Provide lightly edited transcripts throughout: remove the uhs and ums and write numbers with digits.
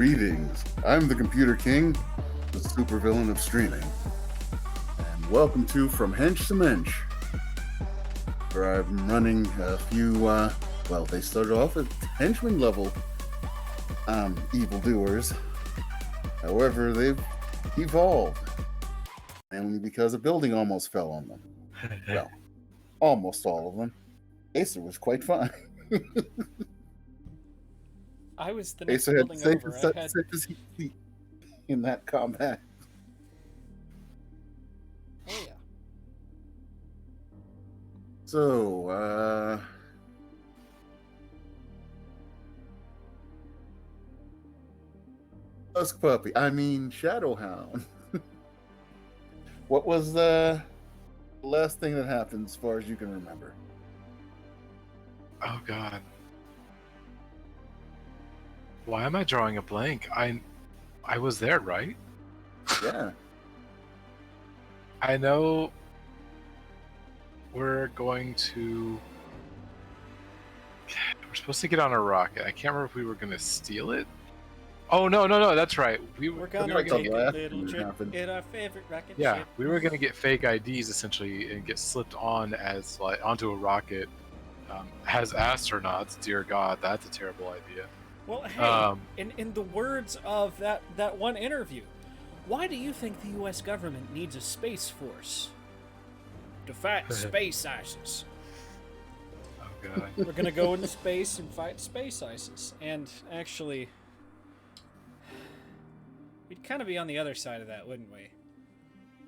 Greetings. I'm the Computer King, the supervillain of streaming. And welcome to From Hench to Mensch, where I'm running a few, they started off as henchman level evildoers. However, they've evolved, mainly because a building almost fell on them. Well, almost all of them. Acer was quite fine. I was the next Acer had building safe over. as seat in that combat. Oh yeah. So, Husk Puppy. I mean, Shadowhound. What was the last thing that happened, as far as you can remember? Oh God. Why am I drawing a blank? I was there, right? Yeah. I know we're supposed to get on a rocket. I can't remember if we were gonna steal it. Oh no, that's right. We're gonna like the make a last little thing that trip happened. in our favorite rocket Yeah, ship. we were gonna get fake IDs essentially and get slipped on as onto a rocket as astronauts. Dear God, that's a terrible idea. Well, hey, in the words of that one interview, why do you think the U.S. government needs a space force to fight space ISIS? Oh God. We're gonna go into space and fight space ISIS, and actually, we'd kind of be on the other side of that, wouldn't we?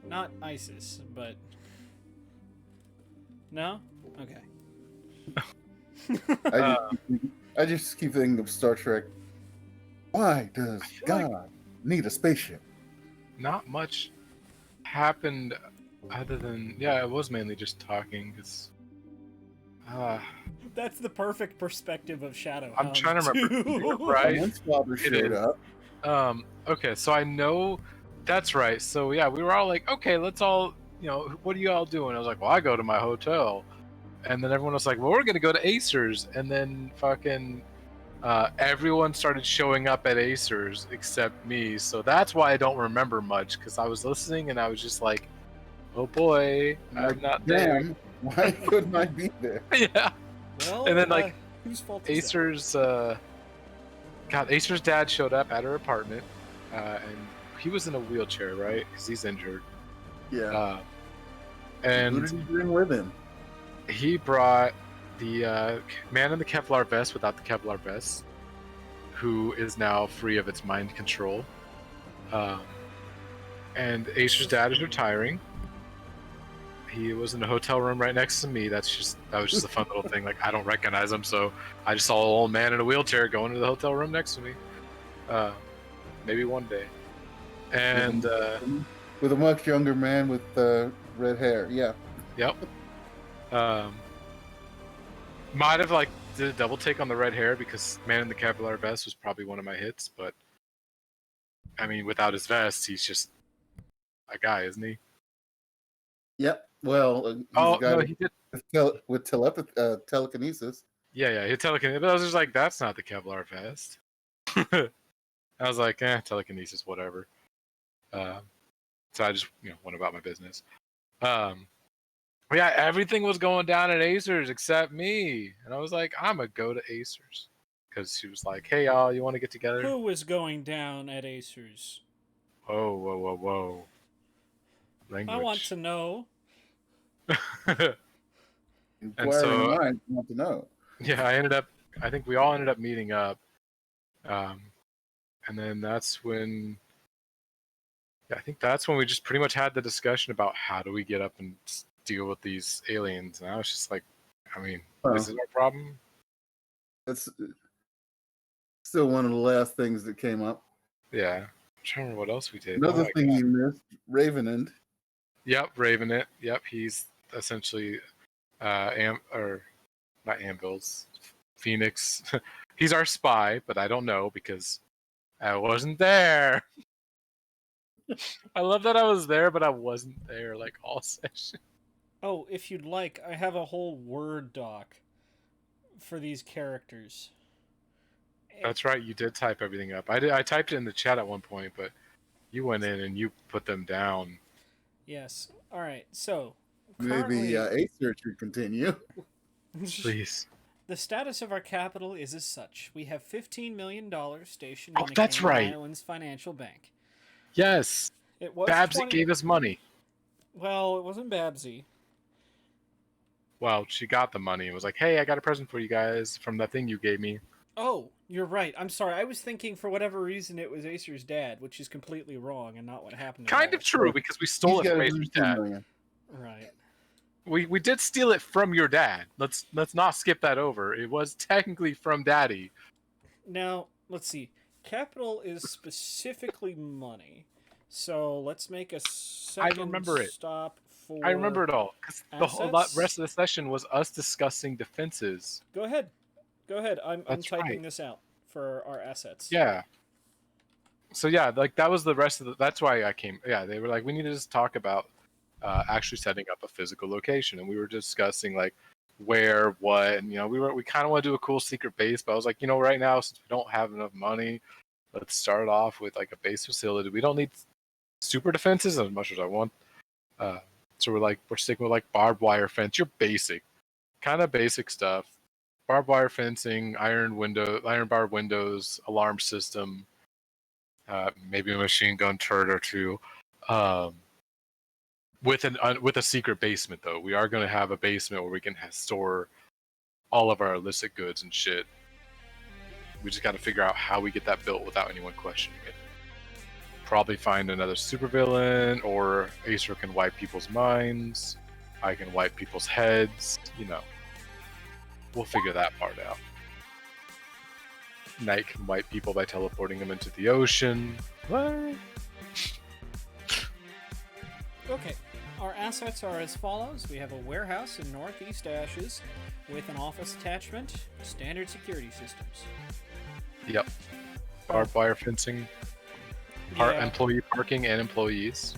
Not ISIS, but no. Okay. I just keep thinking of Star Trek. Why does God need a spaceship? Not much happened other than it was mainly just talking. Cause that's the perfect perspective of Shadowhound. I'm trying to remember. Right? Once Father showed up. Okay, so I know that's right. So yeah, we were all like, okay, let's all, what are you all doing? I was like, well, I go to my hotel. And then everyone was like, well, we're going to go to Acer's. And then fucking everyone started showing up at Acer's except me. So that's why I don't remember much, because I was listening and I was just like, oh boy, I'm not there. Why couldn't I be there? Yeah. Well, and then whose fault is Acer's, Acer's dad showed up at her apartment. And he was in a wheelchair, right? Because he's injured. Yeah. And who did he bring with him? He brought the man in the Kevlar vest without the Kevlar vest, who is now free of its mind control. And Acer's dad is retiring. He was in a hotel room right next to me. That was just a fun little thing. Like, I don't recognize him, so I just saw an old man in a wheelchair going to the hotel room next to me. Maybe one day. And with a much younger man with red hair. Yeah. Yep. Might have did a double take on the red hair because Man in the Kevlar vest was probably one of my hits, but I mean, without his vest, he's just a guy, isn't he? Yep. Well, he's a guy he did with telekinesis. Yeah, he had telekinesis. But I was just like, that's not the Kevlar vest. I was like, telekinesis, whatever. So I just went about my business. Yeah, everything was going down at Acer's except me. And I was like, I'm going to go to Acer's. Because she was like, hey, y'all, you want to get together? Who was going down at Acer's? Whoa. Language. I want to know. Inquiring minds want to know. Yeah, I think we all ended up meeting up. And then that's when we just pretty much had the discussion about how do we get up and deal with these aliens. And I was just like, I mean, is it our problem? That's still one of the last things that came up. Yeah. I'm trying to remember what else we did. Another thing you missed, Ravenant. Yep, Ravenant. Yep, he's essentially not Anvil's, Phoenix. He's our spy, but I don't know because I wasn't there. I love that I was there, but I wasn't there all session. Oh, if you'd like, I have a whole Word doc for these characters. That's right. You did type everything up. I typed it in the chat at one point, but you went in and you put them down. Yes. All right. So Maybe currently, Acer should continue. Please. the status of our capital is as such: we have $15 million stationed Oh, in the that's Cayman right. Islands Financial Bank. Yes. It was Babsy 20. gave us money. Well, it wasn't Babsy. Well, she got the money and was like, "Hey, I got a present for you guys from that thing you gave me." Oh, you're right. I'm sorry. I was thinking for whatever reason it was Acer's dad, which is completely wrong and not what happened. Kind of true because we stole He's it got from a Acer's 15 dad. million. Right. We did steal it from your dad. Let's not skip that over. It was technically from Daddy. Now, let's see. Capital is specifically money. So let's make a second remember it. stop for. I remember it all because the whole assets? rest of the session was us discussing defenses. Go ahead. Go ahead. I'm That's typing right. this out for our assets. Yeah. So yeah, like that was the rest of the. That's why I came. Yeah, they were like, we need to just talk about actually setting up a physical location, and we were discussing like where, what, and we kind of want to do a cool secret base, but I was like, right now since we don't have enough money, let's start off with like a base facility. We don't need super defenses as much as I want. So we're sticking with like barbed wire fence, your basic, kind of basic stuff. Barbed wire fencing, iron barred windows, alarm system, maybe a machine gun turret or two. With a secret basement though, we are going to have a basement where we can store all of our illicit goods and shit. We just got to figure out how we get that built without anyone questioning it. Probably find another supervillain, or Acer can wipe people's minds. I can wipe people's heads. We'll figure that part out. Knight can wipe people by teleporting them into the ocean. What? Okay. Our assets are as follows. We have a warehouse in Northeast Ashes with an office attachment, standard security systems. Yep. Barbed wire fencing, employee parking, and employees.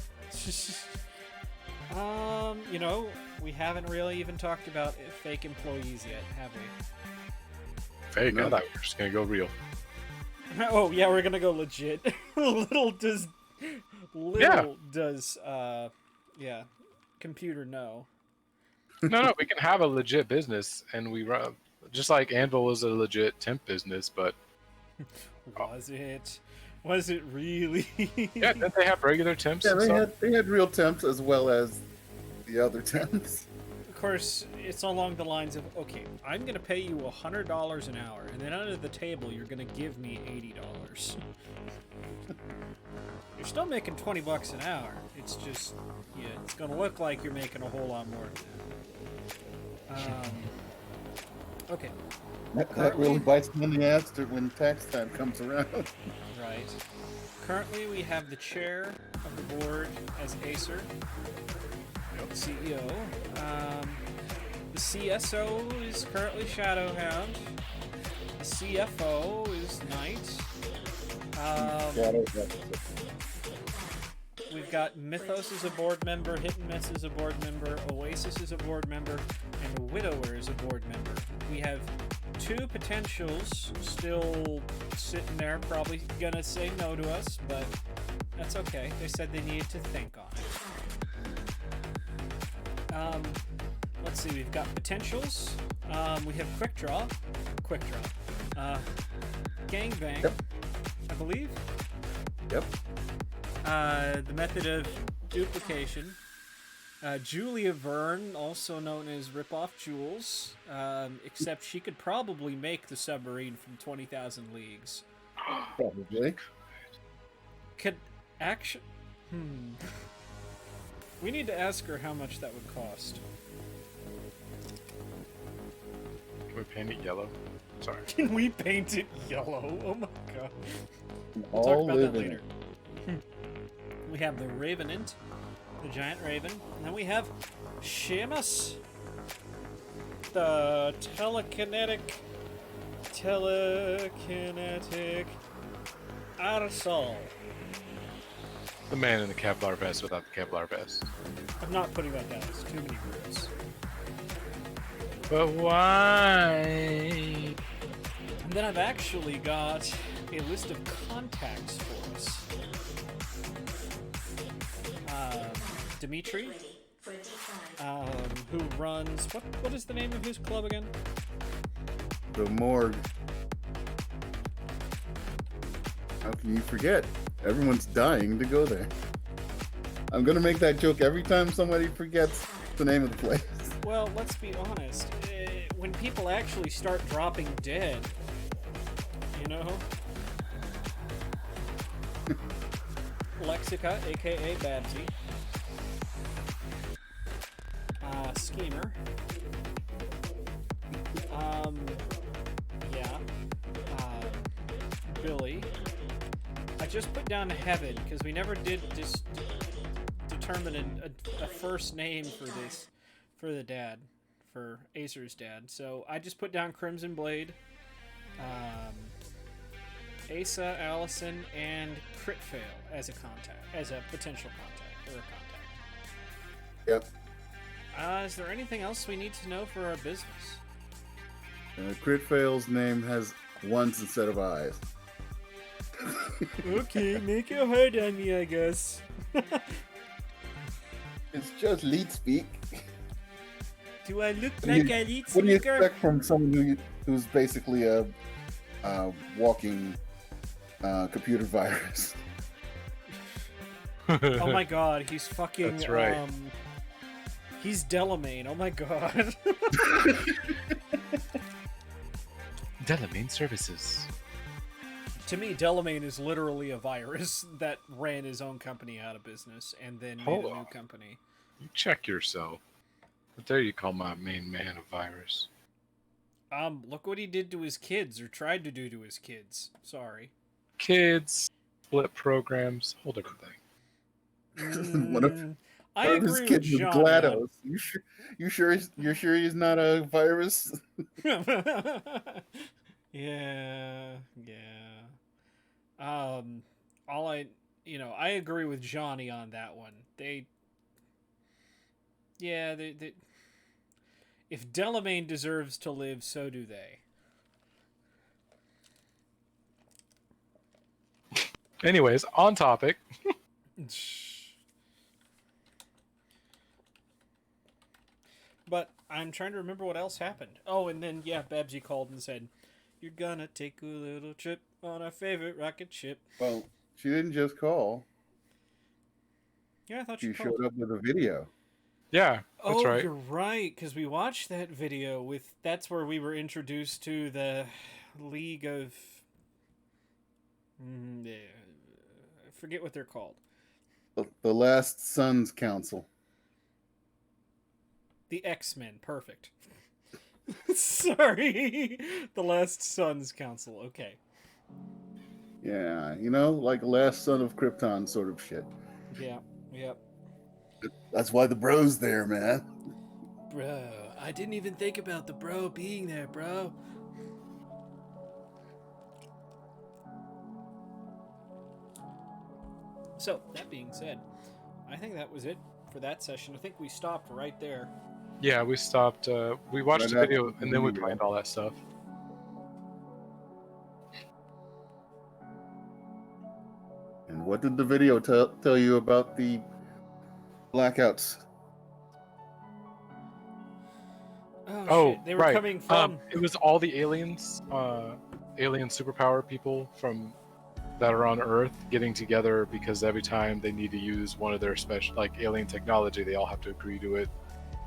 We haven't really even talked about fake employees yet, have we? Fake? No. I thought we were just gonna go real. Oh yeah, we're gonna go legit. Little does computer know. No, we can have a legit business, and we run just like Anvil was a legit temp business, but Was it really? yeah, didn't they have regular temps? Yeah, and they stuff? had real temps as well as the other temps. Of course, it's along the lines of, okay, I'm gonna pay you $100 an hour, and then under the table you're gonna give me $80. You're still making $20 an hour. It's just, it's gonna look like you're making a whole lot more than that. Okay. That really bites me in the ass when tax time comes around. Right. Currently, we have the chair of the board as Acer, the CEO. The CSO is currently Shadowhound. The CFO is Knight. We've got Mythos as a board member, Hit and Miss as a board member, Oasis as a board member, and Widower as a board member. We have 2 potentials still sitting there, probably gonna say no to us, but that's okay. They said they needed to think on it. Let's see, we've got potentials. We have Quick Draw, Gangbang, Yep. I believe. Yep. The method of duplication. Julia Verne, also known as Ripoff Jules, except she could probably make the submarine from 20,000 Leagues. Probably. Could action... We need to ask her how much that would cost. Can we paint it yellow? Sorry. Can we paint it yellow? Oh my god. We'll All talk about that living. later. We have the Ravenant, the giant raven, and then we have Seamus, the telekinetic aerosol. The man in the Kevlar vest without the Kevlar vest. I'm not putting that down. It's too many words. But why? And then I've actually got a list of contacts for us. Dimitri, who runs... What is the name of his club again? The morgue. How can you forget? Everyone's dying to go there. I'm gonna make that joke every time somebody forgets the name of the place. Well, let's be honest. When people actually start dropping dead, you know? Lexica, aka Babsy. Schemer. Yeah. Billy. I just put down Heaven because we never did just determine a first name for this, for the dad, for Acer's dad. So I just put down Crimson Blade, Asa, Allison, and Critfail as a contact, as a potential contact or a contact. Yep. Is there anything else we need to know for our business? Critfail's name has ones instead of eyes. Okay, make it hard on me, I guess. It's just lead speak. Do I look like I eat What do you sneaker? expect from someone who's basically a walking computer virus? Oh my god, he's fucking. That's right. He's Delamain. Oh my god. Delamain Services. To me, Delamain is literally a virus that ran his own company out of business and then made Hold a new on. company. You check yourself. But there you call my main man a virus. Look what he did to his kids, or tried to do to his kids. Sorry. Kids, split programs, whole different thing. What if I one of his agree with kids with John. GLaDOS? You're sure he's not a virus? Yeah. I agree with Johnny on that one. They if Delamain deserves to live, so do they. Anyways, on topic. But I'm trying to remember what else happened. Oh, and then, Babsy called and said, "You're gonna take a little trip on our favorite rocket ship." Well, she didn't just call. Yeah, I thought She she called. showed up with a video. Yeah, that's right. You're right, because we watched that video with... That's where we were introduced to the League of... I forget what they're called. The Last Sons Council. The X-Men, perfect. Sorry. The Last Sons Council, okay. Yeah, like Last Son of Krypton sort of shit. Yeah, yep. That's why the bro's there, man. Bro, I didn't even think about the bro being there, bro. So, that being said, I think that was it for that session. I think we stopped right there. Yeah, we stopped. We watched Right the video after the and then we video. planned all that stuff. And what did the video tell you about the blackouts? Oh, shit. They were right. coming from... It was all the aliens, alien superpower people that are on Earth getting together because every time they need to use one of their special, like alien technology, they all have to agree to it.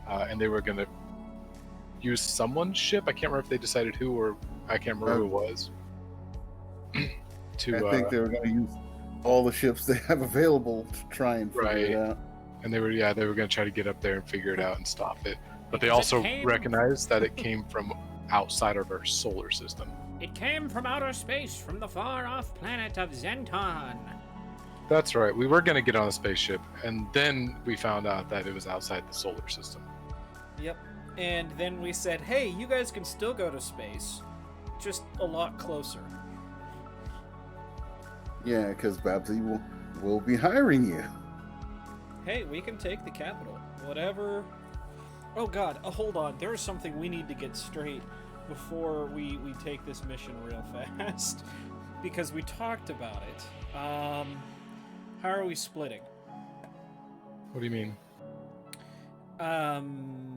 And they were going to use someone's ship. I can't remember if they decided who, or I can't remember who it was. I think they were going to use all the ships they have available to try and figure it out. And they were going to try to get up there and figure it out and stop it. But they Because it also came- recognized that it came from outside of our solar system. It came from outer space, from the far-off planet of Zenton. That's right. We were going to get on a spaceship, and then we found out that it was outside the solar system. Yep. And then we said, hey, you guys can still go to space, just a lot closer. Yeah, because Babsy will be hiring you. Hey, we can take the capital. Whatever. Oh god, hold on. There's something we need to get straight before we take this mission real fast, because we talked about it. How are we splitting? What do you mean?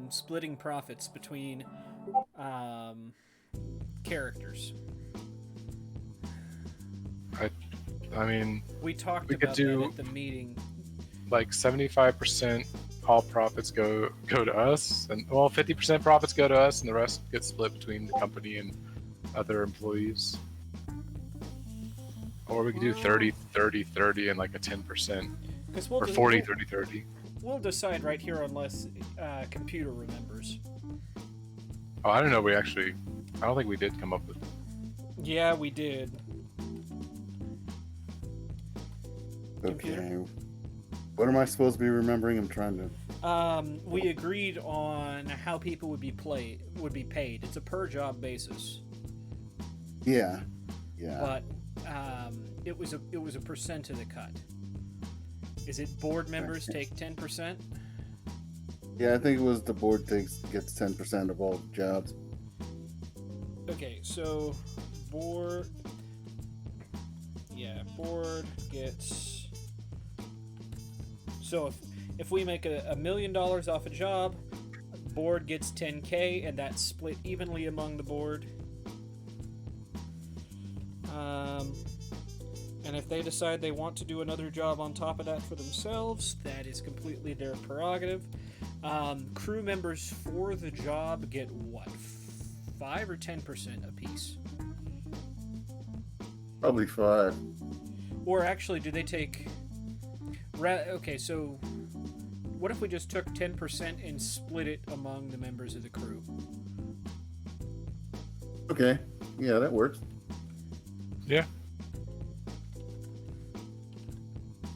Splitting profits between characters. I mean, We talked We could about do- that at the meeting. like 75% all profits go to us, and well, 50% profits go to us, and the rest get split between the company and other employees. Or we could do 30, 30, 30, and like a 10%, Because or 40, 30, 30. We'll decide right here unless computer remembers. Oh, I don't know. I don't think we did come up with. Yeah, we did. Computer? Okay. What am I supposed to be remembering? I'm trying to. We agreed on how people would be paid. It's a per job basis, Yeah. but it was a percent of the cut. Is it board members take 10%? Yeah, I think it was the board gets 10% of all jobs. Okay, so board gets. So if we make $1 million off a job, board gets 10K, and that's split evenly among the board. And if they decide they want to do another job on top of that for themselves, that is completely their prerogative. Crew members for the job get what, 5 or 10% apiece? Probably 5. Or actually, do they take? Okay, so what if we just took 10% and split it among the members of the crew? Okay. Yeah, that works. Yeah.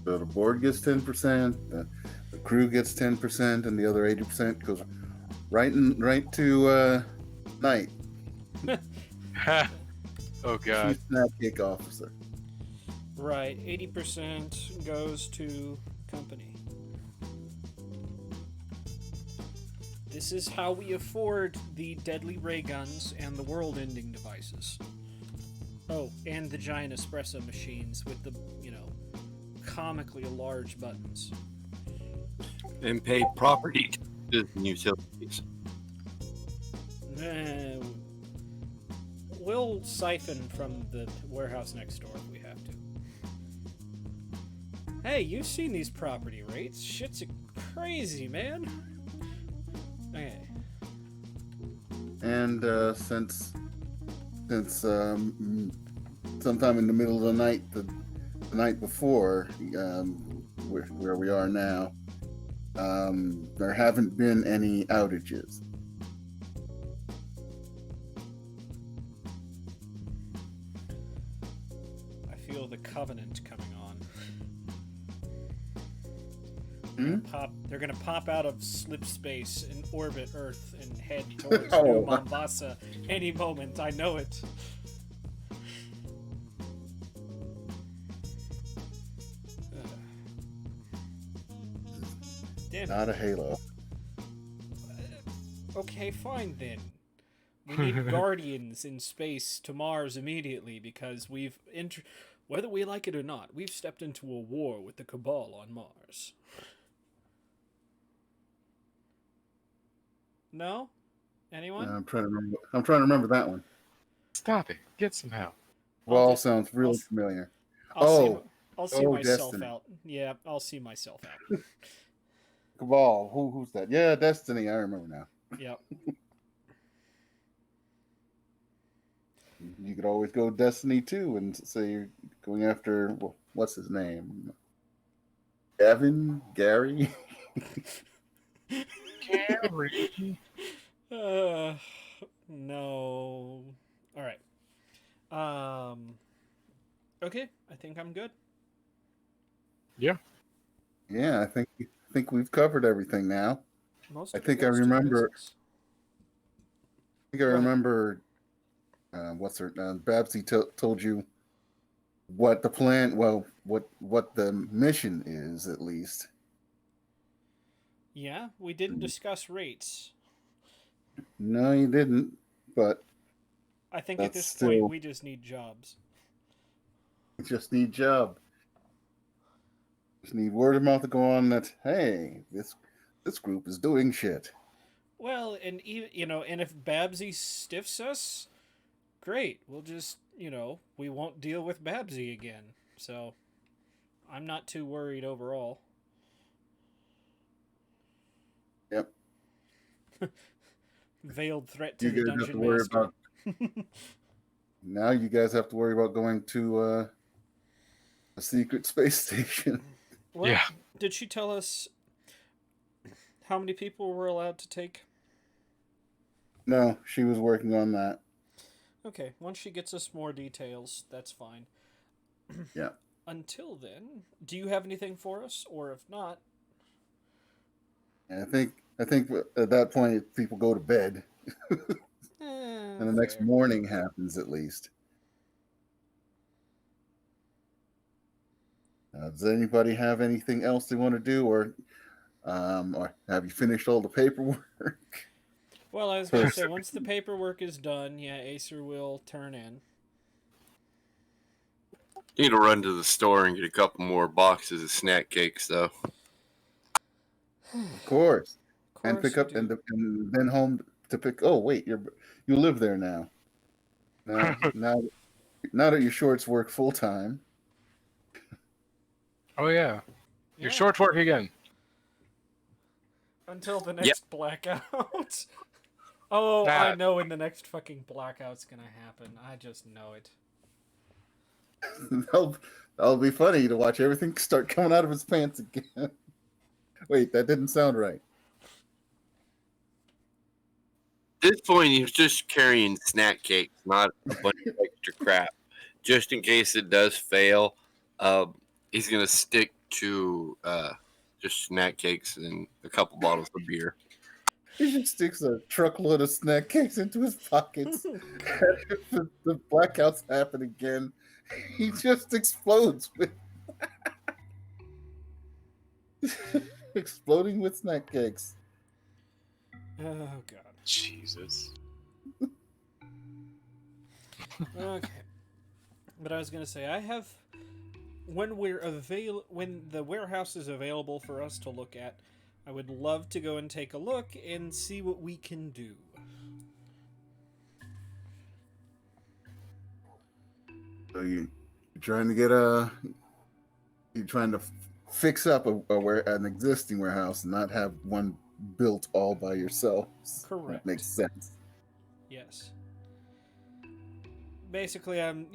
So the board gets 10%, the crew gets 10%, and the other 80% goes right to Knight, Oh god. Chief Snack Kick Officer. Right, 80% goes to company. This is how we afford the deadly ray guns and the world-ending devices. Oh, and the giant espresso machines with the, comically large buttons. And pay property taxes and utilities. We'll siphon from the warehouse next door if we have to. Hey, you've seen these property rates. Shit's crazy, man. Okay. And since sometime in the middle of the night, the night before, where we are now, there haven't been any outages. I feel the covenant coming on. They're gonna pop out of slip space and orbit Earth and head towards New Mombasa any moment. I know it. Damn it. Not a Halo. Okay, fine then. We need guardians in space to Mars immediately because whether we like it or not, we've stepped into a war with the Cabal on Mars. No? Anyone? I'm trying to remember that one. Stop it. Get some help. Well, sounds real familiar. I'll see myself Destiny. out. Yeah, I'll see myself out. Cabal. Who's that? Yeah, Destiny. I remember now. Yep. You could always go Destiny 2 and say you're going after, well, what's his name? Gary? Gary. No. All right. Okay, I think I'm good. Yeah. Yeah, I think we've covered everything now. Most I of think it I goes to remember- business. What's her Babsy told you what the plan, well, what the mission is, at least. Yeah, we didn't discuss rates. No, you didn't, but I think at That's this point still we just need jobs. just need job. Just need word of mouth to go on that hey, this group is doing shit. Well, and and if Babsy stiffs us, great. We'll just, we won't deal with Babsy again. So, I'm not too worried overall. Yep. Veiled threat to You the guys have to dungeon worry master. about now. You guys have to worry about going to a secret space station. Well, Yeah. did she tell us how many people were allowed to take? No, she was working on that. Okay, once she gets us more details, that's fine. Yeah. Until then, do you have anything for us? Or if not, And I think at that point people go to bed, and the next fair. morning happens at least. Does anybody have anything else they want to do, or have you finished all the paperwork? Well, I was going to say, once the paperwork is done, yeah, Acer will turn in. Need to run to the store and get a couple more boxes of snack cakes, though. Of course, Of and course pick you up do. and then home to pick. Oh wait, you live there now. Now that your shorts work full time. Oh yeah. Yeah, Your short work again. until the Yep. next blackout. Oh, Nah. I know when the next fucking blackout's going to happen. I just know it. that'll be funny to watch everything start coming out of his pants again. Wait, that didn't sound right. At this point, he was just carrying snack cakes, not a bunch of extra crap. Just in case it does fail, he's going to stick to just snack cakes and a couple bottles of beer. He just sticks a truckload of snack cakes into his pockets. If the blackouts happen again, he just explodes with exploding with snack cakes. Oh, God. Jesus. Okay. But I was going to say, when when the warehouse is available for us to look at, I would love to go and take a look and see what we can do. So you're trying to you're trying to fix up an existing warehouse and not have one built all by yourselves. Correct. That makes sense. Yes. Basically, I'm,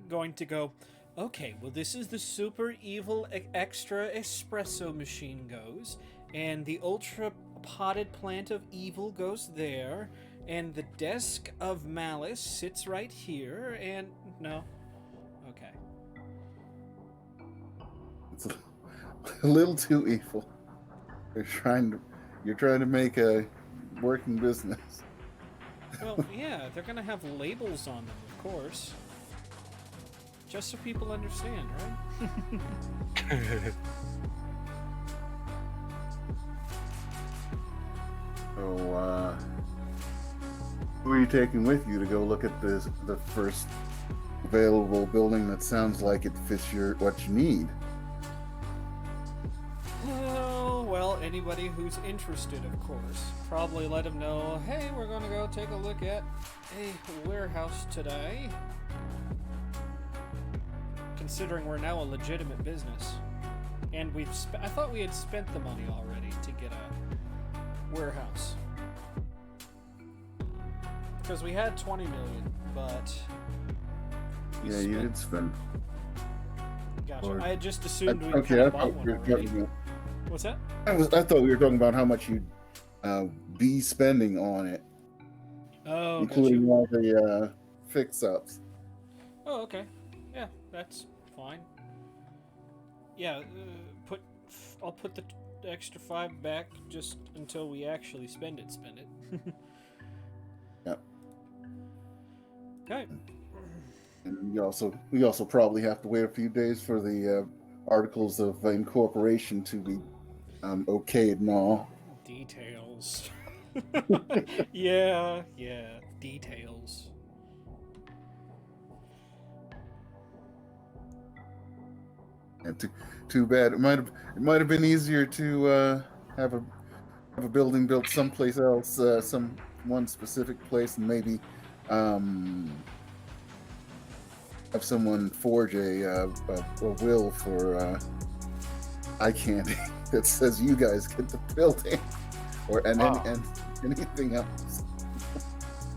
going to go, okay, well, this is the super evil extra espresso machine goes, and the ultra potted plant of evil goes there, and the desk of malice sits right here, and no. Okay. It's a little too evil. You're trying to make a working business. Well, yeah, they're gonna have labels on them, of course. Just so people understand, right? So, who are you taking with you to go look at the first available building that sounds like it fits what you need? Oh, well, anybody who's interested, of course. Probably let them know, hey, we're gonna go take a look at a warehouse today. Considering we're now a legitimate business. And I thought we had spent the money already to get a warehouse. Because we had 20 million, but... Yeah, you did spend. Gotcha. Or- I had just assumed we Okay, kinda I bought thought one we were already. talking What's that? I thought we were talking about how much you'd be spending on it, Oh, including gotcha. all the fix-ups. Oh, okay. Yeah, that's fine. Yeah, I'll put the extra 5 back just until we actually spend it. Yep. Okay. And we also probably have to wait a few days for the articles of incorporation to be okayed and all. Details. Yeah, details. And too bad. It might have been easier to have a building built someplace else, some one specific place, and maybe have someone forge a will for eye candy that says you guys get the building, and anything else.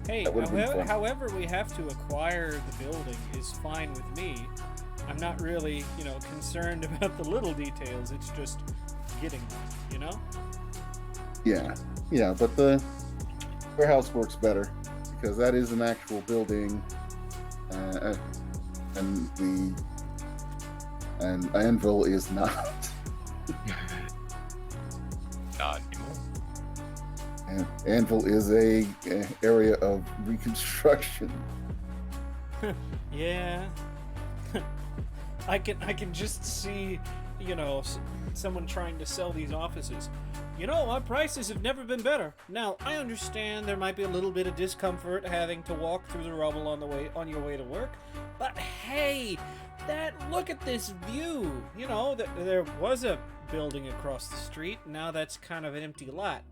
Hey, That would've been fun. however we have to acquire the building is fine with me. I'm not really, concerned about the little details. It's just getting one, Yeah, but the warehouse works better because that is an actual building, and anvil is not. Not anymore. And anvil is a area of reconstruction. Yeah. I can just see, someone trying to sell these offices. Our prices have never been better. Now, I understand there might be a little bit of discomfort having to walk through the rubble on your way to work, but hey, look at this view. There was a building across the street. Now that's kind of an empty lot.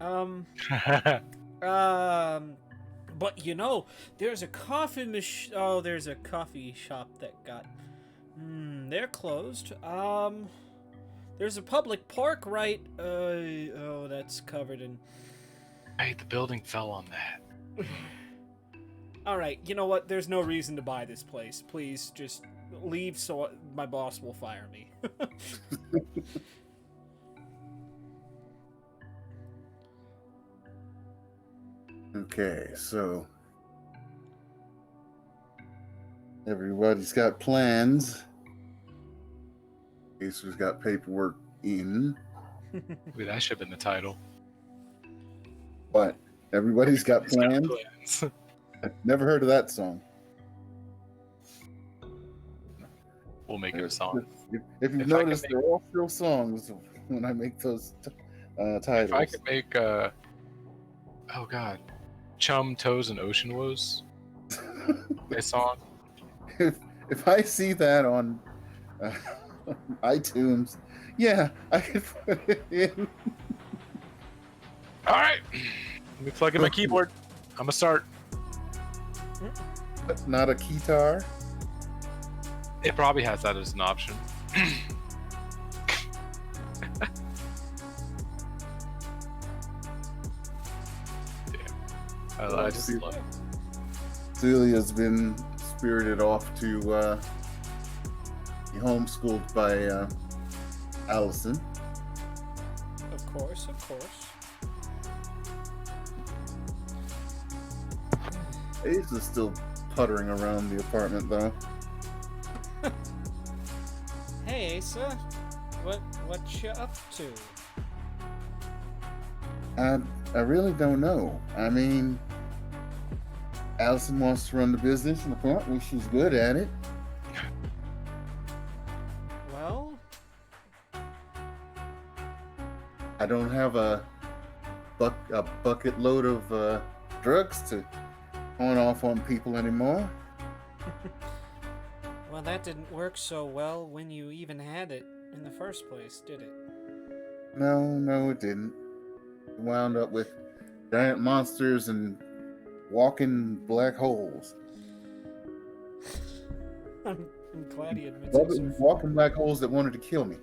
But there's a coffee there's a coffee shop that got. They're closed. There's a public park right. That's covered in. Hey, the building fell on that. All right, you know what? There's no reason to buy this place. Please just leave so my boss will fire me. Okay, so everybody's got plans. Acer's got paperwork in. Wait, that should have been the title. What? Everybody's got plans? Plans. I've never heard of that song. We'll make it a song. If you've noticed, they're all still songs when I make those titles. If I could make oh god, Chum, Toes, and Ocean Woes a song. If I see that on iTunes, yeah, I could put it in. All right, let me plug in my keyboard. I'm gonna start. But not a guitar. It probably has that as an option. I just love it. Celia's been spirited off to be homeschooled by Allison. Of course. Ace is still puttering around the apartment, though. Hey, Asa, what you up to? I really don't know. I mean, Allison wants to run the business, and apparently she's good at it. Well, I don't have a bucket load of drugs to on off on people anymore. well, that didn't work so well when you even had it in the first place, did it? No, it didn't. It wound up with giant monsters and walking black holes. I'm glad he admits it. Walking black holes that wanted to kill me.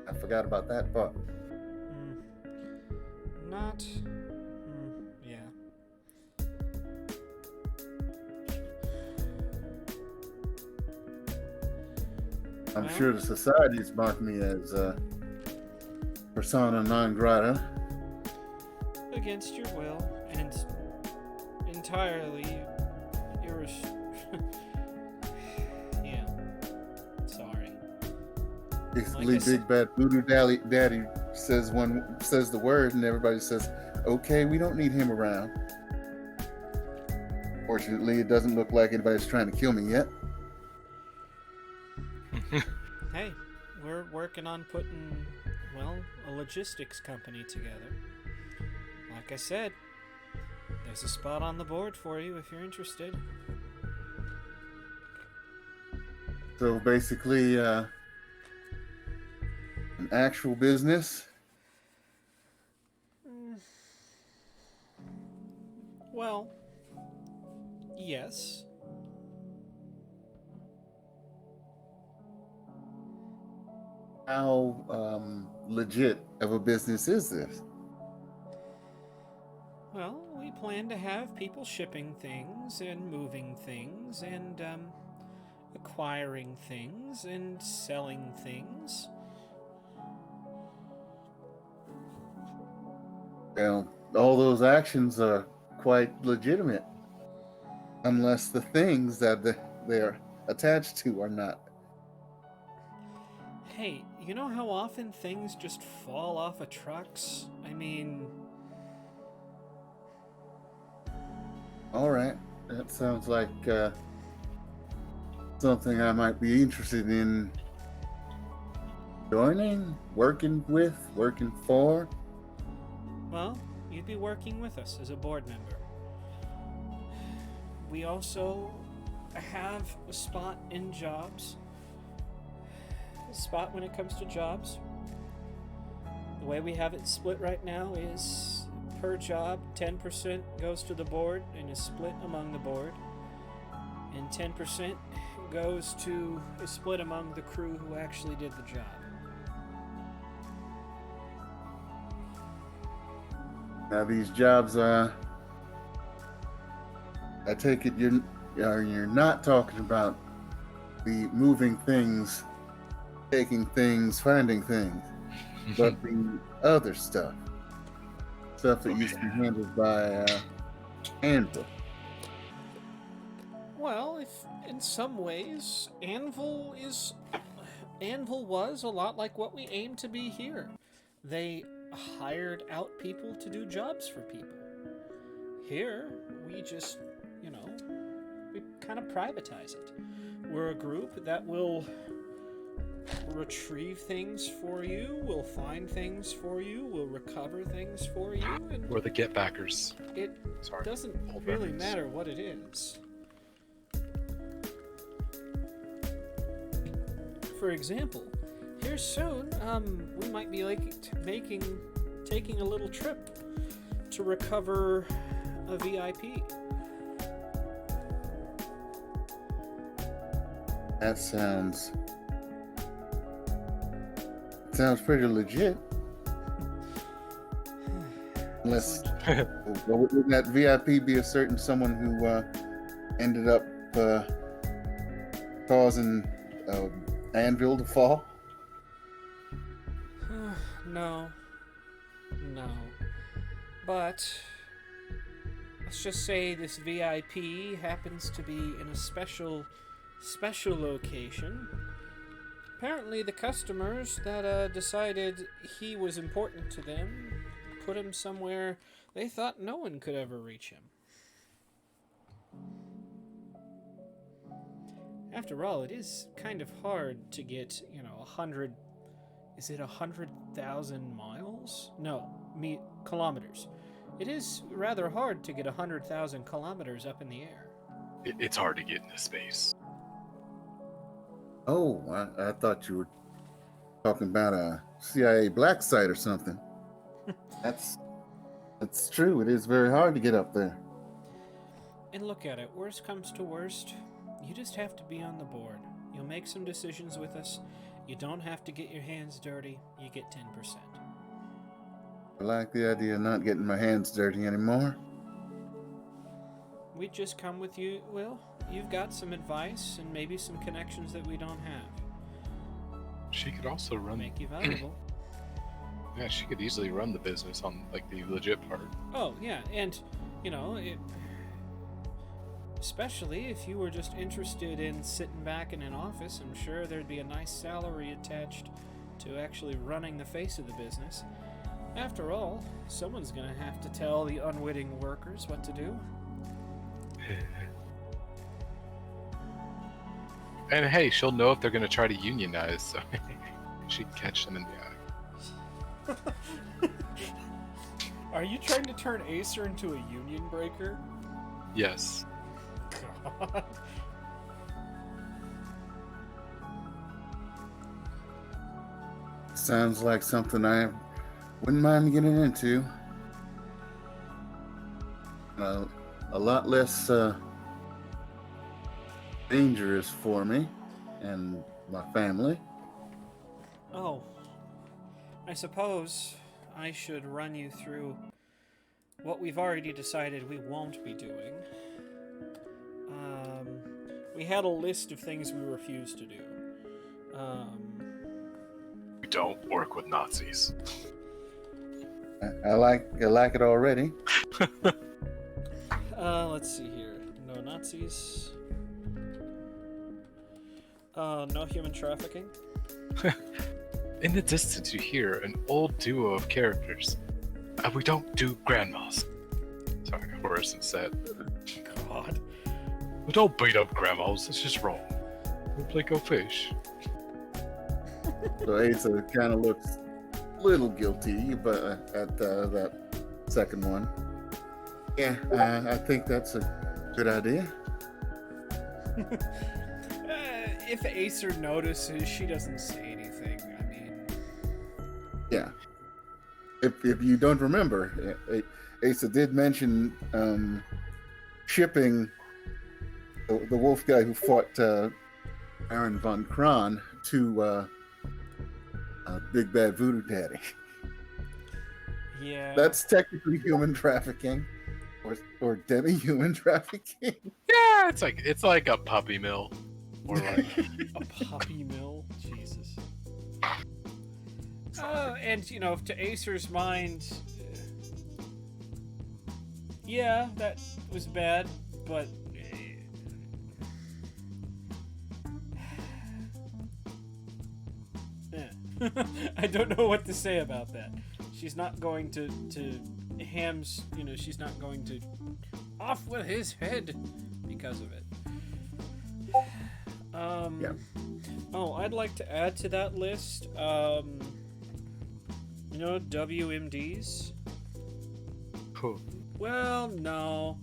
I forgot about that part. Not. Yeah. I'm sure the society's marked me as persona non grata. Against your will and entirely yeah. Sorry. Basically, Big Bad Voodoo Daddy says the word, and everybody says, "Okay, we don't need him around." Fortunately, it doesn't look like anybody's trying to kill me yet. Hey, we're working on putting, a logistics company together. Like I said, there's a spot on the board for you if you're interested. So basically, actual business? Well, yes. How legit of a business is this? Well, we plan to have people shipping things and moving things and acquiring things and selling things. Well, all those actions are quite legitimate, unless the things that they're attached to are not. Hey, you know how often things just fall off of trucks? I mean, All right, that sounds like something I might be interested in joining, working with, working for. well, you'd be working with us as a board member. We also have a spot in jobs. A spot when it comes to jobs. The way we have it split right now is per job, 10% goes to the board and is split among the board, and 10% is split among the crew who actually did the job. Now these jobs, I take it you're not talking about the moving things, taking things, finding things, but the other stuff that used to be handled by Anvil. Well, if in some ways, Anvil was a lot like what we aim to be here. They hired out people to do jobs for people. Here, we just, we kind of privatize it. We're a group that will retrieve things for you, will find things for you, will recover things for you, and Or the get backers. it Sorry. doesn't Old really reference. matter what it is. For example, here soon, we might be taking a little trip to recover a VIP. That sounds pretty legit. Unless wouldn't that VIP be a certain someone who ended up causing Anvil to fall? No. But let's just say this VIP happens to be in a special location. Apparently the customers that decided he was important to them put him somewhere they thought no one could ever reach him. After all, it is kind of hard to get, 100... Is it 100,000 miles? No, kilometers. It is rather hard to get 100,000 kilometers up in the air. It's hard to get into space. Oh, I thought you were talking about a CIA black site or something. That's true. It is very hard to get up there. And look at it, worst comes to worst, you just have to be on the board. You'll make some decisions with us. You don't have to get your hands dirty. You get 10%. I like the idea of not getting my hands dirty anymore. We just come with you, Will. You've got some advice and maybe some connections that we don't have. She could also run. Make you valuable. Yeah, she could easily run the business on like the legit part. Oh, yeah, and, especially if you were just interested in sitting back in an office, I'm sure there'd be a nice salary attached to actually running the face of the business. After all, someone's gonna have to tell the unwitting workers what to do. And hey, she'll know if they're gonna try to unionize, so she'd catch them in the eye. Are you trying to turn Acer into a union breaker? Yes. God. Sounds like something I wouldn't mind getting into. A lot less dangerous for me and my family. Oh, I suppose I should run you through what we've already decided we won't be doing. We had a list of things we refuse to do. We don't work with Nazis. I like it already. Let's see here. No Nazis. No human trafficking. In the distance, you hear an old duo of characters. We don't do grandmas. Sorry, Horace said. God. We don't beat up grandmas. It's just wrong. We play go fish. So Asa kind of looks a little guilty, but at that second one. Yeah, I think that's a good idea. If Acer notices, she doesn't say anything. I mean, Yeah. If you don't remember, Asa did mention shipping the wolf guy who fought Aaron von Kron to Big Bad Voodoo Daddy. yeah. That's technically human trafficking, or demi-human trafficking. Yeah, it's like a puppy mill, or like A puppy mill? Jesus. And, you know, to Acer's mind, yeah, that was bad, but... I don't know what to say about that. She's not going to Ham's, you know, she's not going to off with his head because of it. Yeah. Oh, I'd like to add to that list, you know, WMDs? Who? Well, no.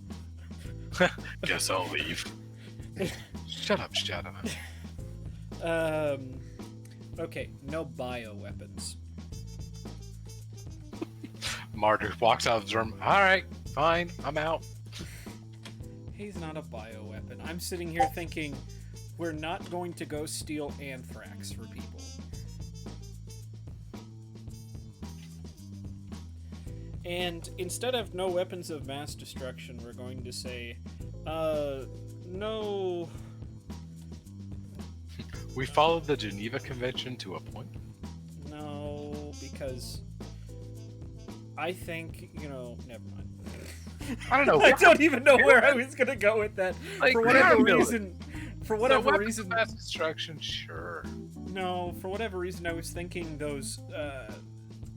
Guess I'll leave. Shut up, Shadow. Okay, no bioweapons. Martyr walks out of the room. All right, fine, I'm out. He's not a bioweapon. I'm sitting here thinking, we're not going to go steal anthrax for people. And instead of no weapons of mass destruction, we're going to say, no... We followed the Geneva Convention to a point. No, because I think, you know, never mind. I don't know. I don't even know where I was gonna go with that. Like, For whatever yeah, reason, for whatever weapons reason, of mass destruction, sure. no, for whatever reason, I was thinking those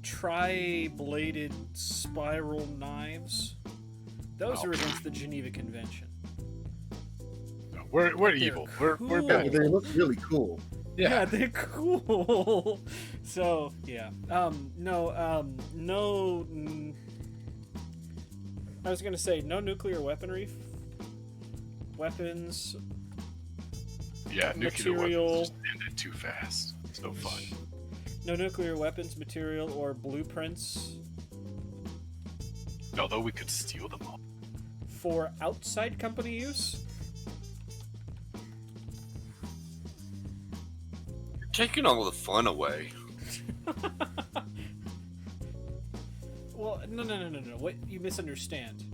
tri-bladed spiral knives. Those Oh. are against the Geneva Convention. No, we're They're evil. We're cool. bad. They look really cool. Yeah, they're cool. So yeah, no. I was gonna say no nuclear weaponry. Weapons. Yeah, nuclear Material. weapons just ended too fast. So fun. No nuclear weapons, material, or blueprints Although we could steal them all. for outside company use. You're taking all the fun away. Well, no. What you misunderstand?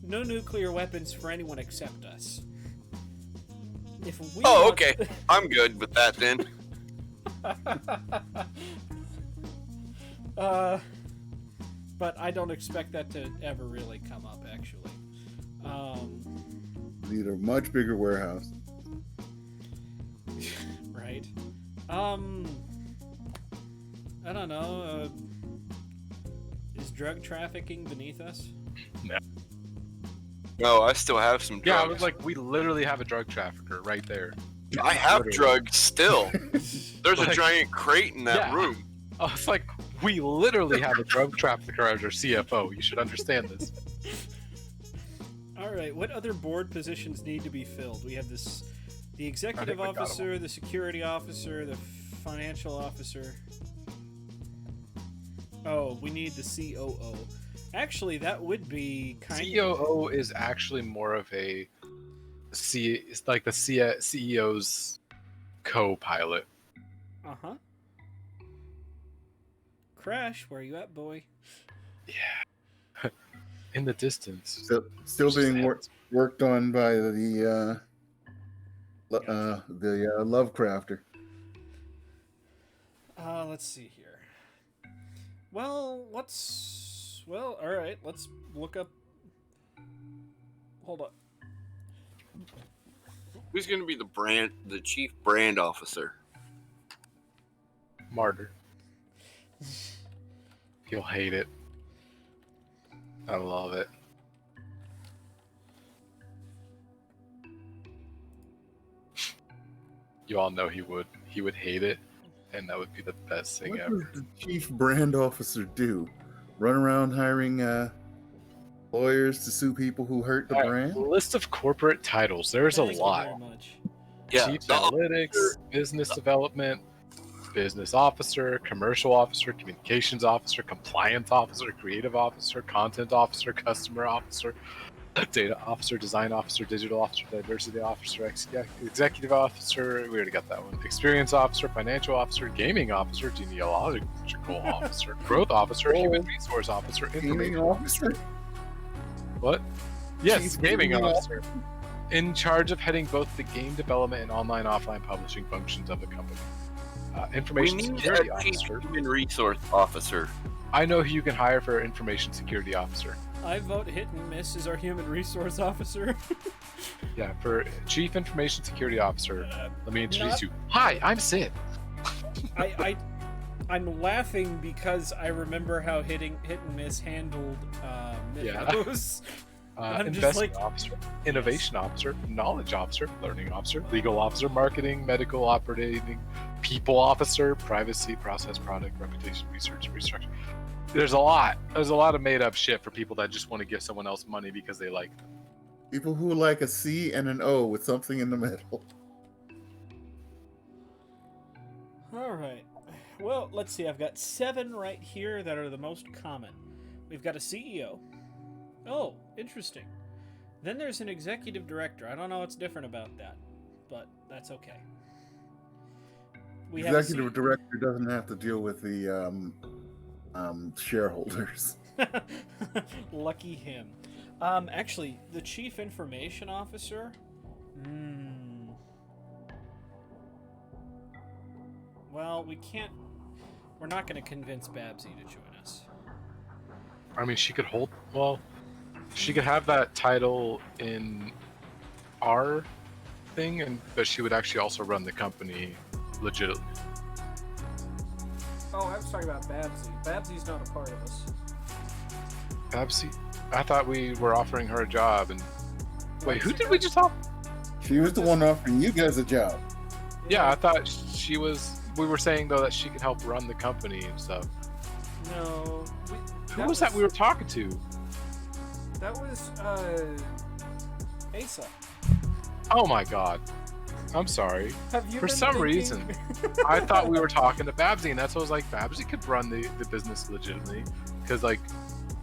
No nuclear weapons for anyone except us. If we Oh, want- okay. I'm good with that then. But I don't expect that to ever really come up, actually. Need a much bigger warehouse. Right. I don't know. Is drug trafficking beneath us? No, I still have some drugs. Yeah, I was like, we literally have a drug trafficker right there. I have Literally. drugs still. There's a Like- giant crate in that Yeah. room. I was like, we literally have a drug trafficker as our CFO. You should understand this. All right. What other board positions need to be filled? We have this: the executive we got officer, the security officer, the financial officer. Oh, we need the COO. Actually, that would be kind of. COO is actually more of a it's like the CEO's co-pilot. Uh huh. Crash, where you at, boy? Yeah. In the distance. Still being worked on by the Lovecrafter. Let's see here. Well, all right. Let's look up. Hold up. Who's going to be the chief brand officer? Martyr. He'll hate it. I love it. You all know he would. He would hate it, and that would be the best thing What ever. does the chief brand officer do? Run around hiring lawyers to sue people who hurt the brand? List of corporate titles. There's Thank a you lot. very much. Yeah, Chief the analytics, officer- business development, business officer, commercial officer, communications officer, compliance officer, creative officer, content officer, customer officer, data officer, design officer, digital officer, diversity officer, executive officer. We already got that one. Experience officer, financial officer, gaming officer, genealogical officer, growth officer, human resource officer, Gaming information officer? What? Yes, Chief gaming gaming officer. In charge of heading both the game development and offline publishing functions of the company. we Information need security a chief officer. human resource officer. I know who you can hire for information security officer. I vote Hit and Miss as our human resource officer. Yeah, for chief information security officer. Let me introduce Not- you. Hi, I'm Sid. I'm laughing because I remember how Hit and Miss handled Mythos. I'm just Investment like- officer, innovation officer, knowledge officer, learning officer, legal officer, marketing, medical operating, people officer, privacy, process, product, reputation, research, restructure. There's a lot. There's a lot of made up shit for people that just want to give someone else money because they like them. People who like a C and an O with something in the middle. All right. Well, let's see. I've got 7 right here that are the most common. We've got a CEO. Oh, interesting. Then there's an executive director. I don't know what's different about that, but that's okay. We have a Executive director doesn't have to deal with the shareholders. Lucky him. Actually, the chief information officer. Well, we can't. We're not going to convince Babsy to join us. I mean, she could hold. Well, she could have that title in our thing, but she would actually also run the company legitimately. Oh, I was talking about Babsy. Babsy's not a part of us. Babsy, I thought we were offering her a job, and wait, who did we just talk? She was the one offering you guys a job. Yeah, I thought she was. We were saying though that she could help run the company and stuff. No. Who was that we were talking to? That was Asa. Oh my god. I'm sorry. Have you For been some thinking- reason, I thought we were talking to Babsy, and that's what I was like, Babsy could run the business legitimately. Because, like,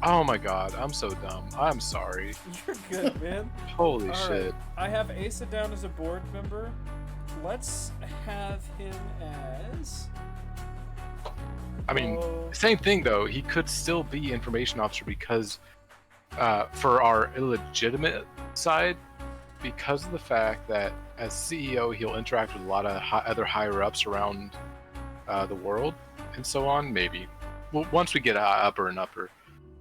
oh my god, I'm so dumb. I'm sorry. You're good, man. Holy All shit. right. I have Asa down as a board member. Let's have him as. I mean, Oh, same thing though. He could still be information officer because, for our illegitimate side, because of the fact that as CEO he'll interact with a lot of other higher ups around the world and so on. Maybe, well, once we get upper and upper,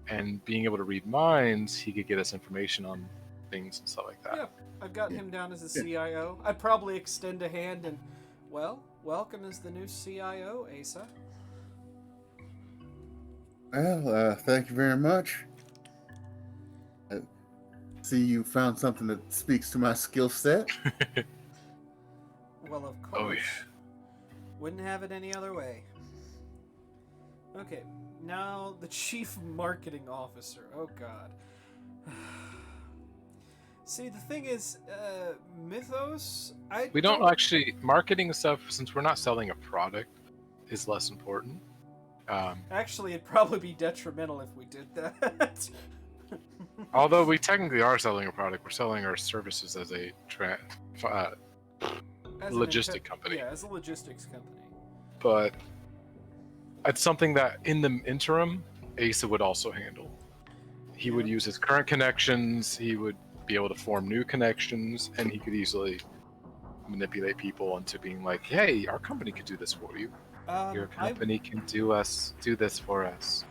and being able to read minds, he could get us information on things and stuff like that. yeah, I've got him down as a CIO. I'd probably extend a hand and, well, welcome as the new CIO, Asa. Well, thank you very much. I see you found something that speaks to my skill set. Well, of course. Oh, yeah. Wouldn't have it any other way. Okay, now the chief marketing officer. Oh god. See, the thing is, Mythos. We don't actually marketing stuff since we're not selling a product is less important. Actually, it'd probably be detrimental if we did that. Although we technically are selling a product, we're selling our services as a As logistic company. Yeah, as a logistics company. But it's something that in the interim, Asa would also handle. He would use his current connections, he would be able to form new connections, and he could easily manipulate people into being like, hey, our company could do this for you. Your company can do this for us.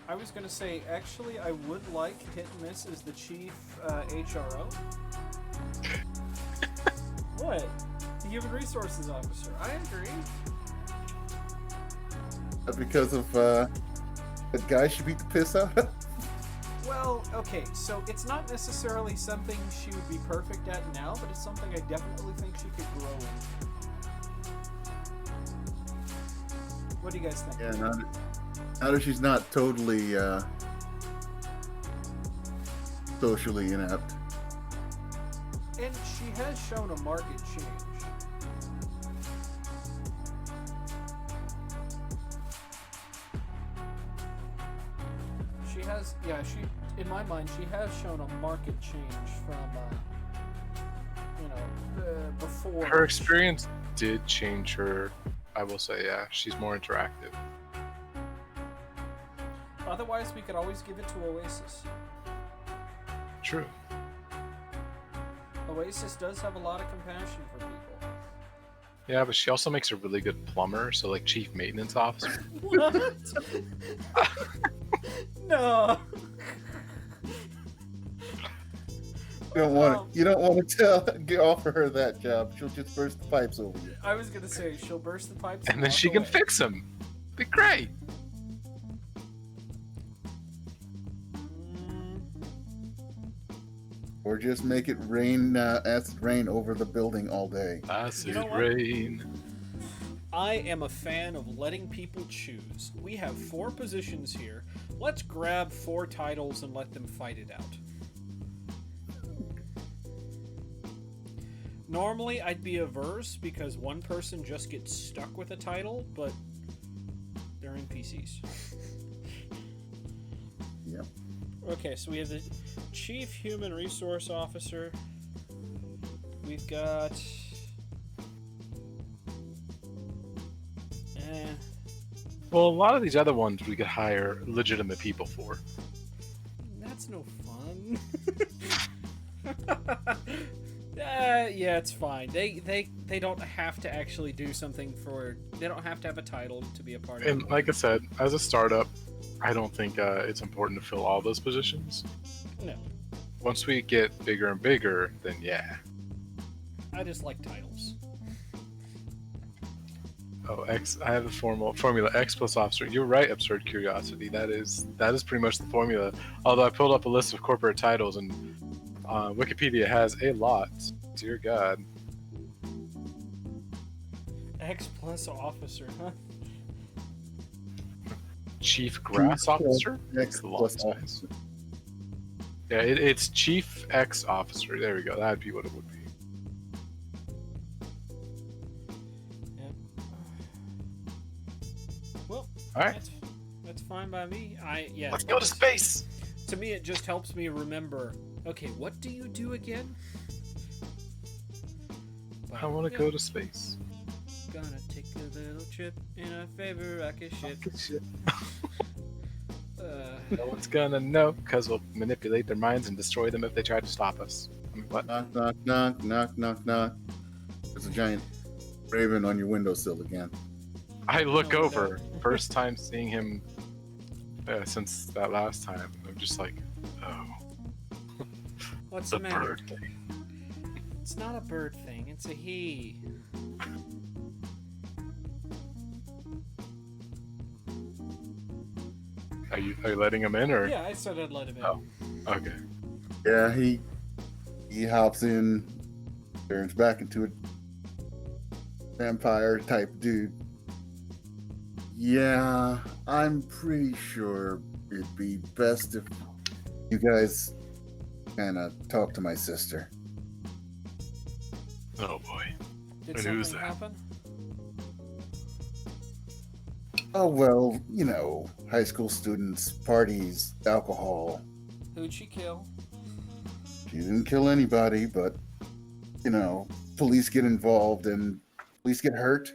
I was going to say, actually, I would like Hit and Miss as the chief HRO. What? The Human Resources Officer. I agree. Because of that guy she beat the piss out of? Well, okay, so it's not necessarily something she would be perfect at now, but it's something I definitely think she could grow into. What do you guys think? Yeah, now that she's not totally socially inept. And she has shown a market change. She has, in my mind, she has shown a market change from, before. Her experience did change her. I will say, yeah, she's more interactive. Otherwise, we could always give it to Oasis. True. Oasis does have a lot of compassion for people. Yeah, but she also makes a really good plumber, so like chief maintenance officer. What? No. You don't want to offer her that job. She'll just burst the pipes over you. I was gonna say she'll burst the pipes And then walk she can away. fix them. Be great. Or just make it rain, acid rain over the building all day. Acid You know what? rain. I am a fan of letting people choose. We have 4 positions here. Let's grab 4 titles and let them fight it out. Normally, I'd be averse because one person just gets stuck with a title, but they're NPCs. Yep. Okay, so we have the Chief Human Resource Officer. We've got... Well, a lot of these other ones we could hire legitimate people for. That's no fun. Yeah, it's fine. They don't have to actually do something for... They don't have to have a title to be a part of it. And like I said, as a startup, I don't think it's important to fill all those positions. No. Once we get bigger and bigger, then yeah. I just like titles. Oh, I have the formula X plus officer. You're right, absurd curiosity. That is pretty much the formula. Although I pulled up a list of corporate titles and Wikipedia has a lot. Dear God. X plus officer, huh? Chief Grass Officer? X It's a long plus time. officer. Yeah, it's Chief X Officer. There we go. That'd be what it would be. Yep. Well, All right. that's fine by me. Let's go to space. To me, it just helps me remember. Okay, what do you do again? I want to go to space. Gonna take a little trip in a favorite rocket ship. No one's gonna know, because we'll manipulate their minds and destroy them if they try to stop us. I mean, what? Knock, knock, knock, knock, knock, knock. There's a giant raven on your windowsill again. I look Oh, over, first time seeing him since that last time. I'm just like, oh. What's The the matter? bird thing. It's not a bird thing. It's a he. Are you letting him in, or? Yeah, I said I'd let him in. Oh. Okay. Yeah, he hops in, turns back into a vampire type dude. Yeah, I'm pretty sure it'd be best if you guys kind of talk to my sister. Oh boy. Did And who's something that? happen? Oh, well, you know, high school students, parties, alcohol. Who'd she kill? She didn't kill anybody, but, you know, police get involved and police get hurt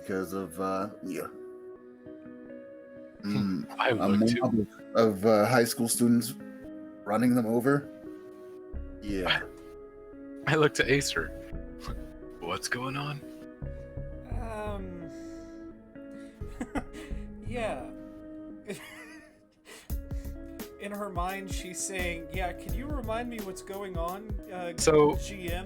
because of, yeah. I A would too. mob of high school students running them over. Yeah. I looked at Acer. What's going on? Yeah. In her mind, she's saying, "Yeah, can you remind me what's going on, So, GM?"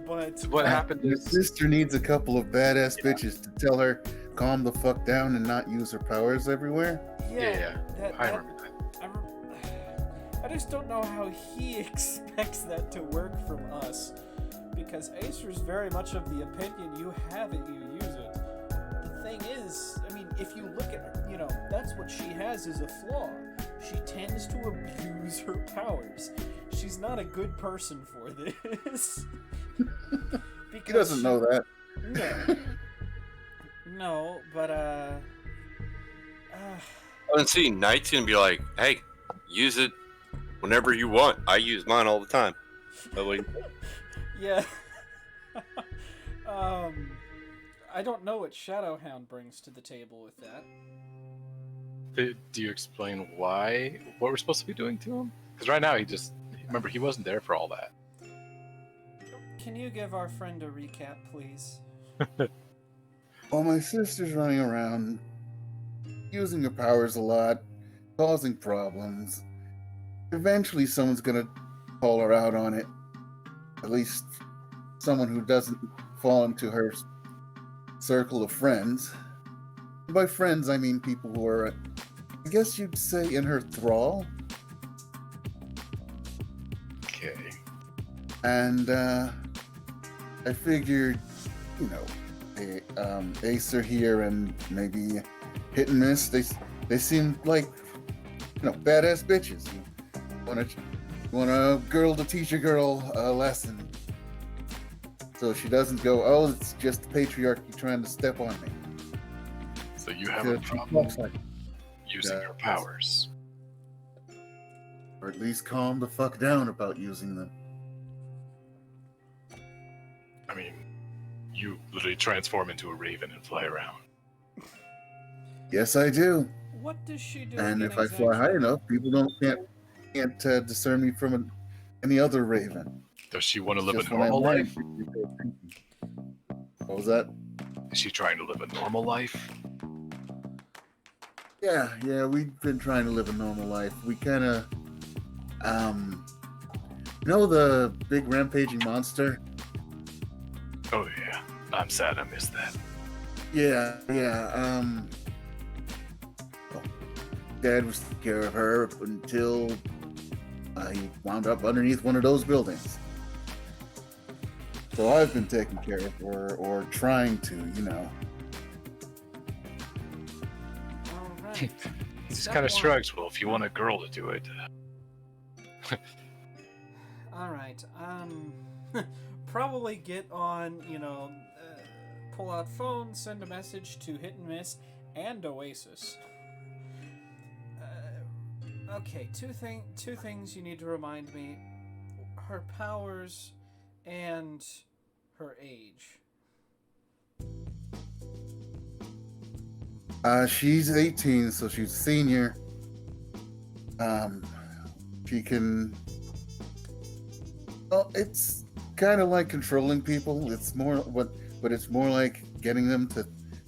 But what happened Your is sister needs a couple of badass bitches to tell her calm the fuck down and not use her powers everywhere. yeah, I remember that. I just don't know how he expects that to work from us, because Acer's very much of the opinion you have it, you use it. The thing is, I mean, if you look at her, you know, that's what she has is a flaw. She tends to abuse her powers. She's not a good person for this. He doesn't know that. No. No, but And see, Knight's gonna be like, "Hey, use it whenever you want. I use mine all the time." But like, yeah. I don't know what Shadowhound brings to the table with that. Do you explain what we're supposed to be doing to him? Because right now remember, he wasn't there for all that. Can you give our friend a recap, please? Well, my sister's running around, using her powers a lot, causing problems. Eventually, someone's gonna call her out on it. At least someone who doesn't fall into her circle of friends. And by friends, I mean people who are, I guess you'd say, in her thrall. Okay. And I figured, you know, Acer here and maybe Hit and Miss, they seem like, you know, badass bitches. You want a girl to teach a girl a lesson, so she doesn't go, "Oh, it's just the patriarchy trying to step on me." So you have a She problem talks like, using her powers. or at least calm the fuck down about using them. I mean, you literally transform into a raven and fly around. Yes, I do. What does she do? And again if I fly high exactly? enough, people can't discern me from any other raven. Does she want to It's live a just when I'm normal lying, life? What was that? Is she trying to live a normal life? Yeah, we've been trying to live a normal life. We kind of, you know the big rampaging monster? Oh yeah, I'm sad I missed that. Yeah, well, Dad was taking care of her until he wound up underneath one of those buildings. So I've been taking care of her, or trying to, you know. All right. He just Step kind of one. shrugs. Well, if you want a girl to do it, All right. Probably get on, you know, pull out phone, send a message to Hit and Miss and Oasis. Okay, two things you need to remind me: her powers and her age. She's 18, so she's a senior. She can. Well, it's kind of like controlling people. It's more, but it's more like getting them to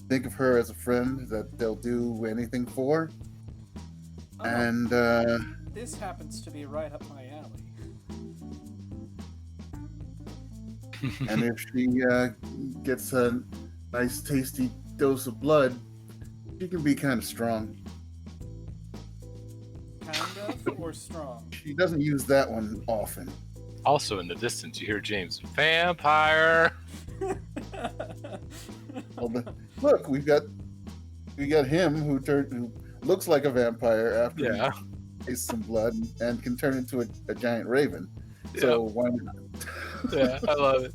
think of her as a friend that they'll do anything for. Oh, And this happens to be right up my alley. and if she gets a nice, tasty dose of blood, she can be kind of strong. Kind of or strong? She doesn't use that one often. also in the distance you hear James, vampire. Well, look, we got him who looks like a vampire after Yeah. he tastes some blood and can turn into a giant raven. So why not? Yeah, I love it.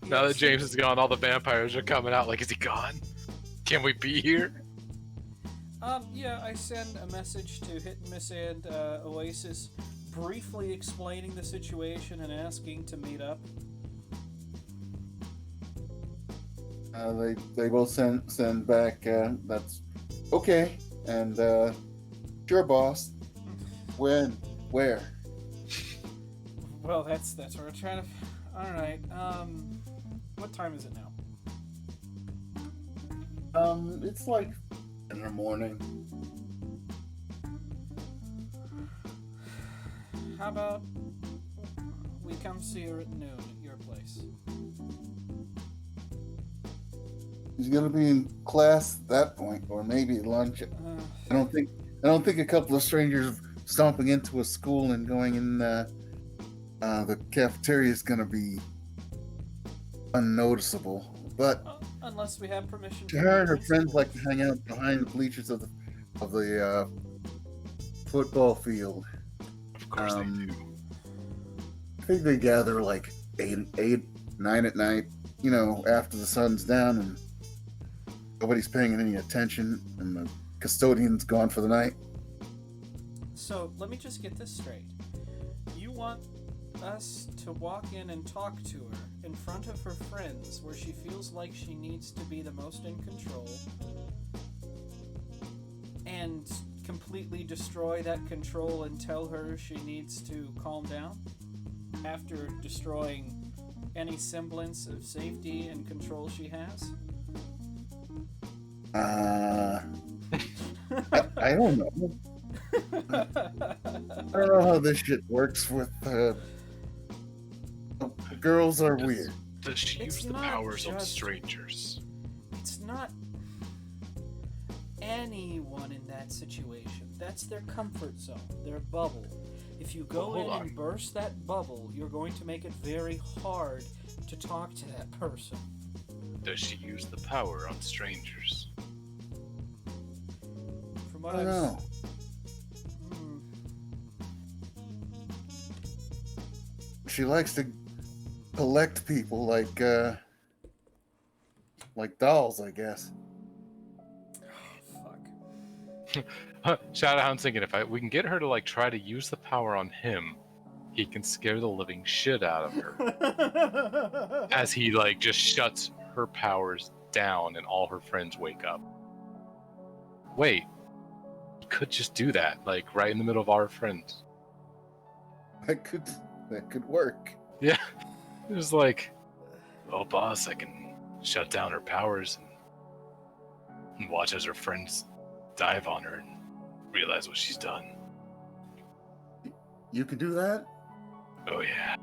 Now Yeah, that James is gone, all the vampires are coming out. Like, is he gone? Can we be here? Yeah, I send a message to Hit and Miss and Oasis, briefly explaining the situation and asking to meet up. They both send back. That's okay. And sure, boss. When? Where? Well, that's what we're trying to. All right. What time is it now? It's like in the morning. How about we come see her at noon at your place? He's gonna be in class at that point, or maybe lunch. I don't think a couple of strangers stomping into a school and going in the cafeteria is gonna be unnoticeable. But Unless we have permission. her and her friends like to hang out behind the bleachers of the football field. Of course they do. I think they gather like 9 at night. You know, after the sun's down and nobody's paying any attention, and the custodian's gone for the night. So let me just get this straight. You want us to walk in and talk to her in front of her friends, where she feels like she needs to be the most in control, and completely destroy that control and tell her she needs to calm down after destroying any semblance of safety and control she has? I don't know. I don't know how this shit works with girls are weird. Does she It's use the not powers on just- strangers? It's not anyone in that situation. That's their comfort zone, their bubble. If you go Well, hold in and burst that bubble, you're going to make it very hard to talk to that person. Does she use the power on strangers? From I what don't know. Hmm. She likes to collect people like dolls, I guess. Fuck. Shadowhound's thinking we can get her to like try to use the power on him, he can scare the living shit out of her. As he like just shuts her powers down and all her friends wake up. Wait, he could just do that, like right in the middle of our friends. That could work. Yeah, it was like, oh boss, I can shut down her powers and watch as her friends dive on her and realize what she's done. You can do that? Oh yeah.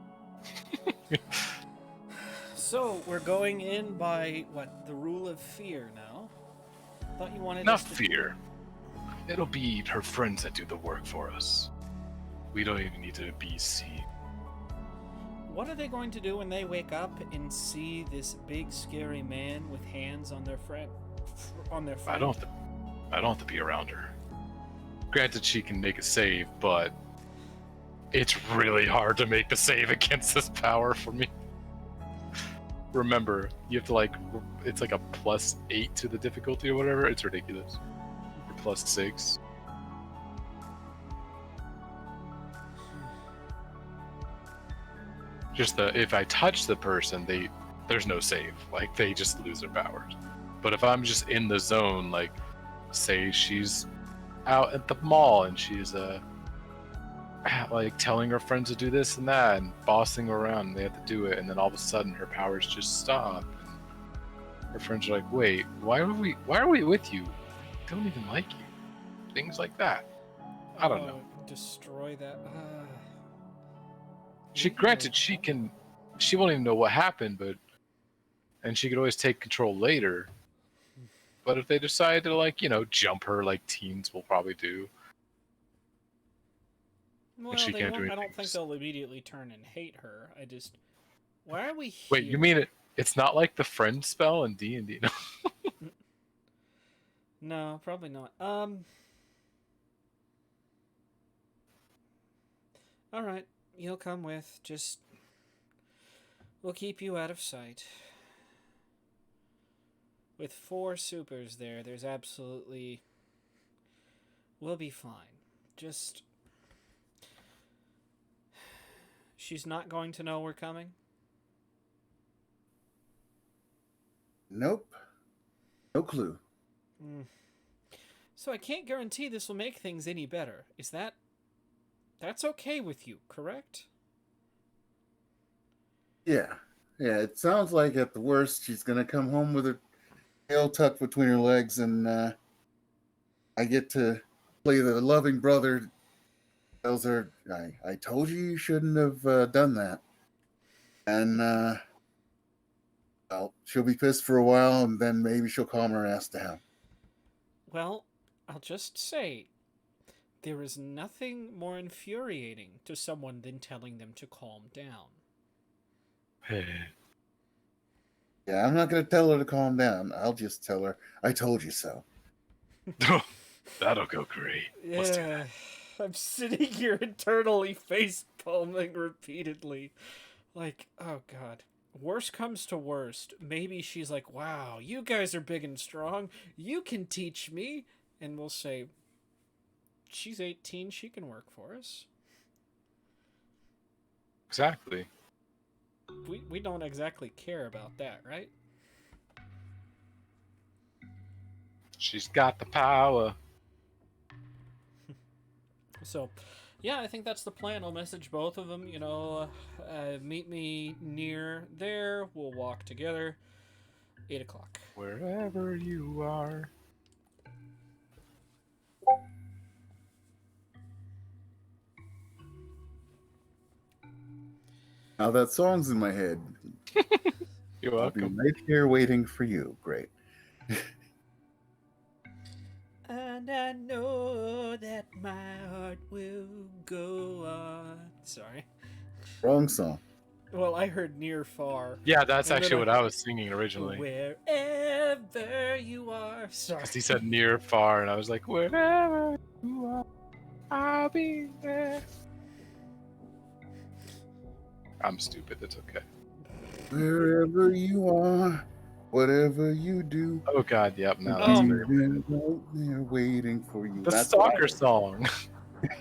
So, we're going in by, what, the rule of fear now? Thought you wanted Not us to... fear. It'll be her friends that do the work for us. We don't even need to be seen. What are they going to do when they wake up and see this big, scary man with hands on their friend? I don't have to be around her. Granted, she can make a save, but it's really hard to make the save against this power for me. Remember, you have to it's like a +8 to the difficulty or whatever. It's ridiculous. Or +6. Just if I touch the person, there's no save. Like, they just lose their powers. But if I'm just in the zone, like, say she's out at the mall and she's like telling her friends to do this and that and bossing around, and they have to do it, and then all of a sudden her powers just stop. And her friends are like, "Wait, why are we with you? I don't even like you." Things like that. I don't know. Destroy that. She won't even know what happened, and she could always take control later. But if they decide to jump her like teens will probably do. Well, she can't do I don't anything. think they'll immediately turn and hate her. Why are we here? Wait, you mean it's not like the friend spell in D&D? No. No, probably not. Alright, you'll come with. We'll keep you out of sight. With 4 supers there, there's absolutely... We'll be fine. Just... She's not going to know we're coming? Nope. No clue. So I can't guarantee this will make things any better. Is that... That's okay with you, correct? Yeah. Yeah, it sounds like at the worst she's going to come home with her tail tucked between her legs, and I get to play the loving brother. Tells her, I told you shouldn't have done that. And, well, she'll be pissed for a while, and then maybe she'll calm her ass down. Well, I'll just say, there is nothing more infuriating to someone than telling them to calm down. Yeah, I'm not going to tell her to calm down. I'll just tell her, I told you so. That'll go great. Let's do that. I'm sitting here internally face palming repeatedly. Like, oh god. Worst comes to worst. Maybe she's like, wow, you guys are big and strong. You can teach me. And we'll say, she's 18. She can work for us. Exactly. We don't exactly care about that, right? She's got the power. So, yeah, I think that's the plan. I'll message both of them, meet me near there. We'll walk together. 8 o'clock. Wherever you are. Now that song's in my head. You're I'll be welcome. right here waiting for you. Great. And I know that my heart will go on. Sorry. Wrong song. Well, I heard near far. Yeah, that's And then actually what I was singing originally. Wherever you are. Sorry. Because he said near, far, and I was like, wherever you are, I'll be there. I'm stupid. It's okay. Wherever you are, whatever you do. Oh God, yep. Now Oh. that's I'll very be right there waiting for you. the That's stalker song.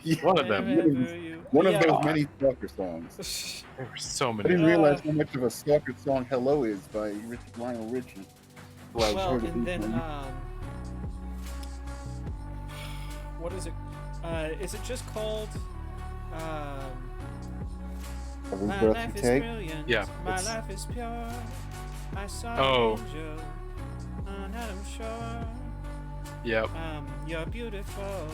Yeah, One of them. Wherever you... one of Yeah. those many stalker songs. There were so I many. didn't realize how much of a stalker song "Hello" is by Lionel Richie. Well, and then, what is it? Is it just called, Every My breath life you is take. brilliant. Yeah, My it's- life is pure. I saw Oh. an angel on Adam's shore. Yep. You're beautiful.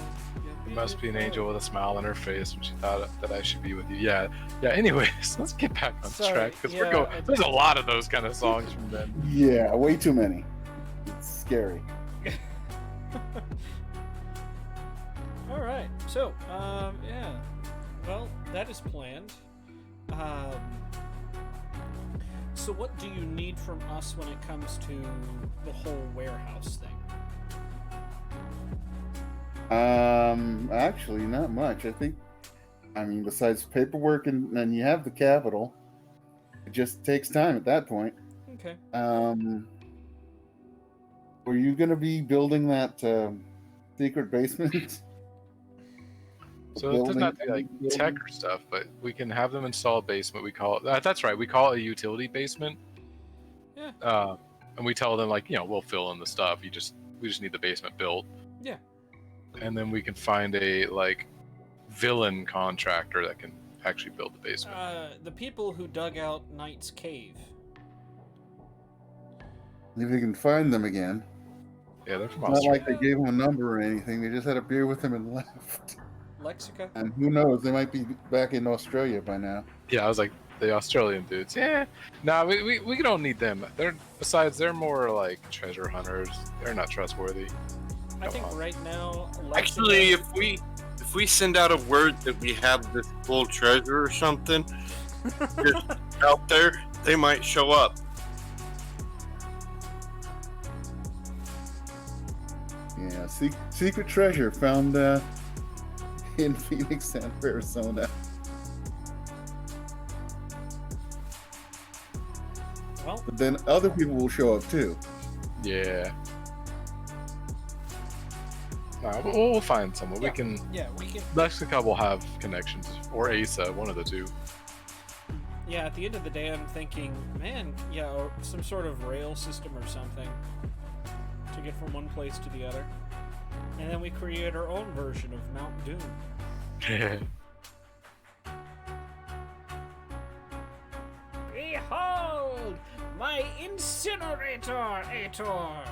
It must be an angel with a smile on her face when she thought that I should be with you. Yeah. Yeah. Anyways, let's get back on Sorry, track because yeah, we're going. There's a lot of those kind of songs from then. Yeah, way too many. It's scary. All right. So, yeah. Well, that is planned. So what do you need from us when it comes to the whole warehouse thing? Actually, not much. I mean, besides paperwork and you have the capital, it just takes time at that point. Okay. Were you going to be building that secret basement? So it doesn't have to be like tech or stuff, but we can have them install a basement. We call it that's right. We call it a utility basement. Yeah. And we tell them like, we'll fill in the stuff. We just need the basement built. Yeah. And then we can find a like villain contractor that can actually build the basement. The people who dug out Knight's cave. If you can find them again. Yeah, they're from It's not Australia. like they gave him a number or anything. They just had a beer with him and left. Lexica. And who knows? They might be back in Australia by now. Yeah, I was like the Australian dudes. Yeah, no, we don't need them. They're more like treasure hunters. They're not trustworthy. I think right now, Lexica... Actually, if we send out a word that we have this full treasure or something just out there, they might show up. Yeah, secret treasure found in Phoenix and Arizona. Well, But then other people will show up too. Yeah. Nah, we'll find someone. Yeah. We can. Yeah, we can. Mexico will have connections, or Asa, one of the two. Yeah, at the end of the day, I'm thinking, man, yeah, or some sort of rail system or something to get from one place to the other. And then we create our own version of Mount Doom. Behold, my incinerator-ator!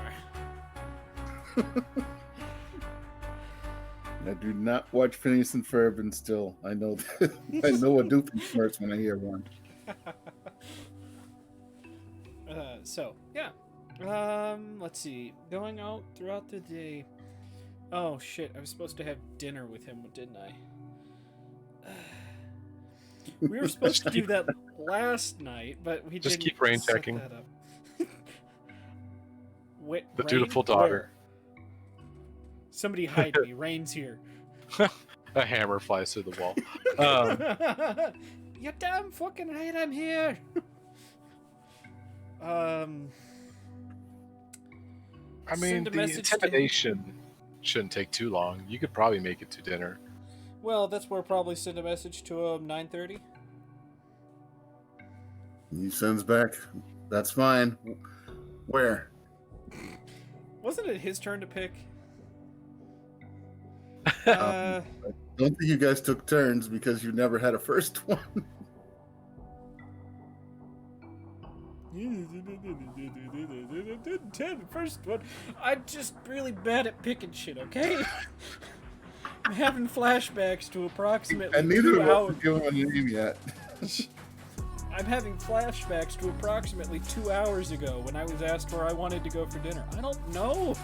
I do not watch Phineas and Ferb, and still I know I know a Doofenshmirtz when I hear one. So, yeah. Let's see. Going out throughout the day. Oh, shit. I was supposed to have dinner with him, didn't I? We were supposed to do that last night, but we Just didn't keep rain set checking. that up. The Rain? dutiful daughter. Where? Somebody hide me. Rain's here. A hammer flies through the wall. You damn fucking right, I'm here. I mean, Send a the message to him. intimidation shouldn't take too long. You could probably make it to dinner. Well, that's where I'll probably send a message to 9:30. He sends back, that's fine. Where? Wasn't it his turn to pick? I don't think you guys took turns because you never had a first one. First one. I'm just really bad at picking shit, okay? I'm having flashbacks to approximately And neither 2 of us hours. have given a name yet. I'm having flashbacks to approximately 2 hours ago when I was asked where I wanted to go for dinner. I don't know.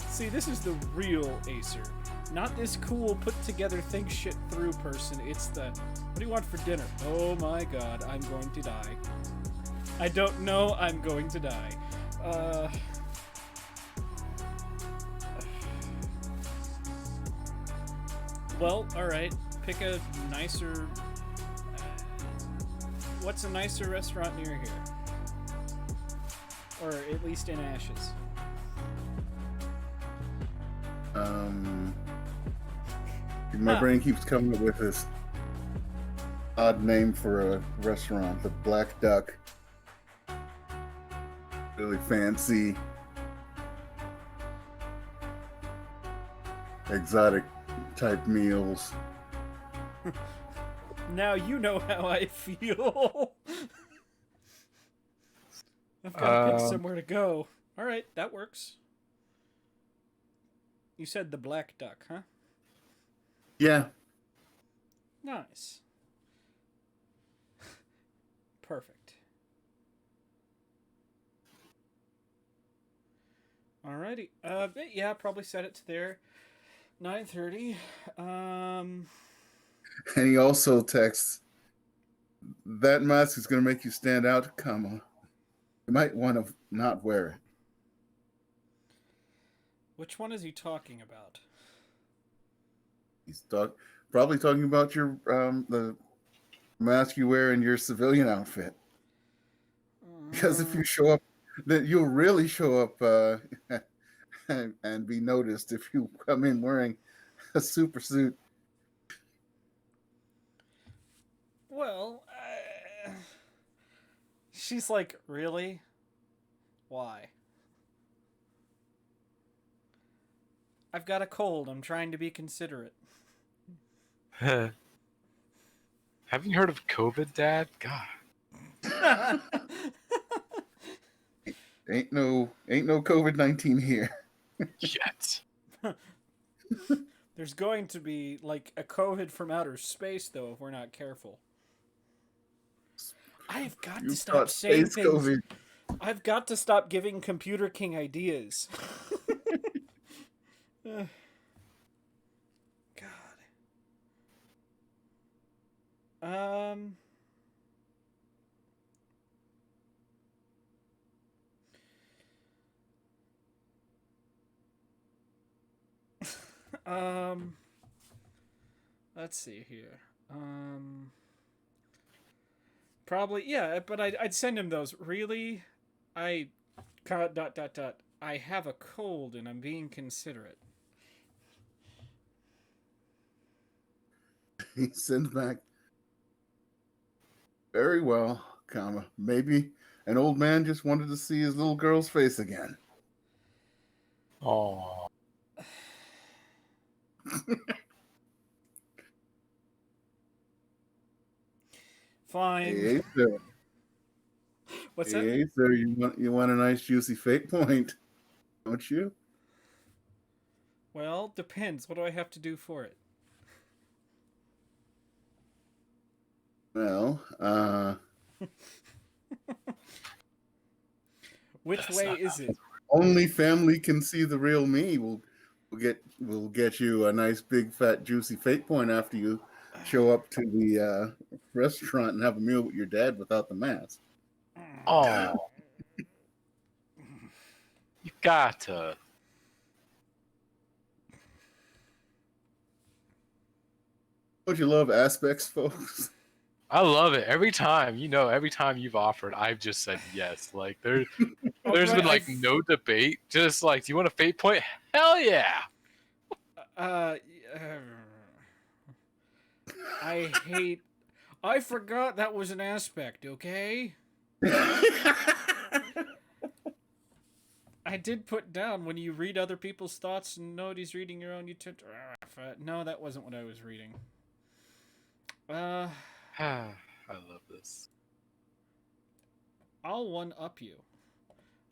See, this is the real Acer. Not this cool, put-together, think-shit-through person. It's the, what do you want for dinner? Oh my god, I'm going to die. I don't know, I'm going to die. Well, alright. Pick a nicer... what's a nicer restaurant near here? Or at least in Ashes. My brain keeps coming up with this odd name for a restaurant, the Black Duck. Really fancy, exotic type meals. Now you know how I feel. I've got to pick somewhere to go. Alright, that works. You said the Black Duck, huh? Yeah. Nice. Perfect. Alrighty. But yeah, probably set it to there. 9:30. And he also texts, that mask is going to make you stand out, comma. You might want to not wear it. Which one is he talking about? He's probably talking about your the mask you wear in your civilian outfit. Because if you show up, then you'll really show up and be noticed if you come in wearing a super suit. Well, she's like, really? Why? I've got a cold. I'm trying to be considerate. Haven't you heard of COVID, Dad? God. Ain't no COVID-19 here. Yet. There's going to be like a COVID from outer space, though, if we're not careful. I've got to stop saying things. COVID. I've got to stop giving Computer King ideas. God. Let's see here. Probably, yeah, but I'd send him those. Really? I. Dot, dot, dot. I have a cold and I'm being considerate. He sends back, very well, comma. Maybe an old man just wanted to see his little girl's face again. Oh, Fine. Hey, sir. What's that? Hey, sir, you want a nice juicy fate point, don't you? Well, depends. What do I have to do for it? Well, Which way is it? only family can see the real me. We'll get you a nice big fat juicy fate point after you show up to the restaurant and have a meal with your dad without the mask. oh, you gotta. Don't you love aspects, folks? I love it every time. Every time you've offered, I've just said yes. Like there's been like no debate. Just like, do you want a fate point? Hell yeah. Uh, I hate. I forgot that was an aspect. Okay. I did put down when you read other people's thoughts and nobody's reading your own. You tend to. No, that wasn't what I was reading. I love this. I'll one up you.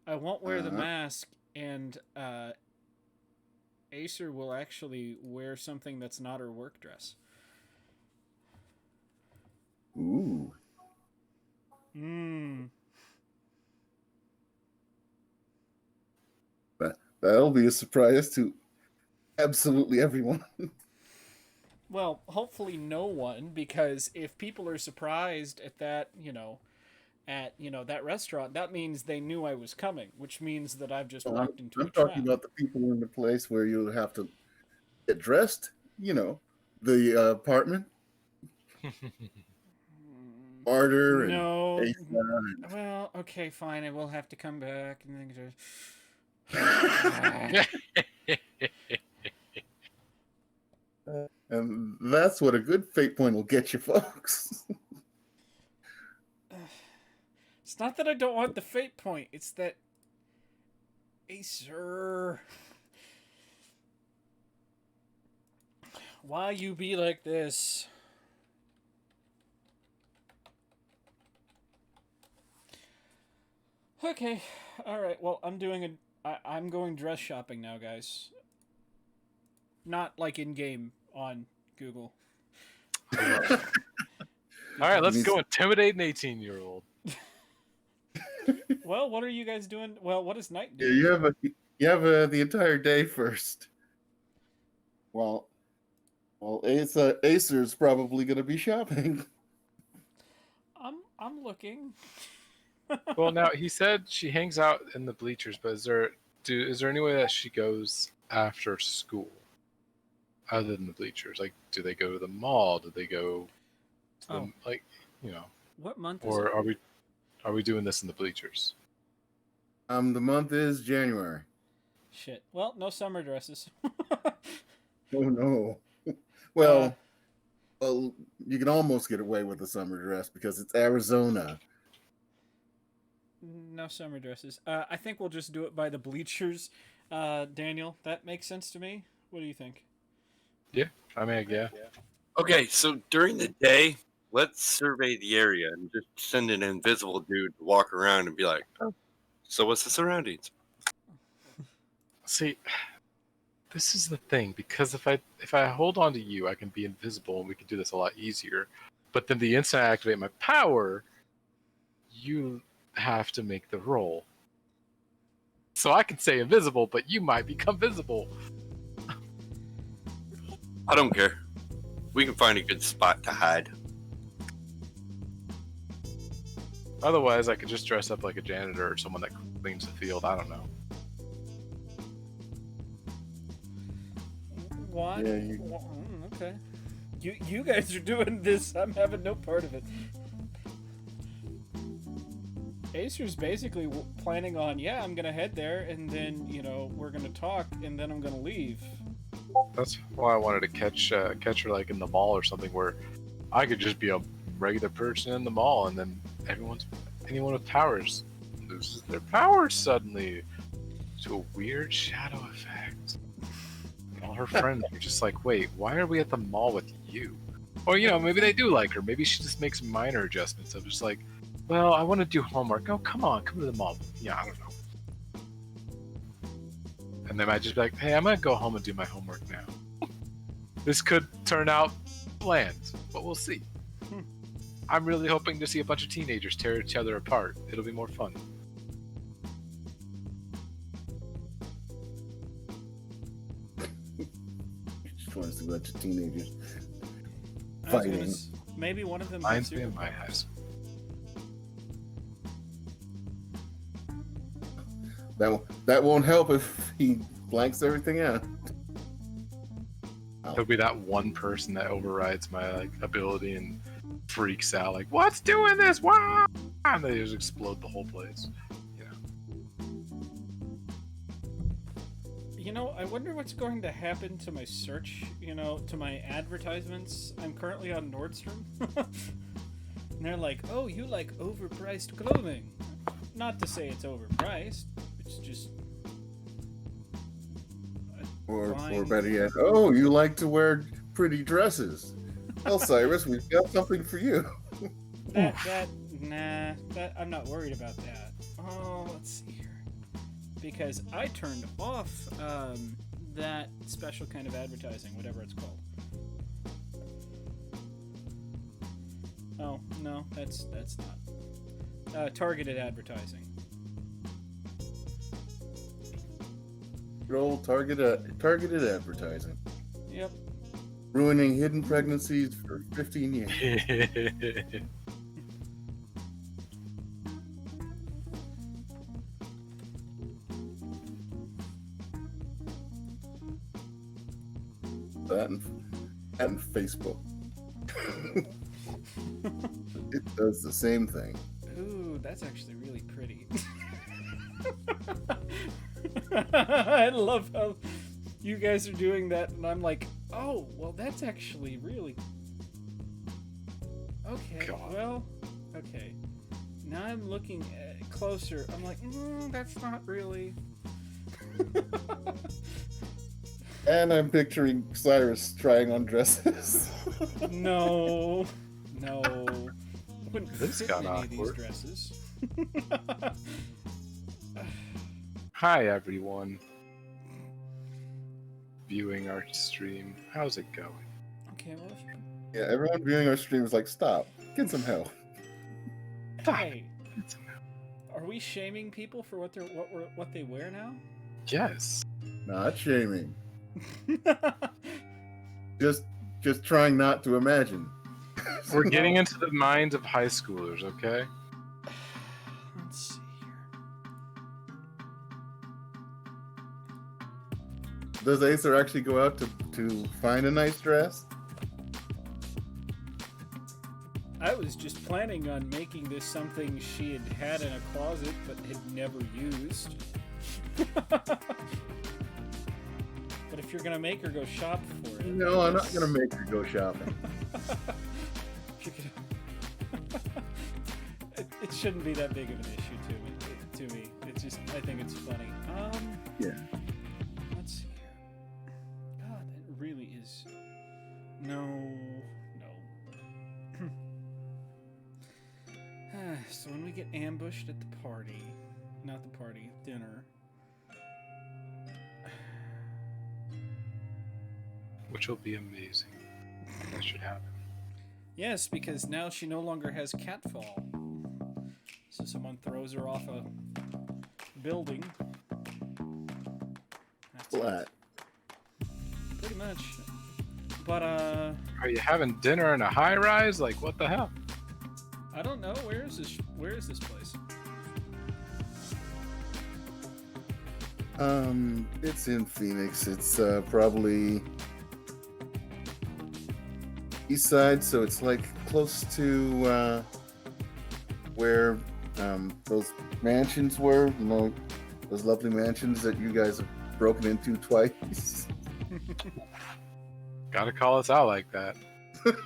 I won't wear the mask, and Acer will actually wear something that's not her work dress. Ooh. That'll be a surprise to absolutely everyone. Well, hopefully no one, because if people are surprised at that, that restaurant, that means they knew I was coming, which means that I've just walked into I'm a talking trap. about the people in the place where you'll have to get dressed. The apartment. Barter and No. Asa and Well, okay, fine. I will have to come back and then just. and that's what a good fate point will get you, folks. It's not that I don't want the fate point. It's that. Acer. Why you be like this? Okay, all right. Well, I'm going dress shopping now, guys. Not like in game on Google. All right, let's go intimidate an 18-year-old. Well, what are you guys doing? Well, what does Knight do? Yeah, you have the entire day first. Well, Acer's probably going to be shopping. I'm looking. Well, now he said she hangs out in the bleachers, but is there any way that she goes after school, other than the bleachers? Like, do they go to the mall? Do they go to the What month is Or it? are we doing this in the bleachers? The month is January. Shit. Well, no summer dresses. Oh no. Well, you can almost get away with a summer dress because it's Arizona. No summer dresses. I think we'll just do it by the bleachers. Daniel, that makes sense to me. What do you think? Yeah, I mean, yeah. Okay, so during the day, let's survey the area and just send an invisible dude to walk around and be like, oh, so what's the surroundings? See, this is the thing, because if I hold on to you, I can be invisible and we can do this a lot easier. But then the instant I activate my power, you have to make the roll. So I can say invisible, but you might become visible. I don't care. We can find a good spot to hide. Otherwise, I could just dress up like a janitor or someone that cleans the field. I don't know. What? Yeah, Okay. You guys are doing this. I'm having no part of it. Acer's basically planning on, yeah, I'm gonna head there, and then we're gonna talk, and then I'm gonna leave. That's why I wanted to catch her like in the mall or something where I could just be a regular person in the mall, and then anyone with powers loses their powers suddenly to a weird shadow effect. And all her friends are just like, wait, why are we at the mall with you? Or maybe they do like her. Maybe she just makes minor adjustments of just like, well, I want to do homework. Oh, come on, come to the mall. Yeah, I don't know. And they might just be like, hey, I'm gonna go home and do my homework now. This could turn out bland, but we'll see. I'm really hoping to see a bunch of teenagers tear each other apart. It'll be more fun. Just want to see a bunch of teenagers I was fighting. maybe one of them. Reminds me of my high school. That won't help if he blanks everything out. There'll be that one person that overrides my ability and freaks out like, "What's doing this? Wow!" And they just explode the whole place. I wonder what's going to happen to my search, to my advertisements. I'm currently on Nordstrom. And they're like, oh, you like overpriced clothing. Not to say it's overpriced, it's just... Or better yet, oh, you like to wear pretty dresses. Well, Cyrus, we've got something for you. I'm not worried about that. Oh, let's see here. Because I turned off that special kind of advertising, whatever it's called. Oh, no, that's not. Targeted advertising. Good old targeted advertising. Yep. Ruining hidden pregnancies for 15 years. That and Facebook. It does the same thing. Ooh, that's actually really pretty. I love how you guys are doing that, and I'm like, oh, well, that's actually really... Okay, God. well, okay. Now I'm looking at closer. I'm like, that's not really... And I'm picturing Cyrus trying on dresses. No. Wouldn't This fit got in any of these awkward. dresses. Hi everyone. Viewing our stream. How's it going? Okay, well, Yeah, everyone viewing our stream is like, stop, get some help. hey, are we shaming people for what they wear now? Yes. Not shaming. Just trying not to imagine. We're getting into the minds of high schoolers, okay? Let's see here. Does Acer actually go out to find a nice dress? I was just planning on making this something she had in a closet but had never used. But if you're gonna make her go shop for it, No, I'm not gonna make her go shopping. it shouldn't be that big of an issue to me. It's just, I think it's funny. Yeah. Let's see here. God, that really is. No. So when we get ambushed at the party, not the party, dinner. Which will be amazing. That should happen. Yes, because now she no longer has catfall. So someone throws her off a building. That's it. Flat. Pretty much. But, Are you having dinner in a high rise? Like, what the hell? I don't know. Where is this place? It's in Phoenix. It's probably east side, so it's like close to where those mansions were, those lovely mansions that you guys have broken into twice. Gotta call us out like that. Let's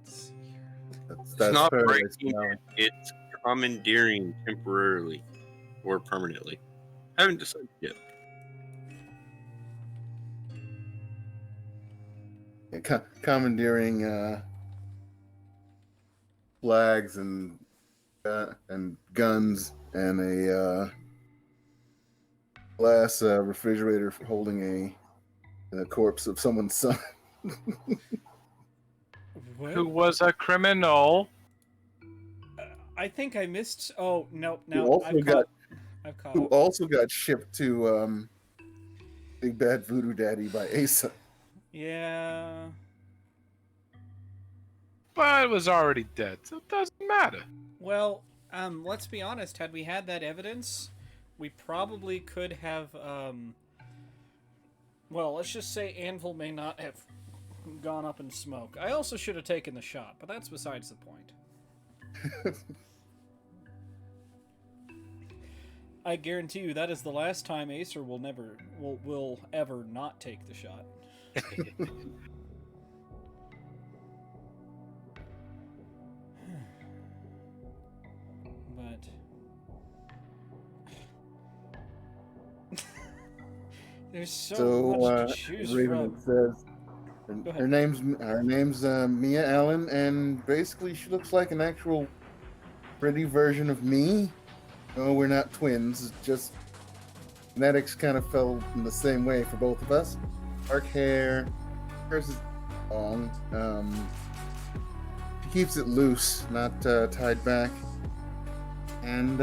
see here. That's It's not paradise breaking, now. it's commandeering temporarily or permanently. I haven't decided yet. Yeah, commandeering flags and guns and a glass refrigerator holding a corpse of someone's son. What? Who was a criminal? I think I missed. Oh no! Who Now also I've caught who up. also got shipped to Big Bad Voodoo Daddy by Asa. Yeah. But it was already dead, so it doesn't matter. Well, let's be honest. Had we had that evidence, we probably could have. Well, let's just say Anvil may not have gone up in smoke. I also should have taken the shot, but that's besides the point. I guarantee you that is the last time Acer will ever not take the shot. But there's so much to choose Raven from. says Go ahead. her name's Mia Allen, and basically she looks like an actual pretty version of me. No, we're not twins. It's just genetics kind of fell in the same way for both of us. Dark hair, hers is long. She keeps it loose, not tied back, and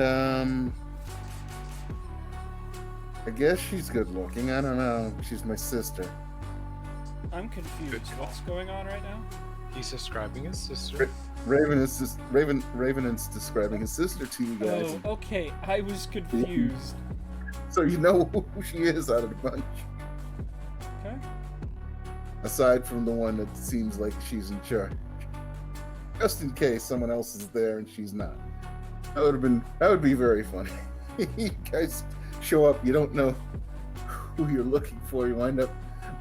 I guess she's good looking. I don't know. She's my sister. I'm confused. Good call. What's going on right now? He's describing his sister. Raven is describing his sister to you guys. Oh, okay. I was confused. So you know who she is out of the bunch. Okay. Aside from the one that seems like she's in charge. Just in case someone else is there and she's not. That would be very funny. You guys show up, you don't know who you're looking for, you wind up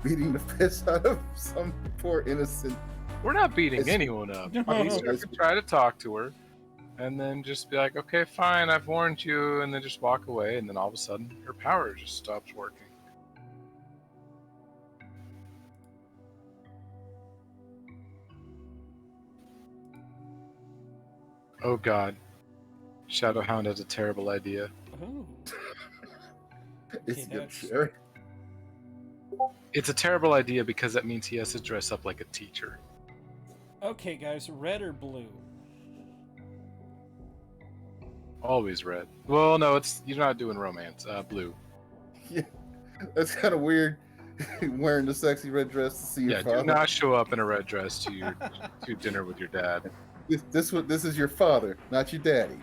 beating the piss out of some poor innocent. We're not beating It's- anyone up. No. He's going to try to talk to her, and then just be like, okay, fine, I've warned you, and then just walk away, and then all of a sudden, her power just stops working. Oh god. Shadowhound has a terrible idea. Oh. It's Okay, good that's- share. It's a terrible idea because that means he has to dress up like a teacher. Okay, guys. Red or blue? Always red. Well, no, you're not doing romance. Blue. Yeah, that's kind of weird. Wearing the sexy red dress to see your Yeah, father. do not show up in a red dress to dinner with your dad. This is your father, not your daddy.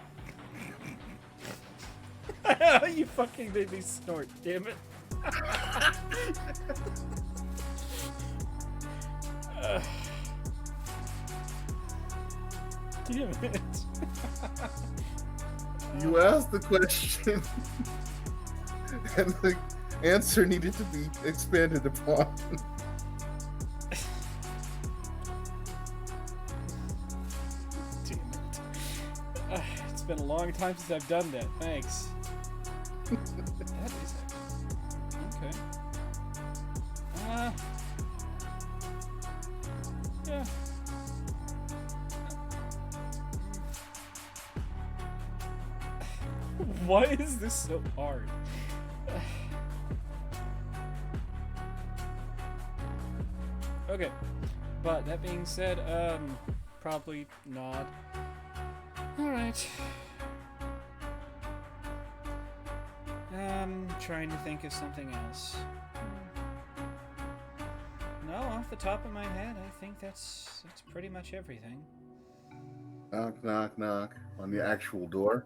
You fucking made me snort. Damn it. Damn it. You asked the question, and the answer needed to be expanded upon. Damn it. It's been a long time since I've done that. Thanks. That is okay. Yeah. Why is this so hard? Okay, but that being said, probably not. All right. Trying to think of something else. No, off the top of my head, I think that's pretty much everything. Knock, knock, knock on the actual door.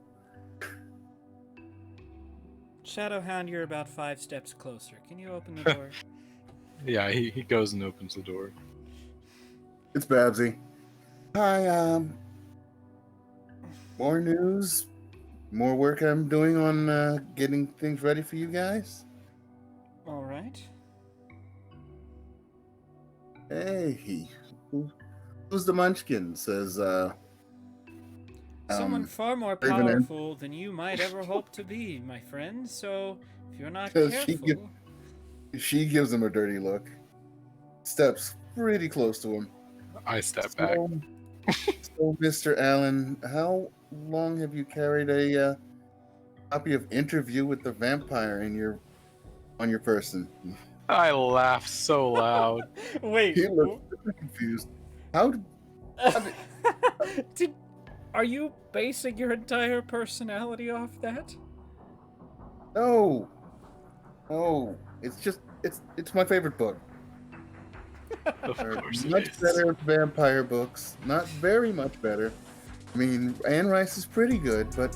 Shadowhound, you're about 5 steps closer. Can you open the door? Yeah, he goes and opens the door. It's Babsy. Hi, More news, more work I'm doing on getting things ready for you guys. All right. Hey, who's the Munchkin? Says Someone far more Raven and powerful than you might ever hope to be, my friend. So if you're not she careful, she gives him a dirty look. Steps pretty close to him. I step back. So, Mr. Allen, how long have you carried a copy of Interview with the Vampire on your person? I laugh so loud. wait. He looks super confused. How Did are you basing your entire personality off that? No, no. It's my favorite book. Of There are course much it is. better vampire books. Not very much better. I mean, Anne Rice is pretty good, but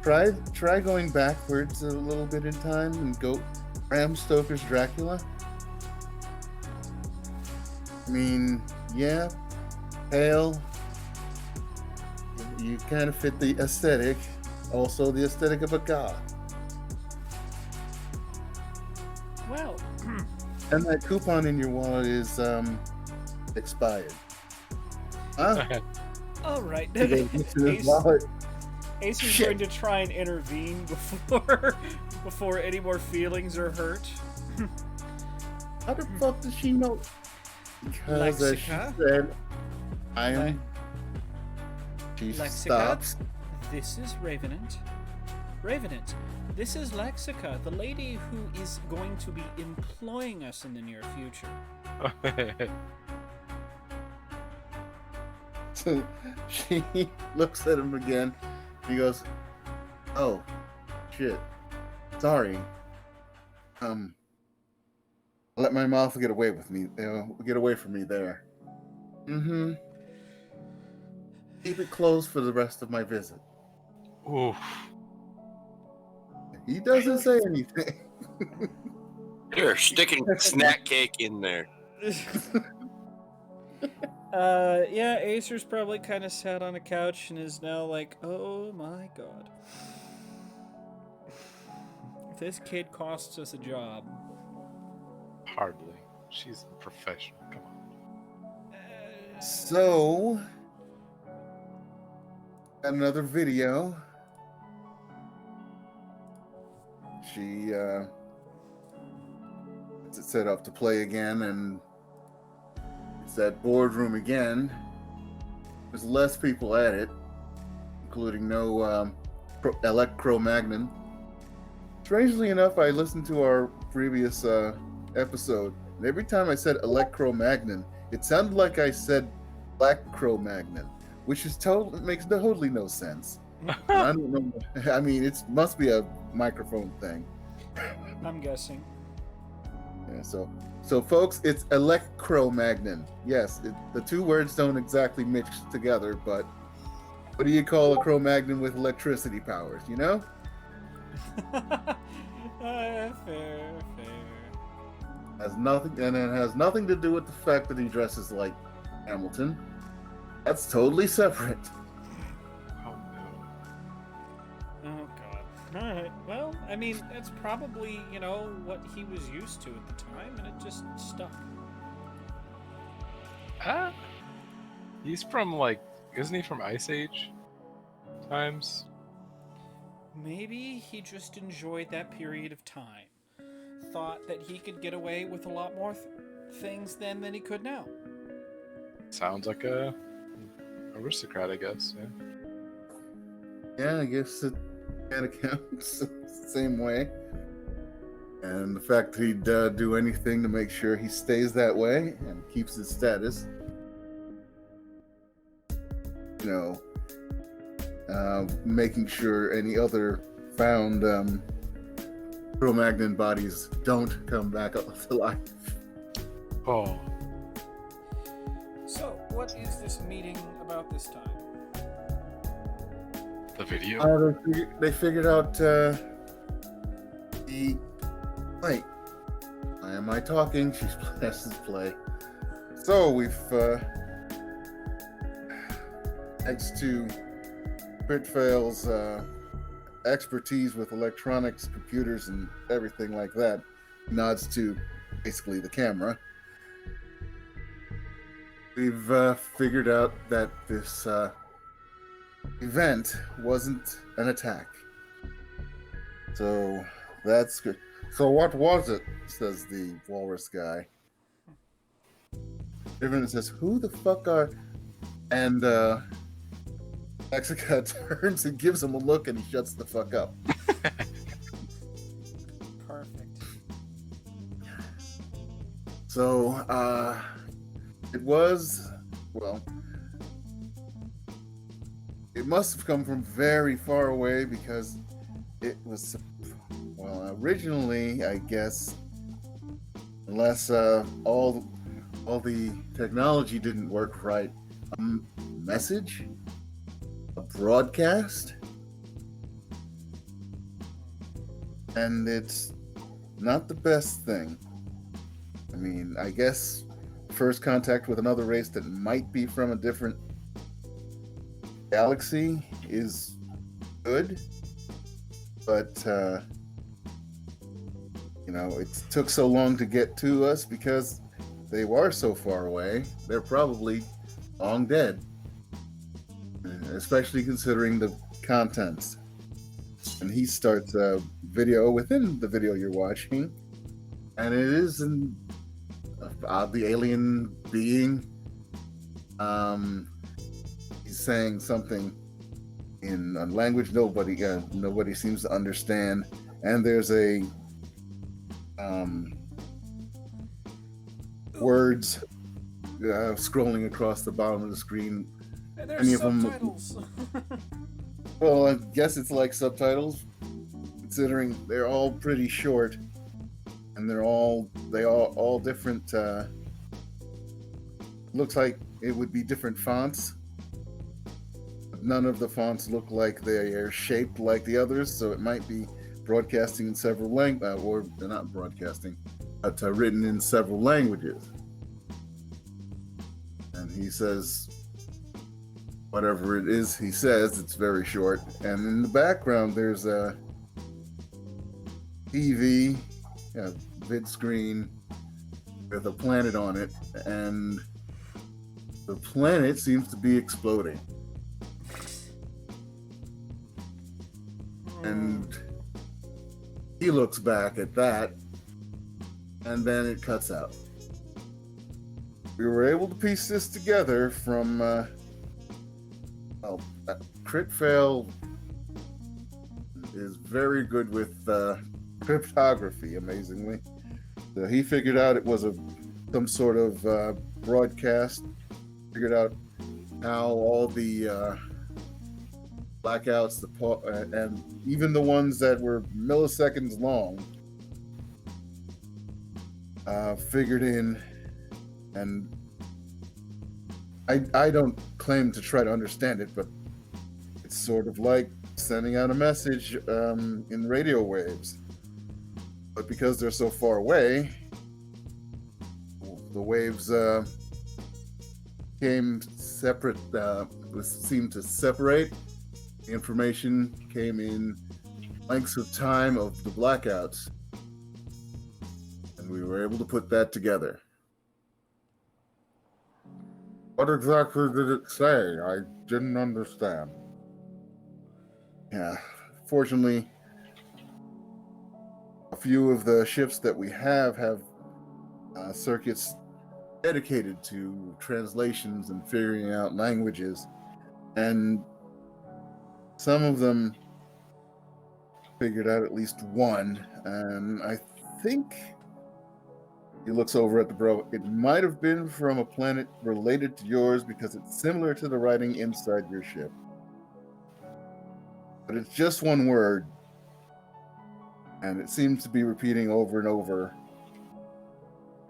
try going backwards a little bit in time and go Bram Stoker's Dracula. I mean, yeah, pale. You kind of fit the aesthetic, also the aesthetic of a god. Well, And that coupon in your wallet is expired. Huh? all right. He goes, "What's in his Ace, wallet?" Ace is Shit. going to try and intervene before any more feelings are hurt. How the fuck does she know? Because as she Lexica? said, I am. She Lexica? stops. This is Ravenant. Ravenant, this is Lexica, the lady who is going to be employing us in the near future. She looks at him again. He goes, "Oh, shit. Sorry. Let my mouth get away with me. Get away from me there. Mm-hmm. Keep it closed for the rest of my visit." Oof. He doesn't say anything. You're sticking snack cake in there. Yeah, Acer's probably kind of sat on a couch and is now like, oh my god. If this kid costs us a job. Hardly. She's a professional. Come on. So, another video. She gets it set up to play again, and it's that boardroom again. There's less people at it, including no Electromagnon. Strangely enough, I listened to our previous episode, and every time I said Electromagnon, it sounded like I said Black Cro-Magnon, which is makes totally no sense. I don't know. I mean, it must be a microphone thing. I'm guessing. Yeah. So folks, it's Electromagnon. Yes, the two words don't exactly mix together, but what do you call a Cro-Magnon with electricity powers? You know? Fair. Has nothing, and it has nothing to do with the fact that he dresses like Hamilton. That's totally separate. Oh no. Oh god. Alright, well, I mean, that's probably, what he was used to at the time, and it just stuck. He's from isn't he from Ice Age times? Maybe he just enjoyed that period of time. Thought that he could get away with a lot more things then than he could now. Sounds like a aristocrat, I guess. Yeah. Yeah, I guess it kind of counts the same way. And the fact that he'd do anything to make sure he stays that way and keeps his status. Making sure any other found Cro-Magnon bodies don't come back up to life. Oh. So, what is this meeting about this time? The video. They figured out wait. Why am I talking? She's presses play. So we've thanks to Critfail's expertise with electronics, computers, and everything like that, nods to basically the camera. We've figured out that this event wasn't an attack. So that's good. So what was it? Says the walrus guy. Everyone says, "Who the fuck are?" And Mexica turns and gives him a look, and he shuts the fuck up. Perfect. So it was, well, it must have come from very far away because it was, well, originally, I guess, unless all the technology didn't work right, message, a broadcast, and it's not the best thing. I mean, I guess first contact with another race that might be from a different galaxy is good, but it took so long to get to us because they were so far away. They're probably long dead, especially considering the contents. And he starts a video within the video you're watching, and it is an oddly alien being. He's saying something in a language nobody seems to understand, and there's a words scrolling across the bottom of the screen. And there's Any of them- subtitles. Well, I guess it's like subtitles, considering they're all pretty short, and they are all different. Looks like it would be different fonts. None of the fonts look like they are shaped like the others, so it might be broadcasting in several or they're not broadcasting, but written in several languages. And he says, whatever it is he says, it's very short. And in the background, there's a TV, vid screen with a planet on it, and the planet seems to be exploding. And he looks back at that, and then it cuts out. We were able to piece this together from, Critfail is very good with cryptography, amazingly. So he figured out it was some sort of broadcast, figured out how all the blackouts, and even the ones that were milliseconds long, figured in. And I don't claim to try to understand it, but it's sort of like sending out a message in radio waves. But because they're so far away, the waves came separate, seemed to separate. The information came in lengths of time of the blackouts, and we were able to put that together. What exactly did it say? I didn't understand. Yeah, fortunately, a few of the ships that we have circuits dedicated to translations and figuring out languages, and some of them figured out at least one, and I think he looks over at the bro. It might have been from a planet related to yours because it's similar to the writing inside your ship. But it's just one word, and it seems to be repeating over and over.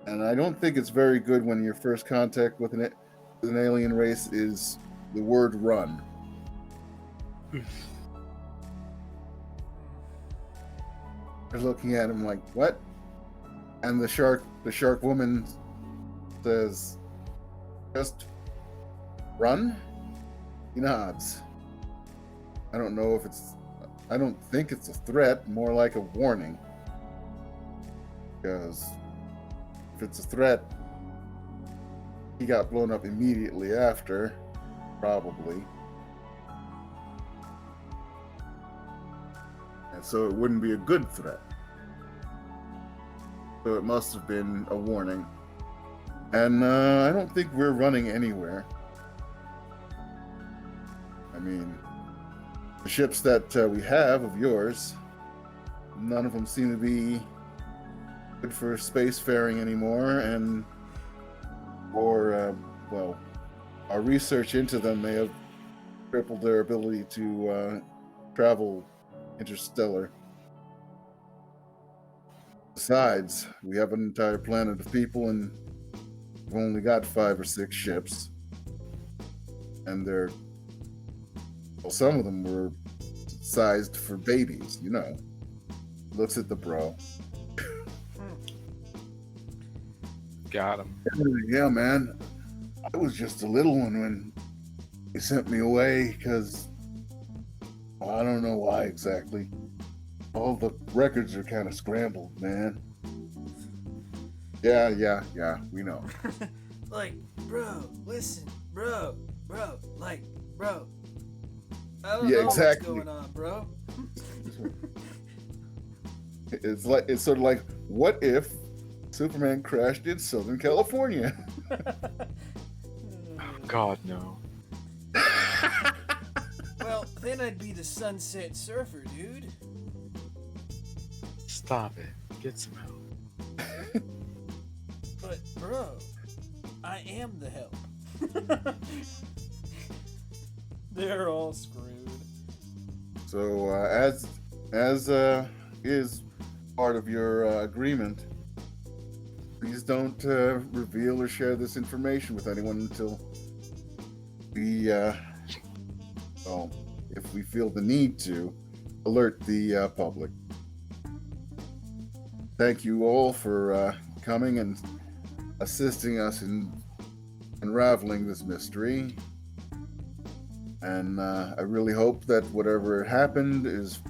And I don't think it's very good when your first contact with an alien race is the word run. They're looking at him like, what? And the shark woman says, just run? He nods. I don't know if it's. I don't think it's a threat, more like a warning. Because if it's a threat, he got blown up immediately after, probably. And so it wouldn't be a good threat. So it must have been a warning. And I don't think we're running anywhere. I mean, the ships that we have of yours, none of them seem to be good for spacefaring anymore, and well, our research into them may have crippled their ability to travel interstellar. Besides, we have an entire planet of people, and we've only got 5 or 6 ships, and some of them were sized for babies, you know. Looks at the bro. Got him. Yeah, man. I was just a little one when they sent me away because I don't know why exactly. All the records are kind of scrambled, man. Yeah, we know. Like, bro, listen, bro, like, bro. I don't Yeah, know exactly. what's going on, bro. It's sort of like, what if Superman crashed in Southern California? Oh, God, no. Well, then I'd be the Sunset Surfer, dude. Stop it. Get some help. But, bro, I am the help. They're all screwed. So, as is part of your agreement, please don't reveal or share this information with anyone until we, well, if we feel the need to, alert the public. Thank you all for coming and assisting us in unraveling this mystery. And I really hope that whatever happened is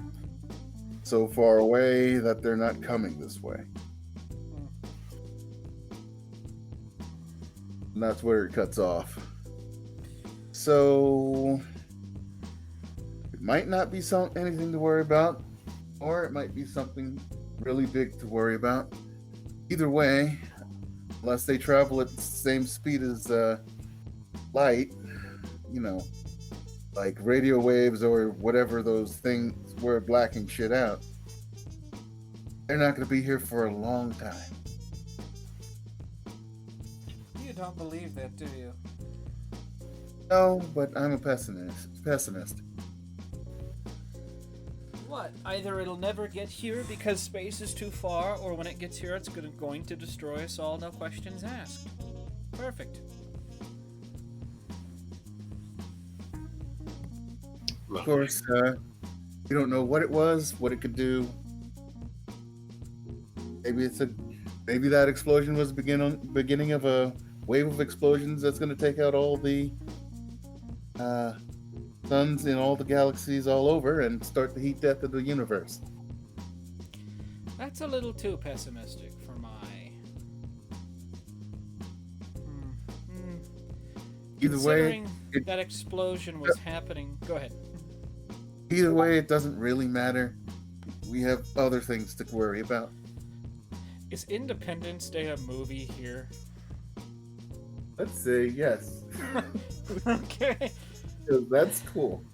so far away that they're not coming this way. And that's where it cuts off. So it might not be anything to worry about, or it might be something really big to worry about. Either way, unless they travel at the same speed as light, you know, like radio waves or whatever those things were blacking shit out, they're not going to be here for a long time. You don't believe that, do you? No, but I'm a pessimist. What? Either it'll never get here because space is too far, or when it gets here, it's going to destroy us all, no questions asked. Perfect. Of course, we don't know what it was, what it could do. Maybe that explosion was the beginning of a wave of explosions that's going to take out all the suns in all the galaxies all over and start the heat death of the universe. That's a little too pessimistic for my... Either way, Considering that explosion was happening... Go ahead. Either way, it doesn't really matter. We have other things to worry about. Is Independence Day a movie here? Let's say yes. Okay. 'Cause that's cool.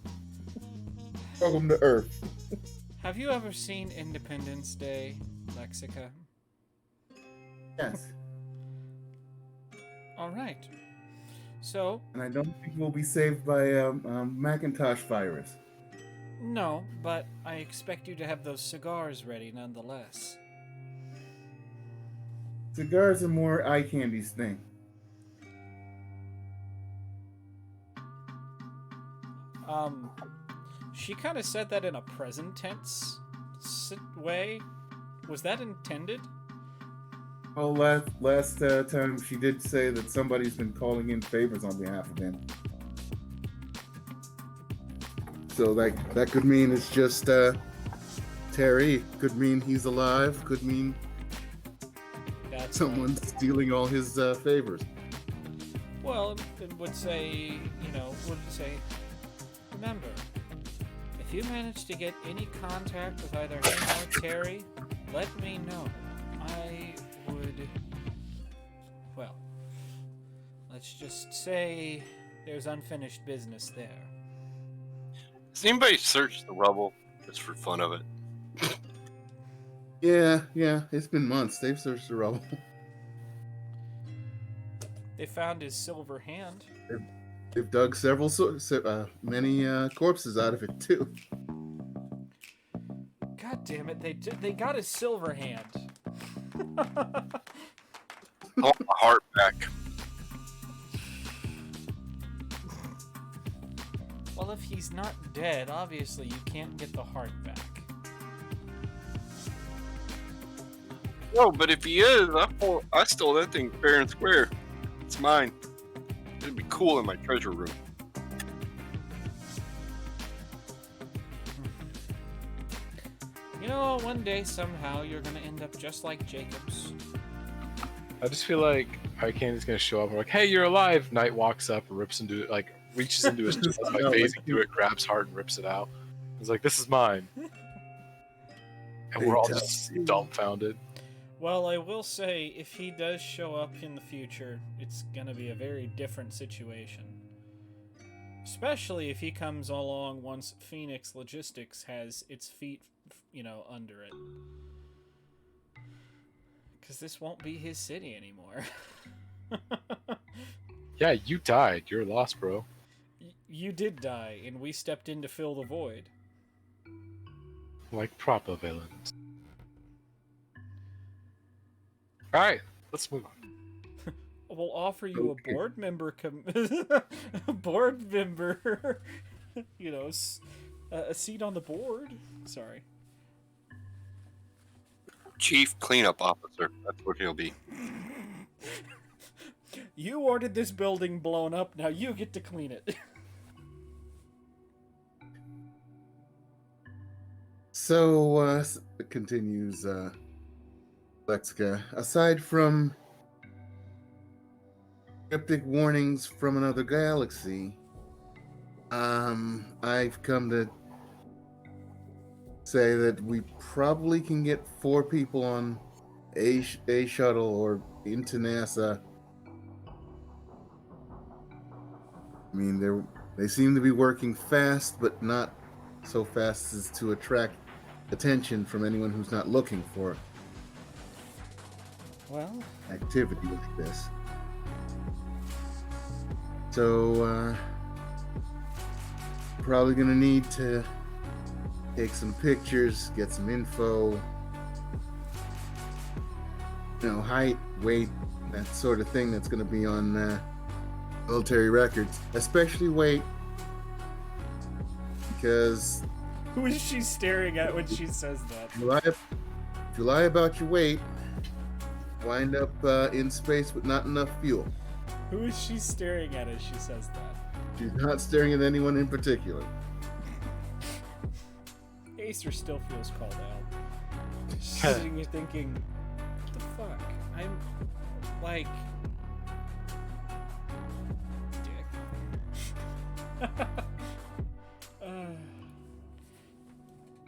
Welcome to Earth. Have you ever seen Independence Day, Lexica? Yes. All right. So, And I don't think we'll be saved by Macintosh virus. no, but I expect you to have those cigars ready nonetheless. Cigars are more eye candy's thing. She kind of said that in a present tense way. Was that intended? Well, last time she did say that somebody's been calling in favors on behalf of him. So that could mean it's just Terry. Could mean he's alive. Could mean That's someone's stealing all his favors. Well, it would say, remember, if you manage to get any contact with either him or Terry, let me know. I would, well, let's just say there's unfinished business there. Has anybody searched the rubble just for fun of it? Yeah, it's been months. They've searched the rubble. They found his silver hand. They've dug many corpses out of it too. God damn it! They got his silver hand. I want my heart back. Well, if he's not dead, obviously you can't get the heart back. No, but if he is, I stole that thing fair and square. It's mine. It'd be cool in my treasure room. You know, one day somehow you're gonna end up just like Jacobs. I just feel like Eye Candy's gonna show up and like, hey, you're alive. Knight walks up and rips into it, like reaches into his chest by phasing through it, grabs heart and rips it out. He's like, this is mine. And we're all just dumbfounded. Well, I will say, if he does show up in the future, it's gonna be a very different situation. Especially if he comes along once Phoenix Logistics has its feet, under it. Because this won't be his city anymore. Yeah, you died. You're lost, bro. You did die, and we stepped in to fill the void. Like proper villains. Alright, let's move on. We'll offer you a board member, a seat on the board. Sorry. Chief Cleanup Officer. That's what he'll be. You ordered this building blown up, now you get to clean it. So, continues Lexica. Aside from cryptic warnings from another galaxy, I've come to say that we probably can get 4 people on a shuttle or into NASA. I mean, they seem to be working fast, but not so fast as to attract attention from anyone who's not looking for activity like this. So, probably gonna need to take some pictures, get some info, height, weight, that sort of thing that's gonna be on military records, especially weight, because Who is she staring at when she says that? if you lie about your weight, wind up in space with not enough fuel. Who is she staring at as she says that? She's not staring at anyone in particular. Acer still feels called out. She's sitting here thinking, what the fuck? I'm like... Dick.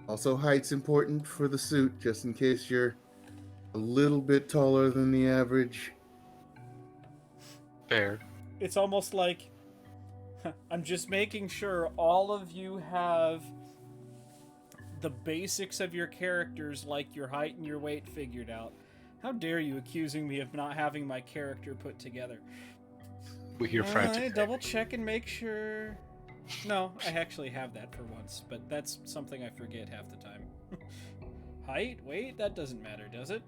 Also, height's important for the suit, just in case you're a little bit taller than the average. Fair. It's almost like I'm just making sure all of you have the basics of your characters, like your height and your weight, figured out. How dare you accusing me of not having my character put together? We hear frantic. Double check and make sure. No, I actually have that for once, but that's something I forget half the time. Height, weight, that doesn't matter, does it?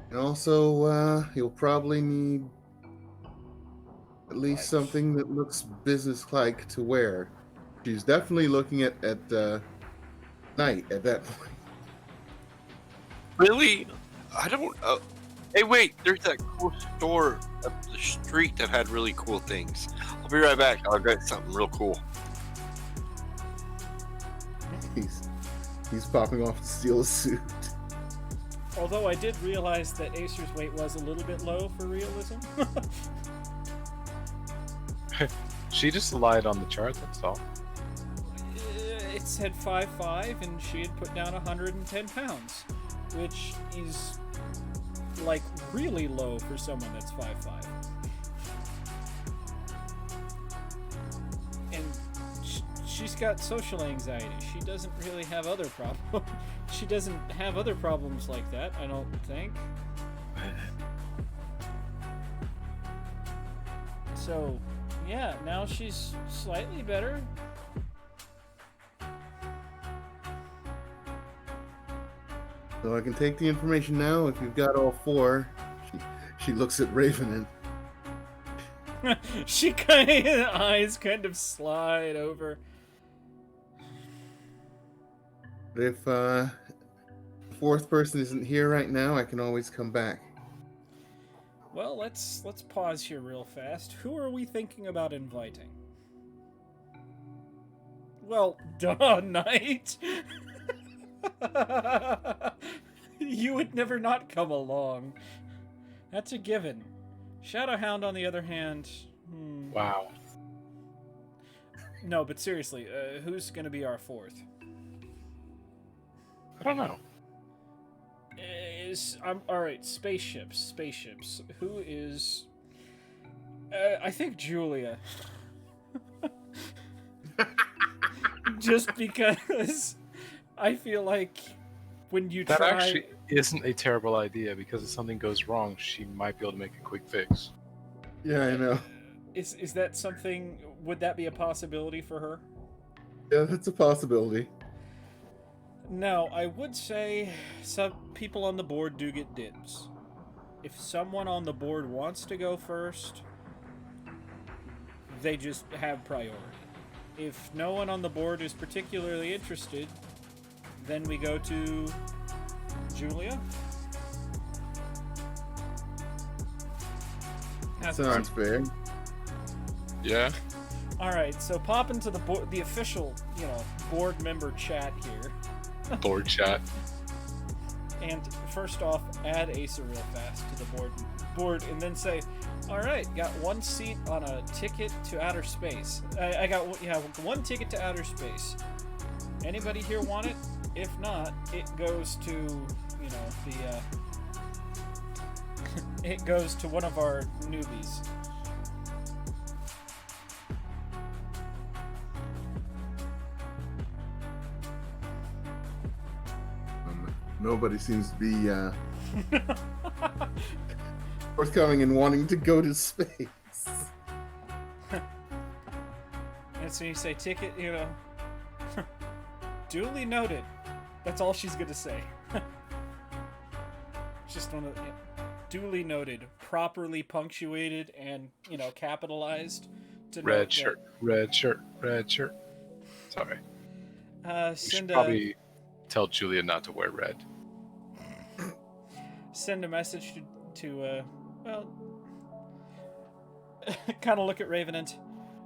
And also, you'll probably need at least something that looks business-like to wear. She's definitely looking at Knight at that point. Really? I don't. Hey, wait! There's that cool store up the street that had really cool things. I'll be right back. I'll get something real cool. He's popping off to steal a suit. Although I did realize that Acer's weight was a little bit low for realism. She just lied on the chart, that's all. It said 5'5", and she had put down 110 pounds, which is like really low for someone that's 5'5". And she's got social anxiety. She doesn't really have other problems. She doesn't have other problems like that, I don't think. So, yeah, now she's slightly better. So I can take the information now if you've got all four. She looks at Raven and She kind of eyes kind of slide over. if fourth person isn't here right now, I can always come back. Well, let's pause here real fast. Who are we thinking about inviting? Well, duh, Knight. You would never not come along. That's a given. Shadowhound, on the other hand... Wow. No, but seriously, who's going to be our fourth? I don't know. Alright, spaceships. Who is... I think Julia. Just because I feel like when you That try... actually isn't a terrible idea, because if something goes wrong, she might be able to make a quick fix. Yeah, I know. Is that something... Would that be a possibility for her? Yeah, that's a possibility. Now, I would say some people on the board do get dibs. If someone on the board wants to go first, they just have priority. If no one on the board is particularly interested, then we go to Julia. Sounds fair. Yeah? Alright, so pop into the official, board member chat here. Board chat. And first off, add Acer real fast to the board, and then say, all right, got one seat on a ticket to outer space. I got one ticket to outer space. Anybody here want it? If not, it goes to it goes to one of our newbies. Nobody seems to be forthcoming and wanting to go to space. And so you say ticket, duly noted. That's all she's gonna say. Just one of the, duly noted, properly punctuated and capitalized. To Red shirt. Sorry. We should Send probably tell Julia not to wear red. send a message to kind of look at Ravenant.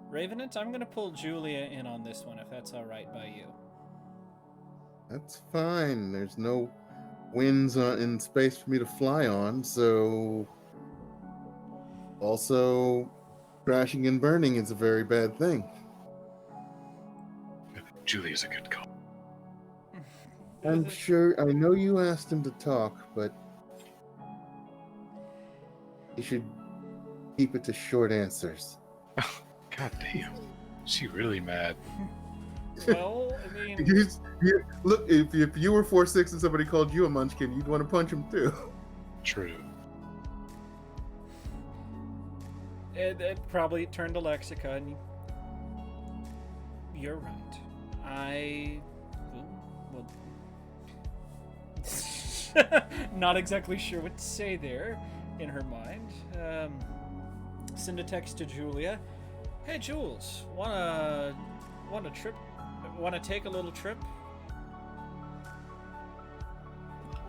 Ravenant, I'm gonna pull Julia in on this one if that's all right by you. That's fine. There's no winds in space for me to fly on, so... Also, crashing and burning is a very bad thing. Julia's a good call. I'm sure... I know you asked him to talk, but... You should keep it to short answers. God damn. She really mad. Well, I mean, Look, if you were 4'6" and somebody called you a munchkin, you'd want to punch him too. True. it probably turned to lexicon. You're right. Not exactly sure what to say there in her mind. Send a text to Julia. Hey Jules, wanna trip? Wanna take a little trip?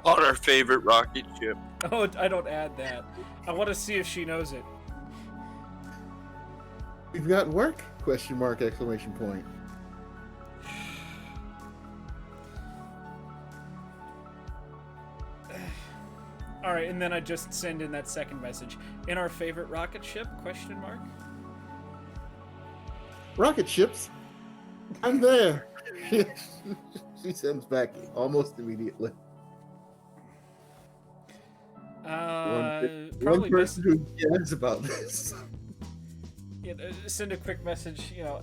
On our favorite rocket ship. Oh, I don't add that. I want to see if she knows it. We've got work? Question mark, exclamation point. All right, and then I just send in that second message. In our favorite rocket ship? Question mark. Rocket ships. I'm there. She sends back almost immediately. Probably One best. person who cares about this. Yeah, send a quick message. You know,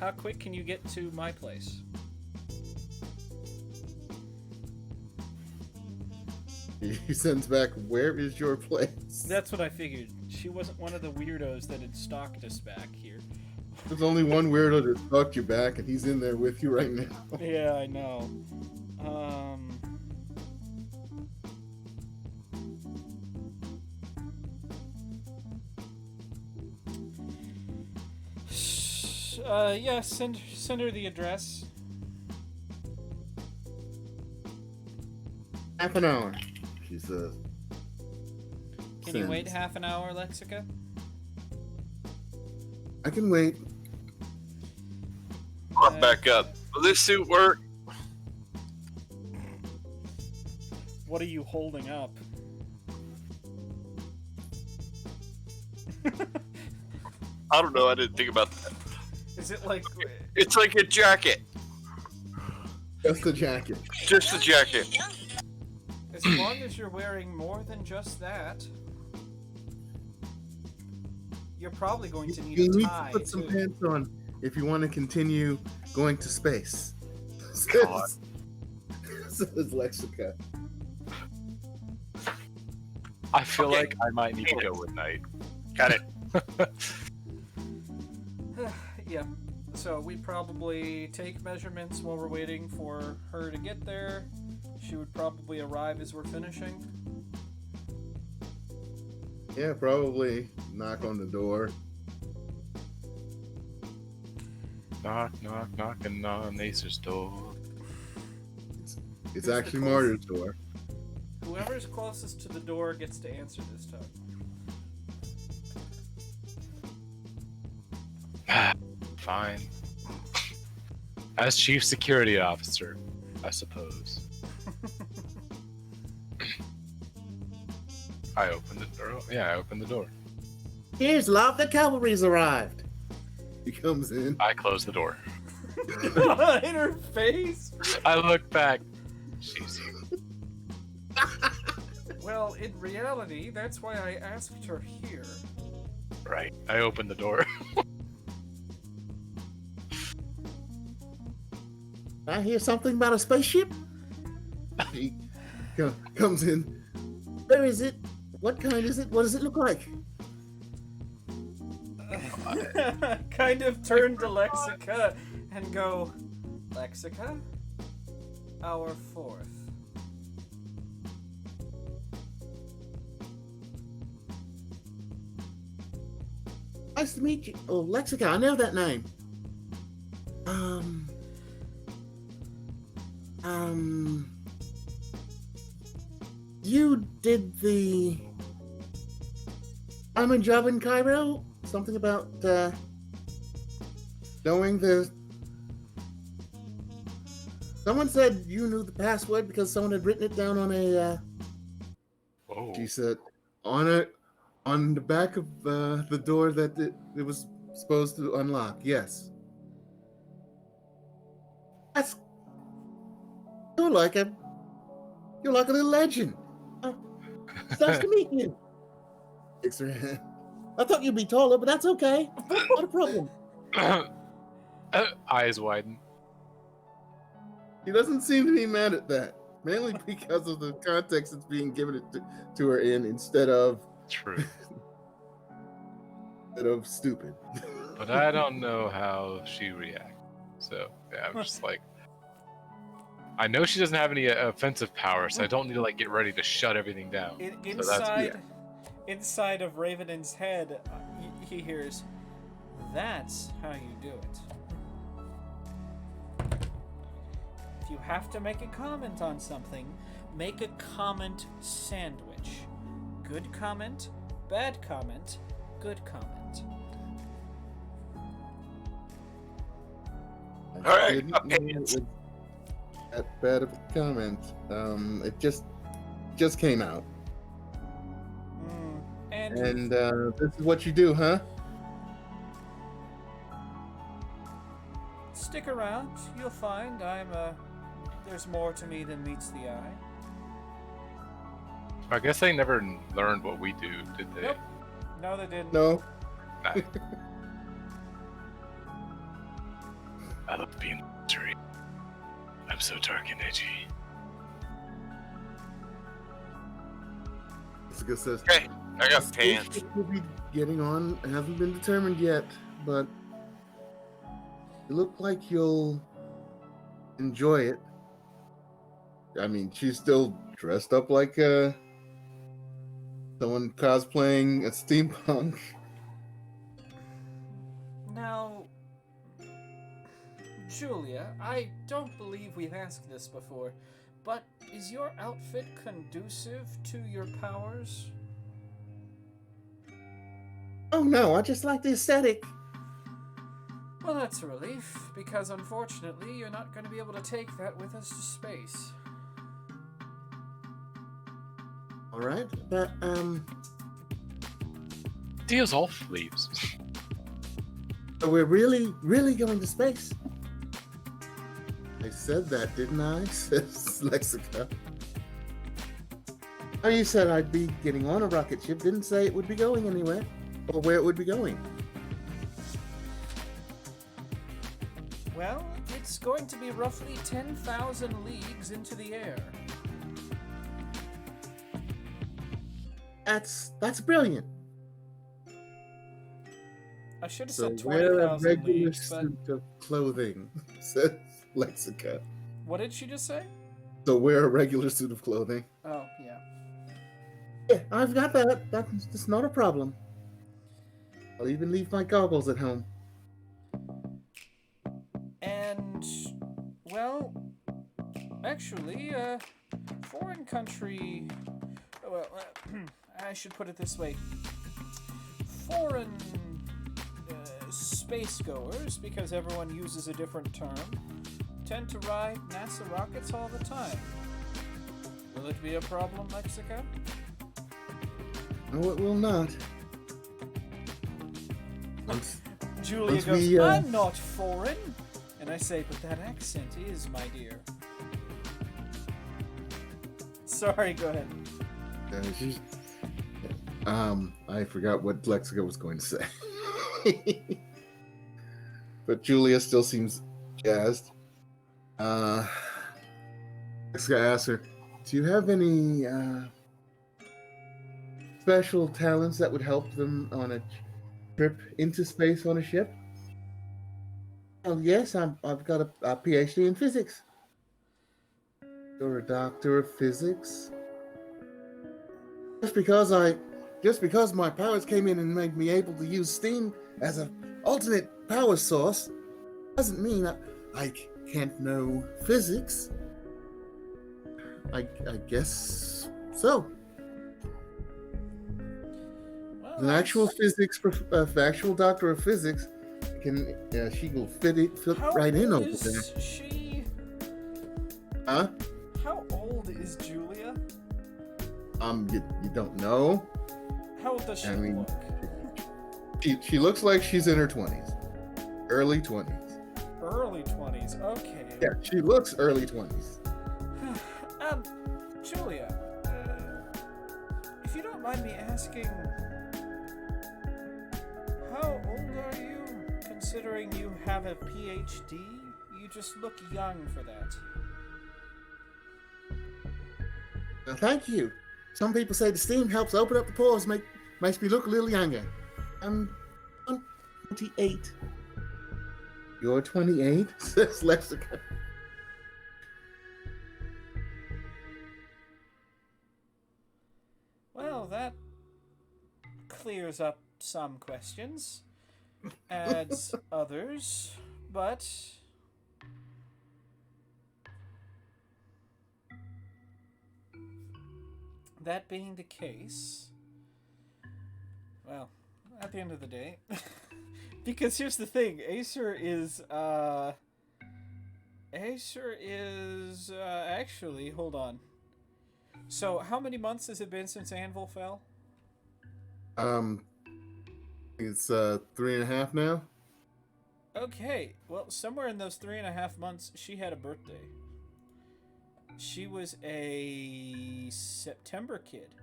how quick can you get to my place? He sends back, "Where is your place?" That's what I figured. She wasn't one of the weirdos that had stalked us back here. There's only one weirdo that stalked you back, and he's in there with you right now. Yeah, I know. Yeah, send her the address. Half an hour, she says. Can you wait half an hour, Lexica? I can wait. I'll back up. Will this suit work? What are you holding up? I don't know. I didn't think about that. Is it like... It's like a jacket. Just a jacket. Just a jacket. As long as you're wearing more than just that, you're probably going to need You a need tie, to put some too. pants on if you want to continue going to space. God. Says Lexica. I feel Okay. like I might need to go with night. Got it. Yeah. So we probably take measurements while we're waiting for her to get there. She would probably arrive as we're finishing. Yeah, probably knock on the door. Knock, knock, knocking on Acer's door. It's Who's the actually closest? Marty's door. Whoever's closest to the door gets to answer this time. Fine. As chief security officer, I suppose. I opened the door. Yeah, I opened the door. Here's love, the cavalry's arrived. He comes in. I closed the door. In her face? I look back. She's here. Well, in reality, that's why I asked her here. Right. I opened the door. I hear something about a spaceship. He comes in. Where is it? What kind is it? What does it look like? Kind of turn to Lexica and go, Lexica, our fourth. Nice to meet you. Oh, Lexica, I know that name. You did the diamond job in Cairo? Something about, knowing the... Someone said you knew the password because someone had written it down on a, Whoa. She said, on the back of the door that it was supposed to unlock. Yes. That's you're like a little legend. It's nice to meet you. Shakes her hand. I thought you'd be taller, but that's okay. Not a problem. Eyes widen. He doesn't seem to be mad at that, mainly because of the context it's being given to her in instead of True. stupid. But I don't know how she reacts. So, yeah, I'm just like... I know she doesn't have any offensive power, so I don't need to like get ready to shut everything down. Inside of Raven's head, he hears, "That's how you do it." If you have to make a comment on something, make a comment sandwich. Good comment, bad comment, good comment. I All right, didn't know okay. it was that bad of a comment. It just came out. And And this is what you do, huh? stick around. You'll find there's more to me than meets the eye. I guess they never learned what we do, did they? Nope. No, they didn't. No. Nah. I love being mystery. I'm so dark and edgy. Jessica says, Okay, I got "The pants. spaceship we'll be getting on hasn't been determined yet, but you look like you'll enjoy it." I mean, she's still dressed up like someone cosplaying a steampunk. Now, Julia, I don't believe we've asked this before, but is your outfit conducive to your powers? Oh no, I just like the aesthetic. Well, that's a relief, because unfortunately, you're not going to be able to take that with us to space. All right, but Deals all leaves. so we're really going to space. I said that, didn't I? Says Lexica. Oh, you said I'd be getting on a rocket ship. Didn't say it would be going anywhere or where it would be going. Well, it's going to be roughly 10,000 leagues into the air. That's brilliant. I should have So said wear a 20,000 regular leagues, but suit of clothing, says Lexica. what did she just say? So wear a regular suit of clothing. Oh, yeah. Yeah, I've got that. That's not a problem. I'll even leave my goggles at home. And, well, actually, foreign country. Well, I should put it this way. Foreign space goers, because everyone uses a different term, tend to ride NASA rockets all the time. Will it be a problem, Mexico? No, it will not. Once Julia Once goes, we, I'm not foreign. And I say, but that accent is, my dear. Sorry, go ahead. she's, I forgot what Lexica was going to say. But Julia still seems jazzed. Lexica asks her, do you have any special talents that would help them on a trip into space on a ship? Oh, yes, I've got a PhD in physics. You're a doctor of physics? Just because my powers came in and made me able to use steam as an alternate power source doesn't mean I can't know physics. I guess so. Well, An actual physics, actual doctor of physics, she will fit how right in old over there. is she? Huh? How old is Julia? You don't know. How old does she I mean, look? She looks like she's in her 20s, early 20s. Early 20s. Okay. Yeah, she looks early 20s. Julia, if you don't mind me asking, how old are you? Considering you have a PhD, you just look young for that. Well, thank you. Some people say the steam helps open up the pores, makes me look a little younger. I'm 28. You're 28? Says Lexica. Well, that clears up some questions, adds others, but that being the case, well, at the end of the day, because here's the thing, Acer is actually, hold on. So, how many months has it been since Anvil fell? Um, it's 3.5 now. Okay, well, somewhere in those 3.5 months, she had a birthday. She was a September kid.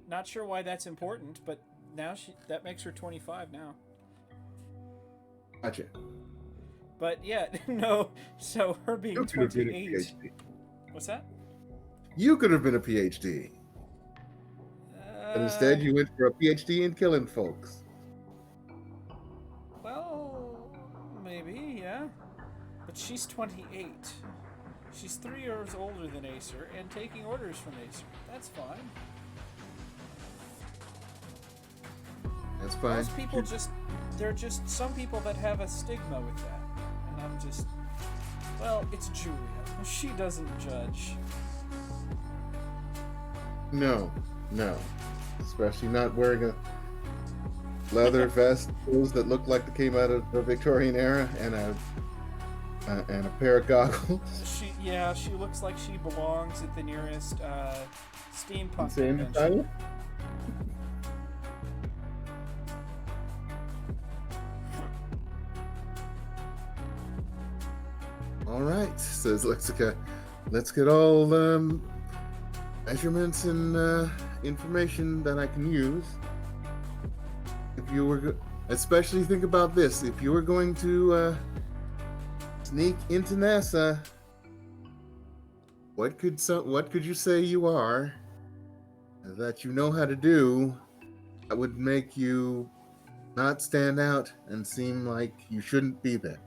Not sure why that's important, but now that makes her 25 now. Gotcha. But yeah, no. So her being You could have been a 28. PhD. What's that? You could have been a PhD, but instead you went for a PhD in killing folks. Well, maybe, yeah. But she's 28. She's 3 years older than Acer and taking orders from Acer. That's fine. That's fine. Most people there are just some people that have a stigma with that. And I'm just, well, it's Julia. She doesn't judge. No. Especially not wearing a leather vest, clothes that look like they came out of the Victorian era, and a pair of goggles. She looks like she belongs at the nearest steampunk Same convention. title? All right, says Lexica. Let's get all measurements and information that I can use. If you were, especially think about this: if you were going to sneak into NASA, what could you say you are that you know how to do that would make you not stand out and seem like you shouldn't be there?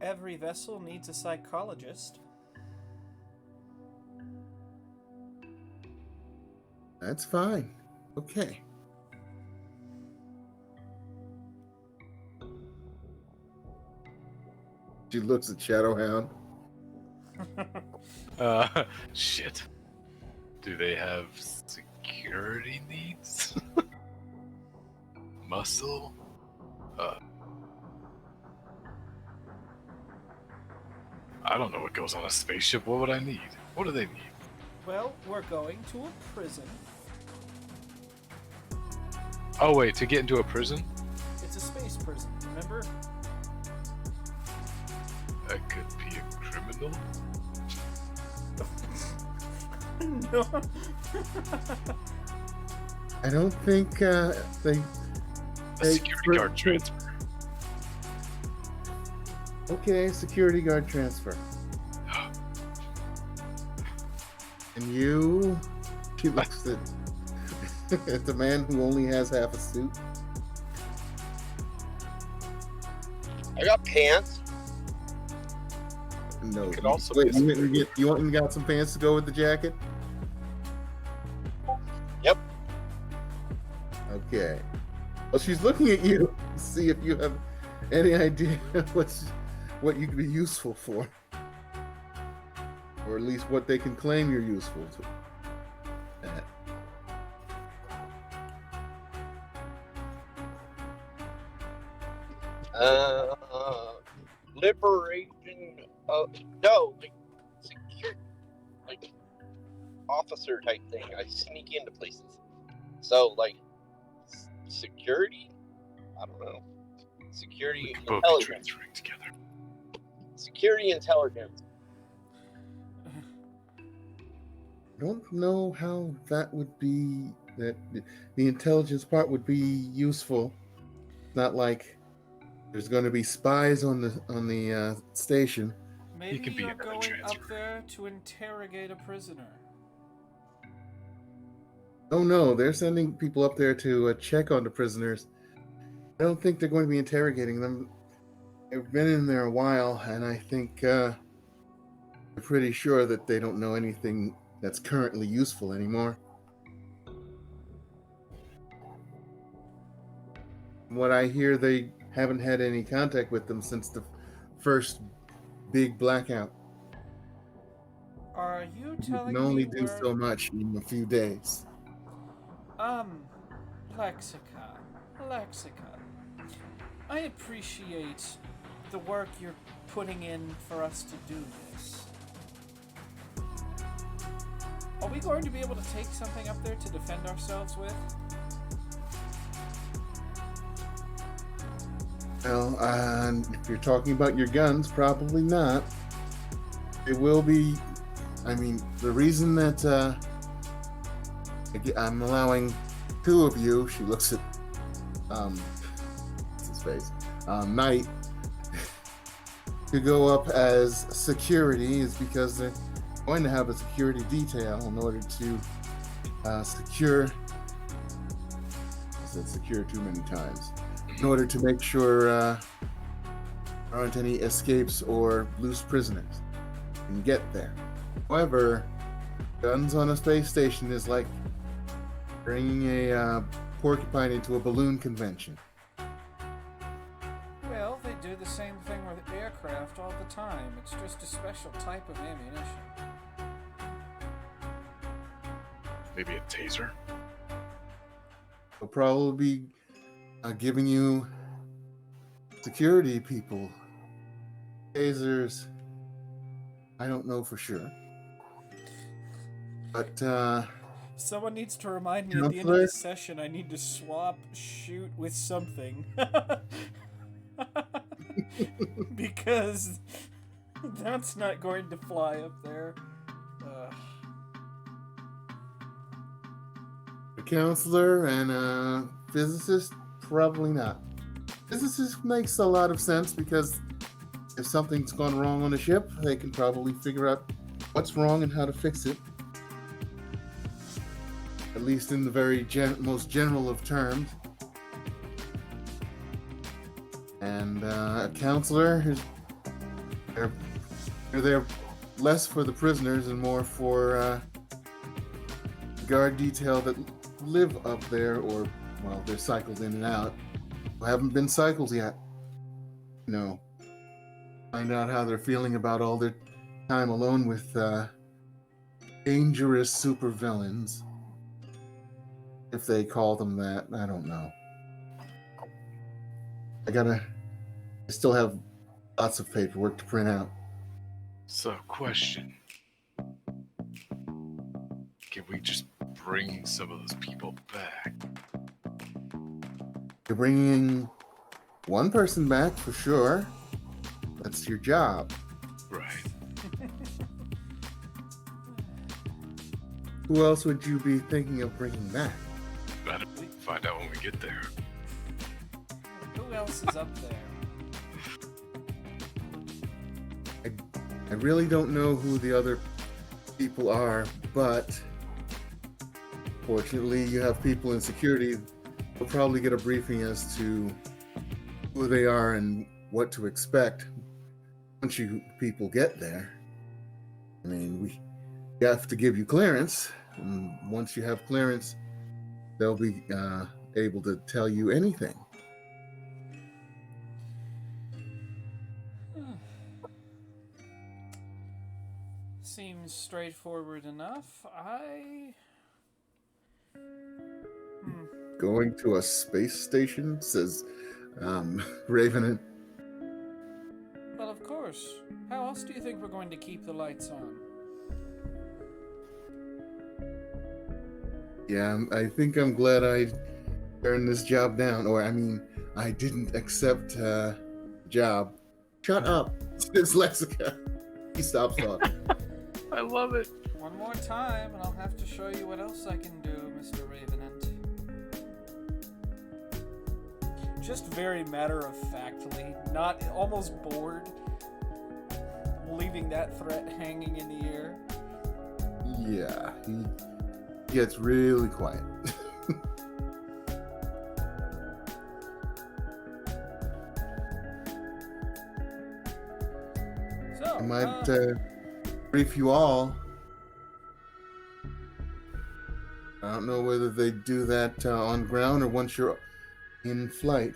Every vessel needs a psychologist. That's fine. Okay. She looks at Shadowhound. Shit. Do they have security needs? Muscle? I don't know what goes on a spaceship. What would I need? What do they need? Well, we're going to a prison. Oh wait, to get into a prison? It's a space prison, remember? That could be a criminal. No. I don't think they. A security guard transfer. Okay, security guard transfer. And you? She looks at the man who only has half a suit. I got pants. No. Could also Wait, be a you went and got some pants to go with the jacket? Yep. Okay. Well, she's looking at you to see if you have any idea what you could be useful for. Or at least what they can claim you're useful to. Liberation of no, like secure, like officer type thing. I sneak into places. So like security. I don't know. Security We could both be intelligence. transferring together. Security intelligence. I don't know how that would be. That the intelligence part would be useful. Not like there's going to be spies on the station. Maybe can be you're another going up transfer. there to interrogate a prisoner. Oh no, they're sending people up there to check on the prisoners. I don't think they're going to be interrogating them. They've been in there a while, and I think they're pretty sure that they don't know anything that's currently useful anymore. From what I hear, they haven't had any contact with them since the first big blackout. Are you You telling can only me do we're... so much in a few days. Lexica. I appreciate the work you're putting in for us to do this. Are we going to be able to take something up there to defend ourselves with? Well, if you're talking about your guns, probably not. It will be. I mean, the reason that I'm allowing two of you, she looks at what's his face, Knight, to go up as security is because they're going to have a security detail in order to secure. I said secure too many times. In order to make sure there aren't any escapes or loose prisoners and get there. However, guns on a space station is like bringing a porcupine into a balloon convention. Well, they do the same thing with aircraft all the time. It's just a special type of ammunition. Maybe a taser? They'll probably be giving you security people, tasers. I don't know for sure. But, Someone needs to remind me at the end of this session I need to swap shoot with something. Because that's not going to fly up there. a counselor and a physicist, probably not. Physicist makes a lot of sense because if something's gone wrong on a ship, they can probably figure out what's wrong and how to fix it. At least in the very most general of terms. And a counselor, they're there less for the prisoners and more for guard detail that live up there, or, well, they're cycled in and out, who haven't been cycled yet. You know, find out how they're feeling about all their time alone with dangerous supervillains. If they call them that, I don't know. I still have lots of paperwork to print out. So, question. Can we just bring some of those people back? You're bringing one person back for sure. That's your job. Right. Who else would you be thinking of bringing back? Better find out when we get there. Who else is up there? I really don't know who the other people are, but fortunately you have people in security. We'll probably get a briefing as to who they are and what to expect once you people get there. I mean, we have to give you clearance, and once you have clearance, they'll be able to tell you anything. Seems straightforward enough. Going to a space station, says Raven. Well, of course. How else do you think we're going to keep the lights on? Yeah, I think I'm glad I turned this job down. Or, I mean, I didn't accept a job. Shut up, says Lexica. He stops talking. I love it. One more time, and I'll have to show you what else I can do, Mr. Ravenant. Just very matter-of-factly, not almost bored, leaving that threat hanging in the air. Yeah, he gets really quiet. So, I might brief you all. I don't know whether they do that on ground or once you're in flight.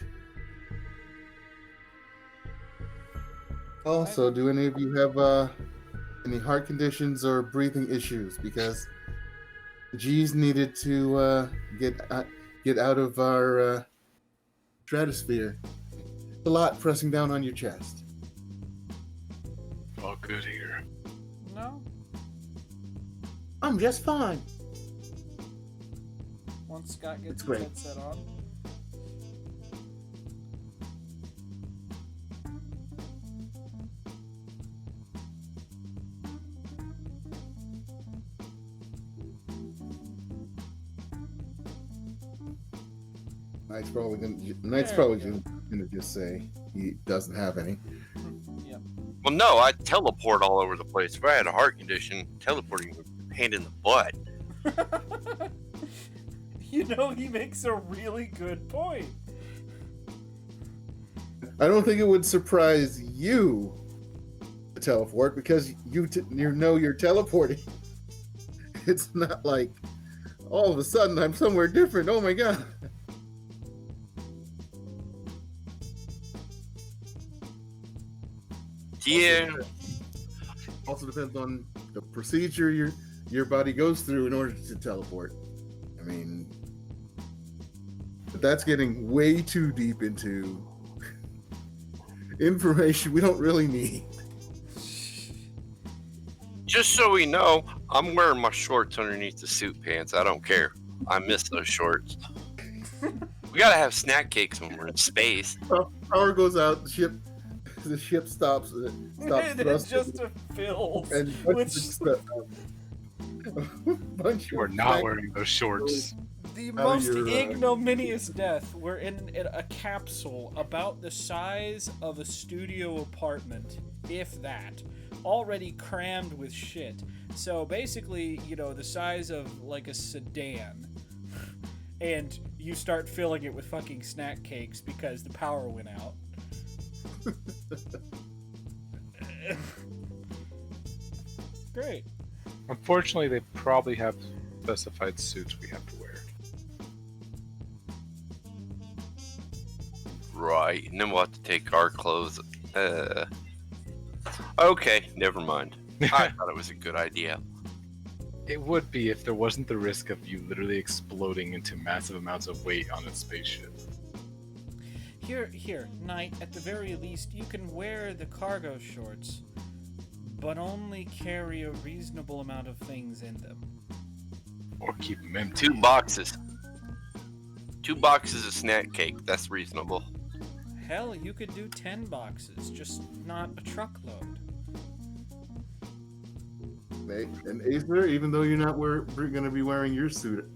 Also, do any of you have any heart conditions or breathing issues? Because the G's needed to get out of our stratosphere. It's a lot pressing down on your chest. All good here. no? I'm just fine. Once Scott gets It's his great. headset on. Knight's probably There gonna just say he doesn't have any. Yep. Well, no, I teleport all over the place. If I had a heart condition, teleporting would be a pain in the butt. You know, he makes a really good point. I don't think it would surprise you to teleport because you know you're teleporting. It's not like all of a sudden I'm somewhere different. Oh my god. Yeah. Also depends on the procedure your body goes through in order to teleport. I mean, but that's getting way too deep into information we don't really need. Just so we know, I'm wearing my shorts underneath the suit pants. I don't care. I miss those shorts. We gotta have snack cakes when we're in space. Power goes out, the ship stops And it thrusting, just fills and with You are not wearing those shorts. the How most you're, ignominious death. We're in a capsule about the size of a studio apartment, if that, already crammed with shit. So basically, you know, the size of like a sedan. And you start filling it with fucking snack cakes because the power went out. Great. Unfortunately, they probably have specified suits we have to wear. Right, and then we'll have to take our clothes. Okay, never mind. I thought it was a good idea. It would be if there wasn't the risk of you literally exploding into massive amounts of weight on a spaceship. Here, Knight, at the very least, you can wear the cargo shorts, but only carry a reasonable amount of things in them. Or keep them empty. 2 boxes. 2 boxes of snack cake. That's reasonable. Hell, you could do 10 boxes, just not a truckload. And Aether, even though you're not going to be wearing your suit.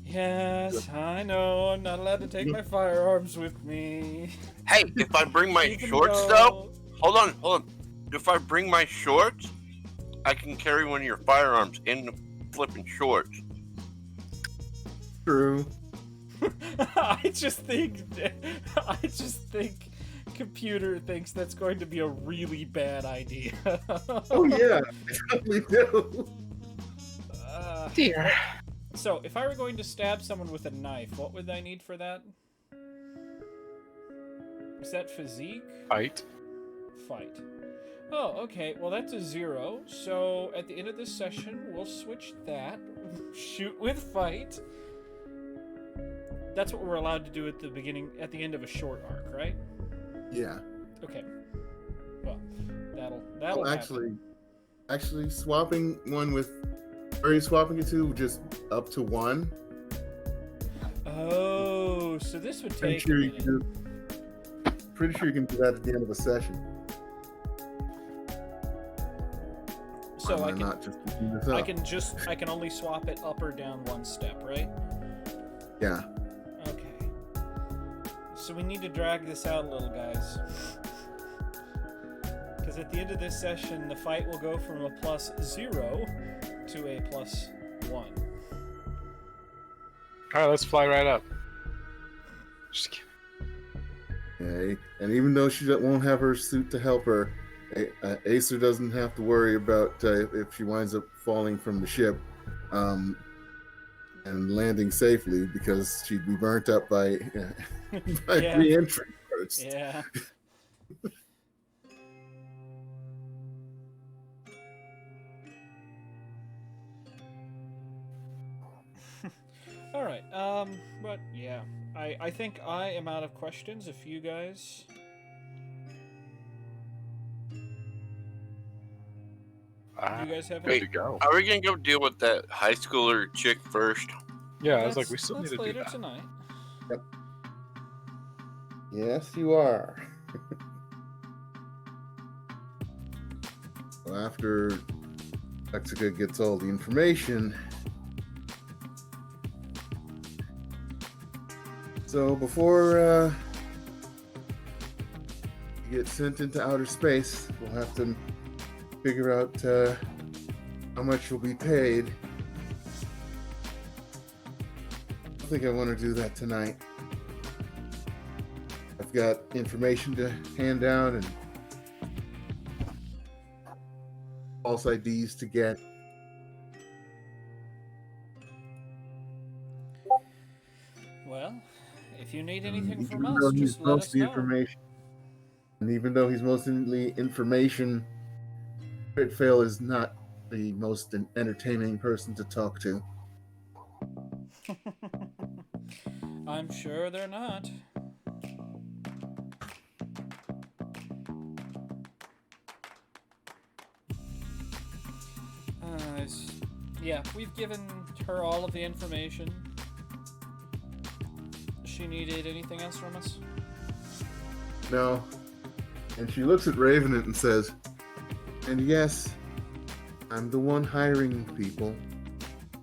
Yes, I know, I'm not allowed to take my firearms with me. Hey, if I bring my Even shorts though, hold on. If I bring my shorts, I can carry one of your firearms in the flipping shorts. True. I just think Computer thinks that's going to be a really bad idea. Oh yeah, I totally do. Dear. So, if I were going to stab someone with a knife, what would I need for that? Is that physique? Fight. Fight. Oh, okay. Well, that's a 0. So, at the end of this session, we'll switch that. Shoot with fight. That's what we're allowed to do at the end of a short arc, right? Yeah. Okay. Well, that'll happen. Actually, swapping one with. Are you swapping it to just up to 1? Oh, so this would take. Pretty sure you can do that at the end of a session. So Am I can not just looking this up? I can only swap it up or down 1 step, right? Yeah. Okay. So we need to drag this out a little, guys. Because at the end of this session, the fight will go from a +0 to a +1. Alright, let's fly right up. Just kidding. Okay. And even though she won't have her suit to help her, Acer doesn't have to worry about if she winds up falling from the ship and landing safely because she'd be burnt up by Yeah. re-entry first. Yeah. All right. But yeah, I think I am out of questions. If you guys. Do you guys have good any? to go. Are we gonna go deal with that high schooler chick first? Yeah, I was like, we still need That's to do later that. tonight. Yes, you are. Well, after Mexico gets all the information. So before you get sent into outer space, we'll have to figure out how much will be paid. I think I want to do that tonight. I've got information to hand out and false IDs to get. Well, if you need anything Even from though us, he's just let us mostly know. information, and even though he's mostly information, Crit Fail is not the most entertaining person to talk to. I'm sure they're not. Yeah, we've given her all of the information. She needed anything else from us? No. And she looks at Ravenant and says, and yes, I'm the one hiring people.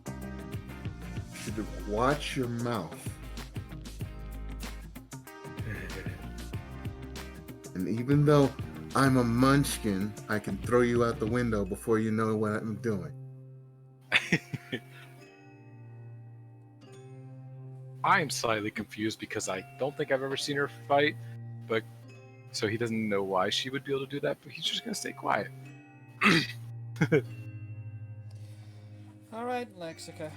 You should watch your mouth. And even though I'm a munchkin, I can throw you out the window before you know what I'm doing. I am slightly confused because I don't think I've ever seen her fight, but so he doesn't know why she would be able to do that, but he's just gonna stay quiet. All right, Lexica.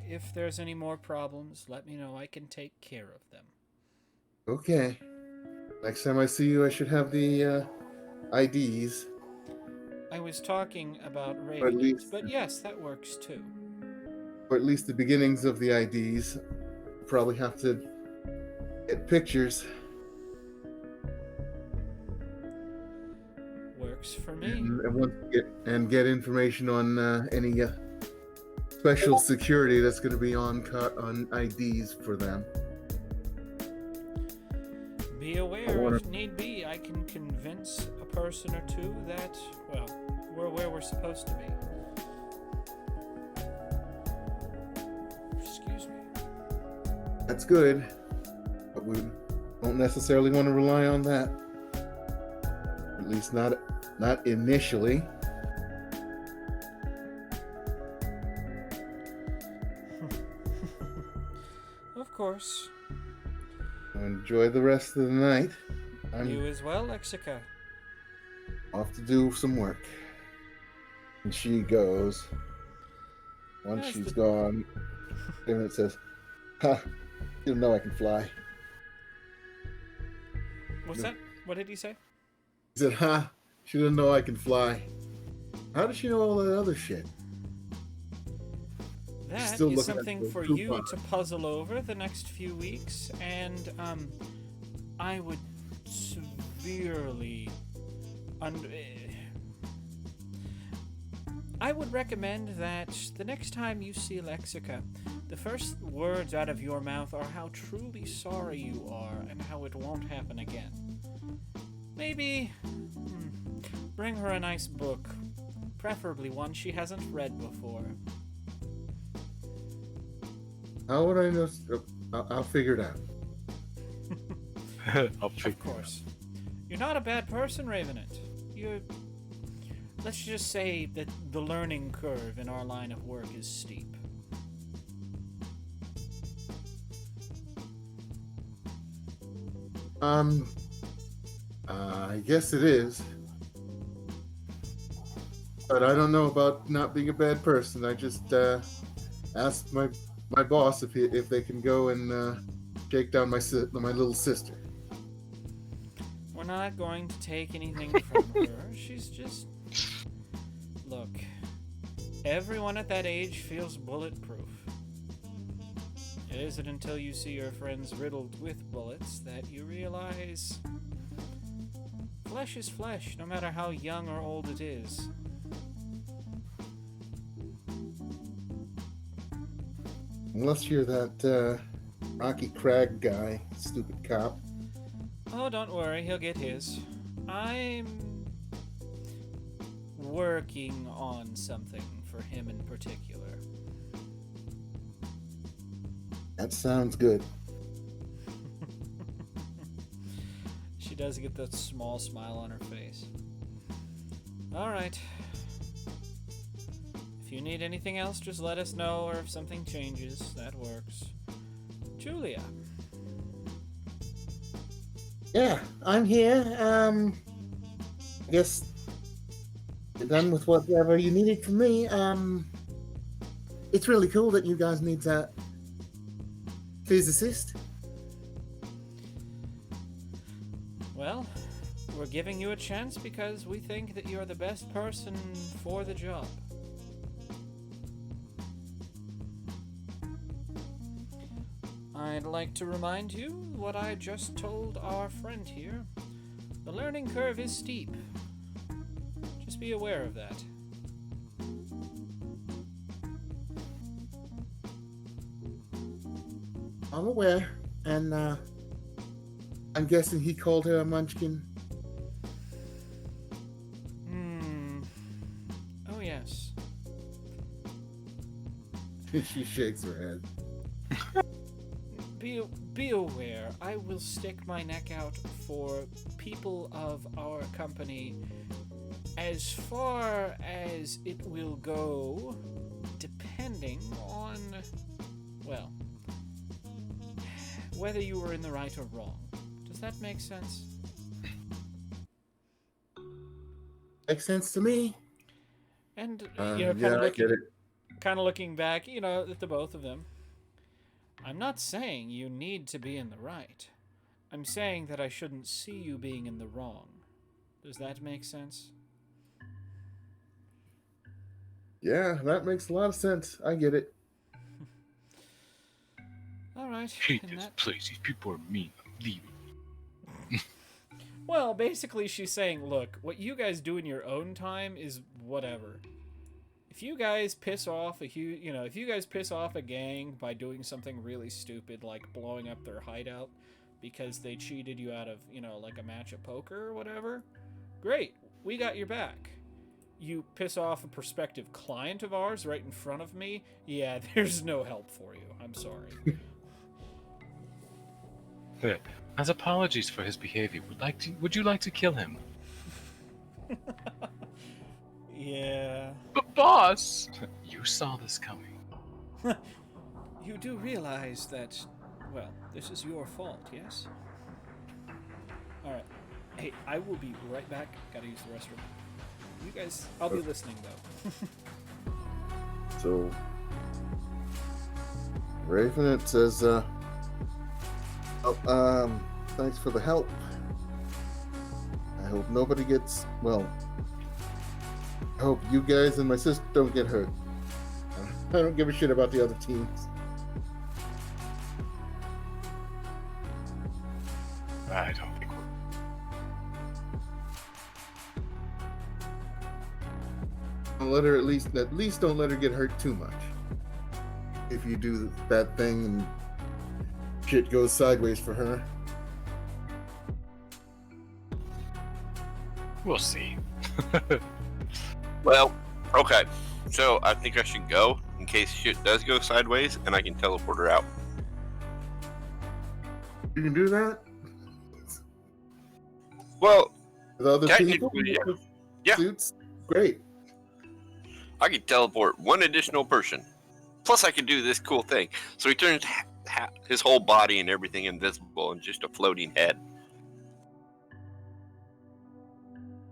If there's any more problems, let me know. I can take care of them. Okay. Next time I see you, I should have the IDs. I was talking about Or at Ravenant, least, but yes, that works too. or at least the beginnings of the IDs. Probably have to get pictures. Works for me. And get information on any special security that's going to be on IDs for them. Be aware, if need be, I can convince a person or two that, well, we're where we're supposed to be. Excuse me. That's good, but we don't necessarily want to rely on that. At least not initially. Of course. Enjoy the rest of the night. I'm You as well, Lexica. off to do some work. And she goes. Once Yes, she's the- gone, then it says, "Ha! You know I can fly." What's that? What did he say? He said, "Ha! She didn't know I can fly." How does she know all that other shit? That still is looking at something the for coupon. you to puzzle over the next few weeks, and I would severely I would recommend that the next time you see Lexica, the first words out of your mouth are how truly sorry you are and how it won't happen again. Maybe bring her a nice book, preferably one she hasn't read before. How would I know? I'll figure it out. I'll figure Of course. You're not a bad person, Ravenant. You're... Let's just say that the learning curve in our line of work is steep. I guess it is. But I don't know about not being a bad person. I just asked my boss if they can go and shake down my little sister. We're not going to take anything from her. She's just... Look, everyone at that age feels bulletproof. It isn't until you see your friends riddled with bullets that you realize flesh is flesh, no matter how young or old it is. Unless you're that Rocky Crag guy, stupid cop. Oh, don't worry, he'll get his. I'm working on something for him in particular. That sounds good. She does get that small smile on her face. All right. If you need anything else, just let us know, or if something changes, that works. Julia. Yeah, I'm here. I guess you're done with whatever you needed from me. It's really cool that you guys need that. Please assist. Well, we're giving you a chance because we think that you're the best person for the job. I'd like to remind you what I just told our friend here. The learning curve is steep. Just be aware of that. I'm aware, and I'm guessing he called her a munchkin. Oh, yes. She shakes her head. Be aware, I will stick my neck out for people of our company as far as it will go, depending on, well, whether you were in the right or wrong. Does that make sense? Makes sense to me. And, Yeah, I get it. kind of looking back, at the both of them. I'm not saying you need to be in the right. I'm saying that I shouldn't see you being in the wrong. Does that make sense? Yeah, that makes a lot of sense. I get it. All right. Hate in this that- place. These people are mean. I'm leaving. Well, basically she's saying, look, what you guys do in your own time is whatever. If you guys piss off if you guys piss off a gang by doing something really stupid like blowing up their hideout because they cheated you out of, like a match of poker or whatever, great. We got your back. You piss off a prospective client of ours right in front of me, yeah, there's no help for you. I'm sorry. As apologies for his behavior, would you like to kill him? Yeah. But boss, you saw this coming. You do realize that, well, this is your fault, yes? Alright. Hey, I will be right back. Gotta use the restroom. You guys, I'll be listening, though. So, Raven, it says, thanks for the help. I hope nobody gets, well, I hope you guys and my sister don't get hurt. I don't give a shit about the other teams. I don't think we're... Don't let her at least don't let her get hurt too much. If you do that thing and shit goes sideways for her. We'll see. Well, okay. So I think I should go in case shit does go sideways, and I can teleport her out. You can do that? Well, The other people? technically, yeah. Suits? Great. I can teleport one additional person. Plus, I can do this cool thing. So he turns his whole body and everything invisible and just a floating head.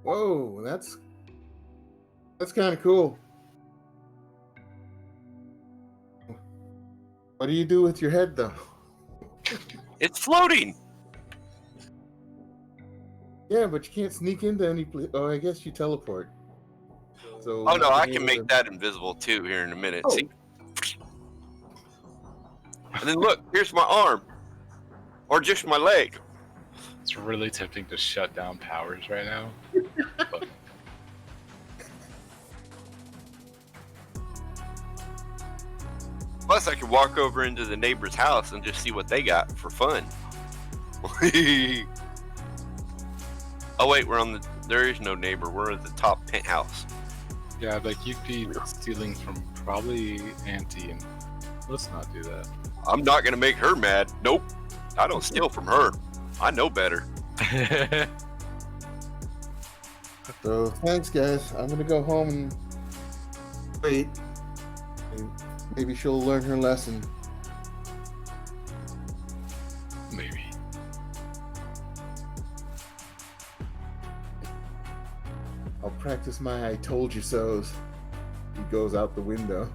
Whoa, that's kind of cool. What do you do with your head, though? It's floating. Yeah, but you can't sneak into any place. Oh, I guess you teleport. So. Oh no, I can make that invisible too here in a minute. Oh. See? And then look, here's my arm. Or just my leg. It's really tempting to shut down powers right now. But Plus, I could walk over into the neighbor's house and just see what they got for fun. Oh wait, we're on the. There is no neighbor. We're at the top penthouse. Yeah, like you'd be stealing from probably Auntie, and let's not do that. I'm not gonna make her mad. Nope. I don't steal from her. I know better. So thanks, guys. I'm gonna go home and wait. Maybe she'll learn her lesson. Maybe. I'll practice my "I told you so's." He goes out the window,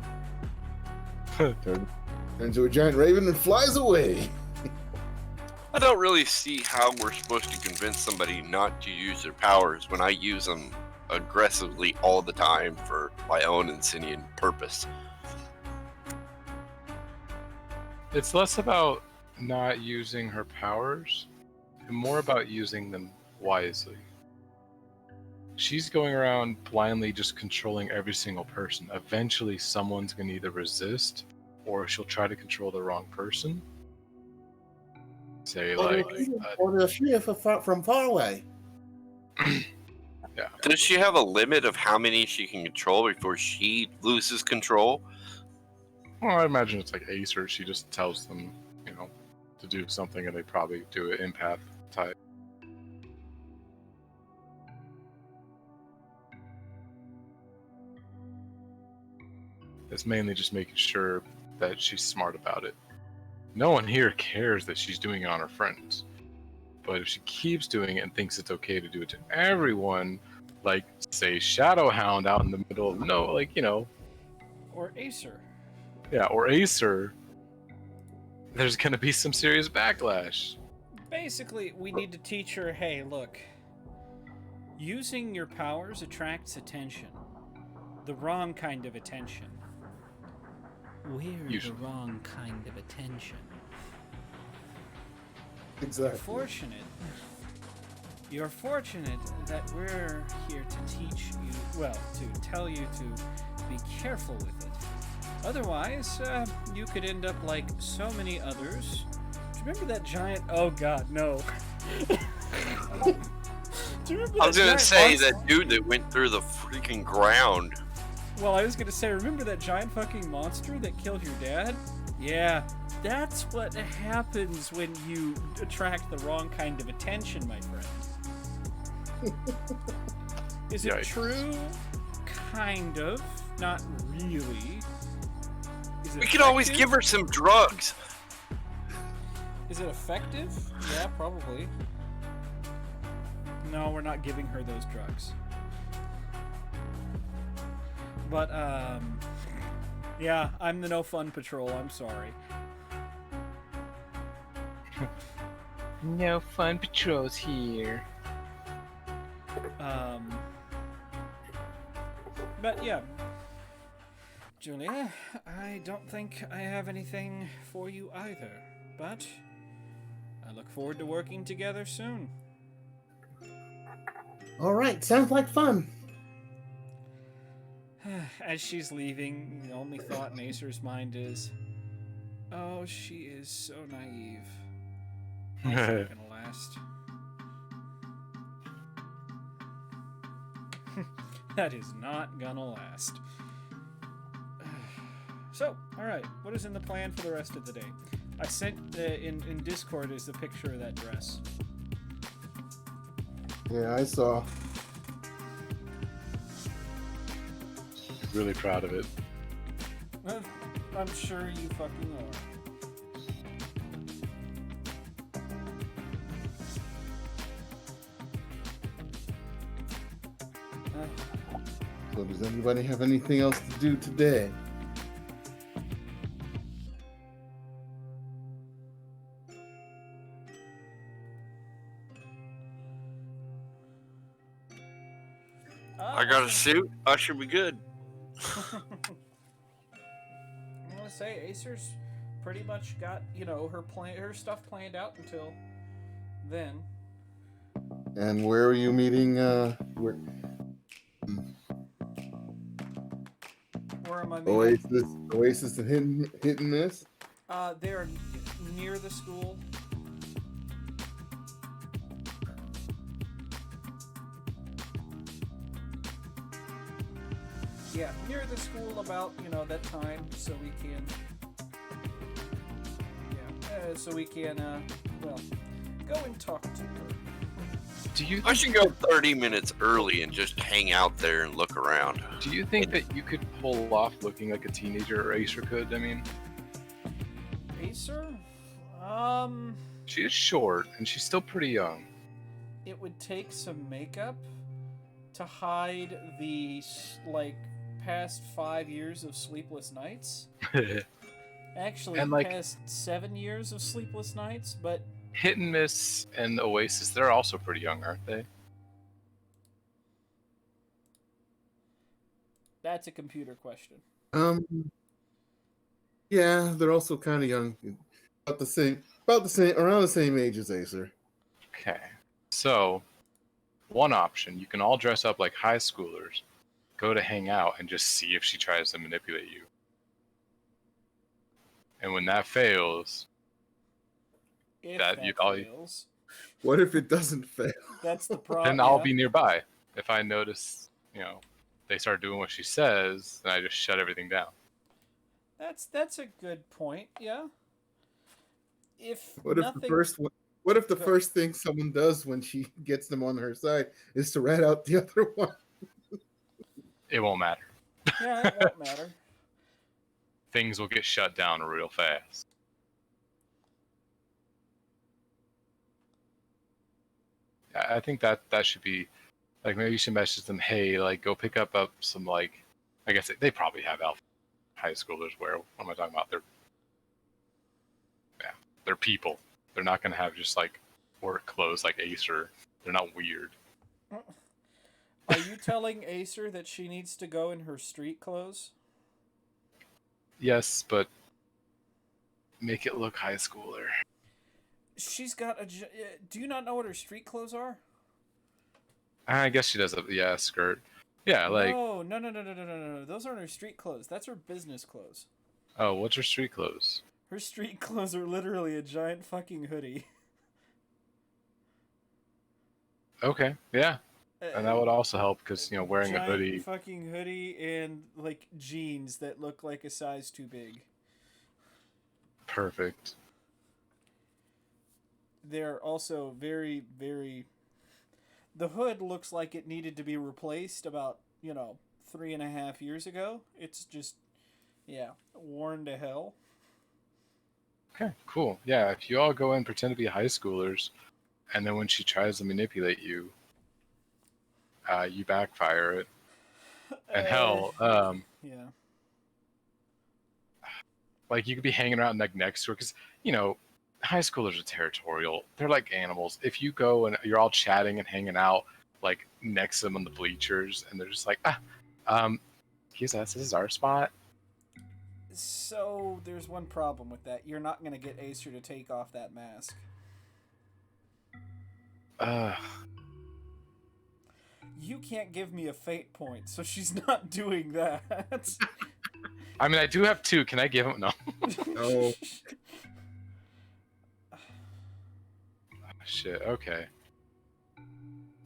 turns into a giant raven, and flies away. I don't really see how we're supposed to convince somebody not to use their powers when I use them aggressively all the time for my own insane purpose. It's less about not using her powers and more about using them wisely. She's going around blindly just controlling every single person. Eventually, someone's going to either resist or she'll try to control the wrong person. Say, like, or they'll shoot from far away. yeah. Does she have a limit of how many she can control before she loses control? Well, I imagine it's like Acer. She just tells them, to do something, and they probably do it empath type. It's mainly just making sure that she's smart about it. No one here cares that she's doing it on her friends. But if she keeps doing it and thinks it's okay to do it to everyone, like, say, Shadowhound out in the middle of Or Acer. Yeah, or Acer, there's going to be some serious backlash. Basically, we need to teach her, hey, look, using your powers attracts attention. The wrong kind of attention. We're Usually. the wrong kind of attention. Exactly. You're fortunate that we're here to teach you, to tell you to be careful with it. Otherwise, you could end up like so many others. Do you remember that giant... Oh god, no. Do you remember I was that gonna giant say monster? that dude that went through the freaking ground. Well, I was gonna say, remember that giant fucking monster that killed your dad? Yeah, that's what happens when you attract the wrong kind of attention, my friend. Is it Yikes. true? Kind of. Not really. Is it We could always effective? give her some drugs. Is it effective? Yeah, probably. No, we're not giving her those drugs. But, yeah, I'm the no fun patrol, I'm sorry. No fun patrols here. But yeah. Julia, I don't think I have anything for you either, but I look forward to working together soon. All right, sounds like fun. As she's leaving, the only thought in Acer's mind is, oh, she is so naive. That's not gonna last. That is not gonna last. So, alright, what is in the plan for the rest of the day? I sent in Discord is the picture of that dress. Yeah, I saw. Really proud of it. I'm sure you fucking are. So does anybody have anything else to do today? I got a suit. I should be good. I'm gonna say Acer's pretty much got, her stuff planned out until then. And where are you meeting? Where am I meeting? Oasis and hit and miss. They're near the school. Yeah, near the school about, that time, so we can... Yeah, so we can, go and talk to her. Do you? I should go 30 minutes early and just hang out there and look around. Do you think that you could pull off looking like a teenager, or Acer could? I mean, Acer? she is short and she's still pretty young. It would take some makeup to hide the, past 5 years of sleepless nights. Actually, And, past 7 years of sleepless nights, but... Hit and Miss and Oasis, they're also pretty young, aren't they? That's a computer question. Yeah, they're also kind of young, about the same, around the same age as Acer. Okay. So, one option, you can all dress up like high schoolers, go to hang out, and just see if she tries to manipulate you. And when that fails, If That that you all- fails, What if it doesn't fail? that's the problem. then I'll be nearby. If I notice, they start doing what she says, then I just shut everything down. That's a good point. Yeah. If What if nothing, the first one? What if the Go- first thing someone does when she gets them on her side is to rat out the other one? It won't matter. Yeah, it won't matter. Things will get shut down real fast. I think that should be, maybe you should message them, hey, go pick up some, I guess they probably have alpha high schoolers wear. What am I talking about? They're people. They're not going to have just, work clothes like Acer. They're not weird. Are you telling Acer that she needs to go in her street clothes? Yes, but make it look high schooler. She's got a... Do you not know what her street clothes are? I guess she does a skirt. Yeah, No. Those aren't her street clothes. That's her business clothes. Oh, what's her street clothes? Her street clothes are literally a giant fucking hoodie. Okay, yeah. And that would also help because, wearing a giant hoodie. fucking hoodie and, jeans that look like a size too big. Perfect. They're also very, very... The hood looks like it needed to be replaced about, 3.5 years ago. It's just, worn to hell. Okay, cool. Yeah, if you all go in, pretend to be high schoolers, and then when she tries to manipulate you, you backfire it. And hell, Yeah. you could be hanging around next to her, because, high schoolers are territorial. They're like animals. If you go and you're all chatting and hanging out, next to them on the bleachers, and they're just excuse us, this is our spot. So, there's one problem with that. You're not going to get Acer to take off that mask. You can't give me a fate point, so she's not doing that. I mean, I do have 2. Can I give them? No. No. Shit, okay.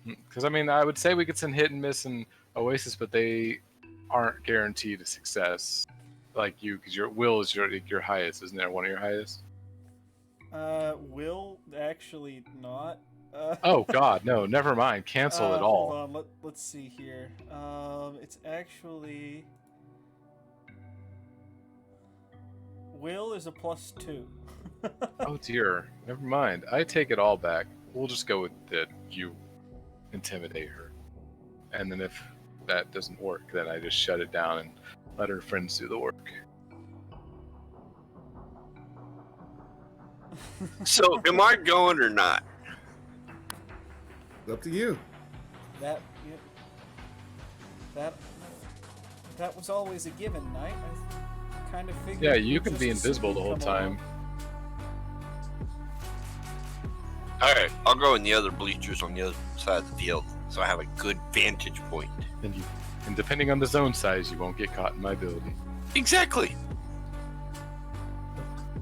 Because, I would say we could send Hit and Miss and Oasis, but they aren't guaranteed a success. Like you, because your Will is your highest, isn't there? One of your highest? Will actually not. Oh, God, no, never mind. Cancel it all. Hold on, let's see here. It's actually... Will is a +2. Oh, dear. Never mind. I take it all back. We'll just go with that you intimidate her. And then if that doesn't work, then I just shut it down and let her friends do the work. So, am I going or not? It's up to you. That was always a given, Knight. I kind of figured. Yeah, you you'd can just be assume invisible the you'd whole come time. along. Alright, I'll go in the other bleachers on the other side of the field, so I have a good vantage point. And you And depending on the zone size, you won't get caught in my ability. Exactly.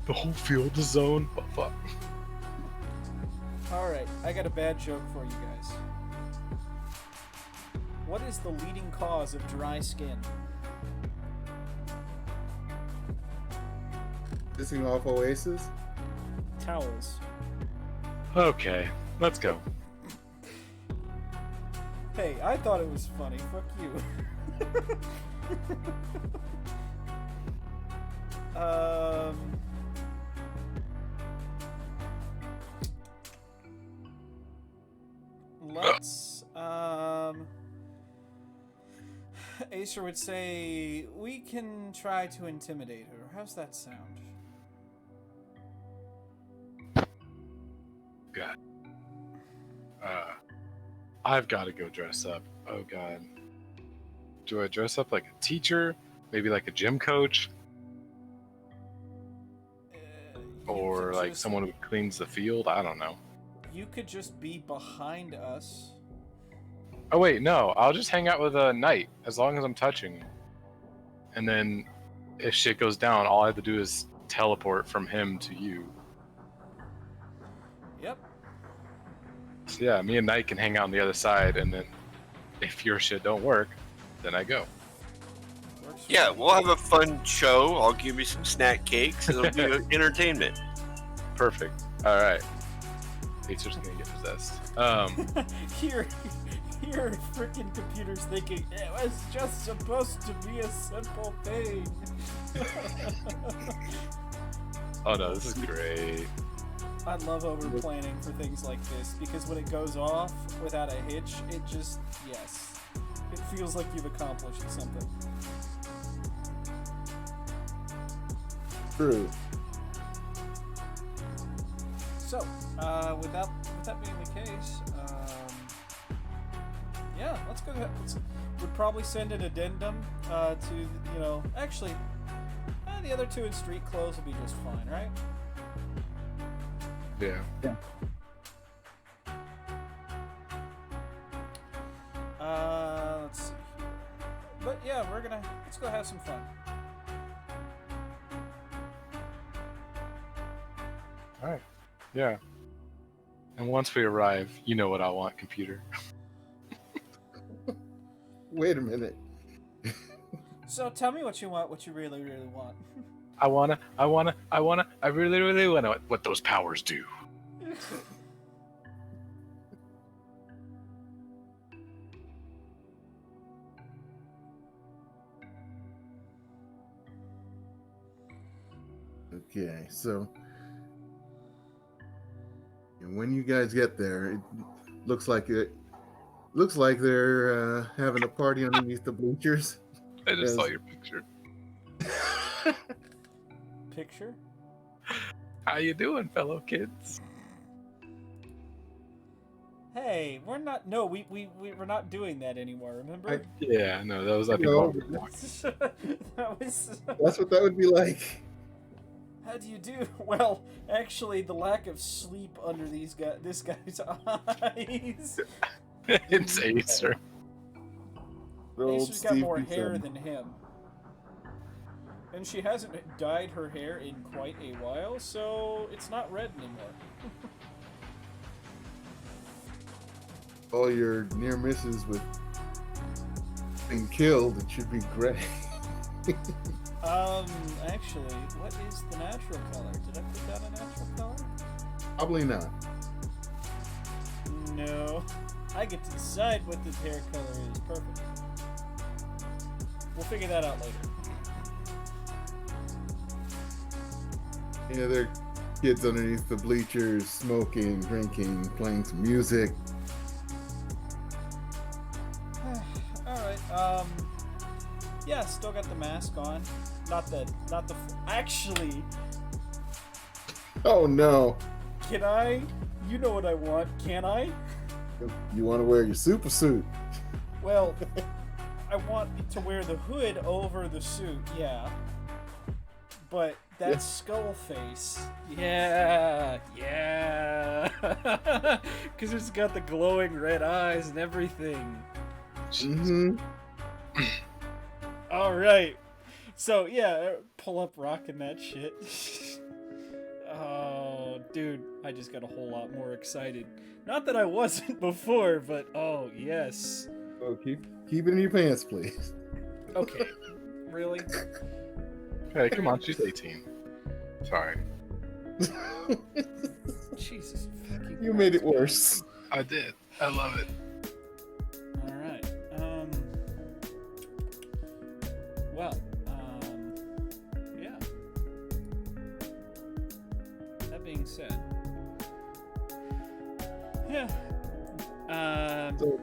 The whole field is zone? Oh, fuck. Alright, I got a bad joke for you guys. What is the leading cause of dry skin? Pissing off Oasis? Towels. Okay, let's go. Hey, I thought it was funny. Fuck you. Let's, Acer would say, we can try to intimidate her. How's that sound? God. I've got to go dress up. Oh, God. Do I dress up like a teacher? Maybe like a gym coach? Or could like just- someone who cleans the field? I don't know. You could just be behind us. Oh, wait, no. I'll just hang out with a knight as long as I'm touching him. And then if shit goes down, all I have to do is teleport from him to you. Yep. So yeah, me and Knight can hang out on the other side, and then if your shit don't work, then I go. Works for Yeah, me. we'll have a fun show. I'll give you some snack cakes. It'll be entertainment. Perfect. All right. Acer's gonna get possessed. Here, freaking computer's thinking it was just supposed to be a simple thing. Oh no, this is great. I love over planning for things like this because when it goes off without a hitch, it just it feels like you've accomplished something. True. So, with that being the case, yeah, let's go ahead. We'd probably send an addendum to, actually, the other two in street clothes will be just fine, right? Yeah. Let's see here. But yeah, let's go have some fun. All right. Yeah. And once we arrive, you know what I want, computer. Wait a minute. So tell me what you want, what you really, really want. I really, really wanna what those powers do. Okay, so and when you guys get there, it looks like they're having a party underneath the bleachers. I just saw Yes. your picture. Picture? How you doing, fellow kids? Hey, we're not we're not doing that anymore, remember? Yeah, no, that was I think No. what we were doing. That was That's what that would be like. How do you do? Well, actually the lack of sleep under this guy's eyes. It's Acer. The old Acer's got Steve more Buscemi. hair than him. And she hasn't dyed her hair in quite a while, so it's not red anymore. All your near misses with being killed, it should be gray. Actually, what is the natural color? Did I put down a natural color? Probably not. No. I get to decide what the hair color is. Perfect. We'll figure that out later. Yeah, they're kids underneath the bleachers, smoking, drinking, playing some music. Alright, yeah, still got the mask on. Actually, Oh no! can I? You know what I want, can I? You want to wear your super suit? Well, I want to wear the hood over the suit, yeah. But that Yeah. skull face. Yeah. Because it's got the glowing red eyes and everything. Mm-hmm. All right. So yeah, pull up rocking that shit. Oh, dude, I just got a whole lot more excited. Not that I wasn't before, but oh yes. Oh, keep it in your pants, please. Okay. Really? Hey, come on, she's 18. Sorry. Jesus fucking You made it Christ, worse. I did. I love it. guys. All right. Well. Yeah. That being said. Yeah. So,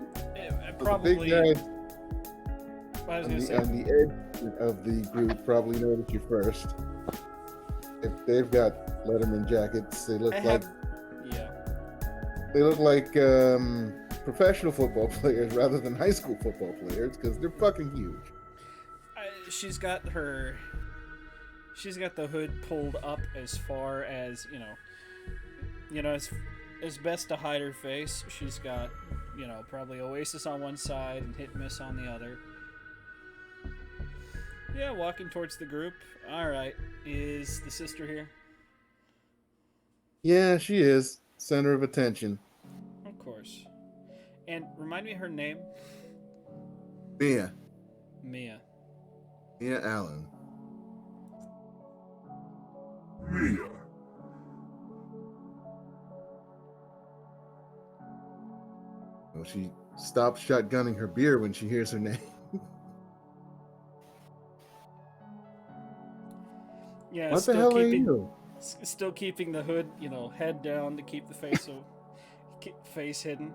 Probably. the big guys I was on gonna the, say. on the edge of the group probably noticed you first. If they've got Letterman jackets, they look I like have. Yeah. professional football players rather than high school football players because they're fucking huge. She's got the hood pulled up as far as as best to hide her face. She's got probably Oasis on one side and Hit Miss on the other. Yeah, walking towards the group. All right, is the sister here? Yeah, she is center of attention. Of course. And remind me her name. Mia Mia. Allen. Mia. Well, she stops shotgunning her beer when she hears her name. Yeah, What the hell are you? Still keeping the hood, head down to keep the face hidden.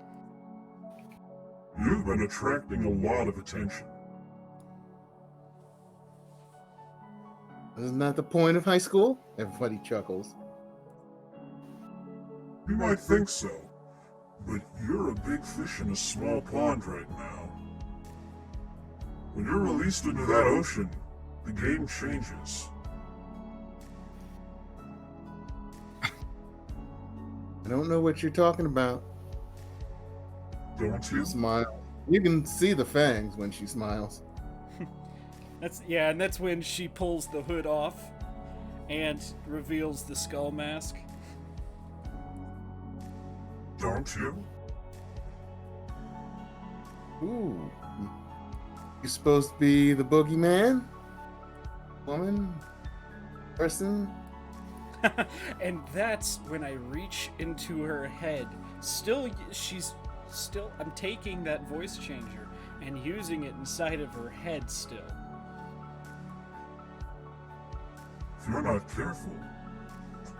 You've been attracting a lot of attention. Isn't that the point of high school? Everybody chuckles. You might think so, but you're a big fish in a small pond right now. When you're released into that ocean, the game changes. I don't know what you're talking about. Don't you? Smile. You can see the fangs when she smiles. And that's when she pulls the hood off and reveals the skull mask. Don't you? Ooh. You supposed to be the boogeyman? Woman? Person? And that's when I reach into her head. I'm taking that voice changer and using it inside of her head still. If you're not careful,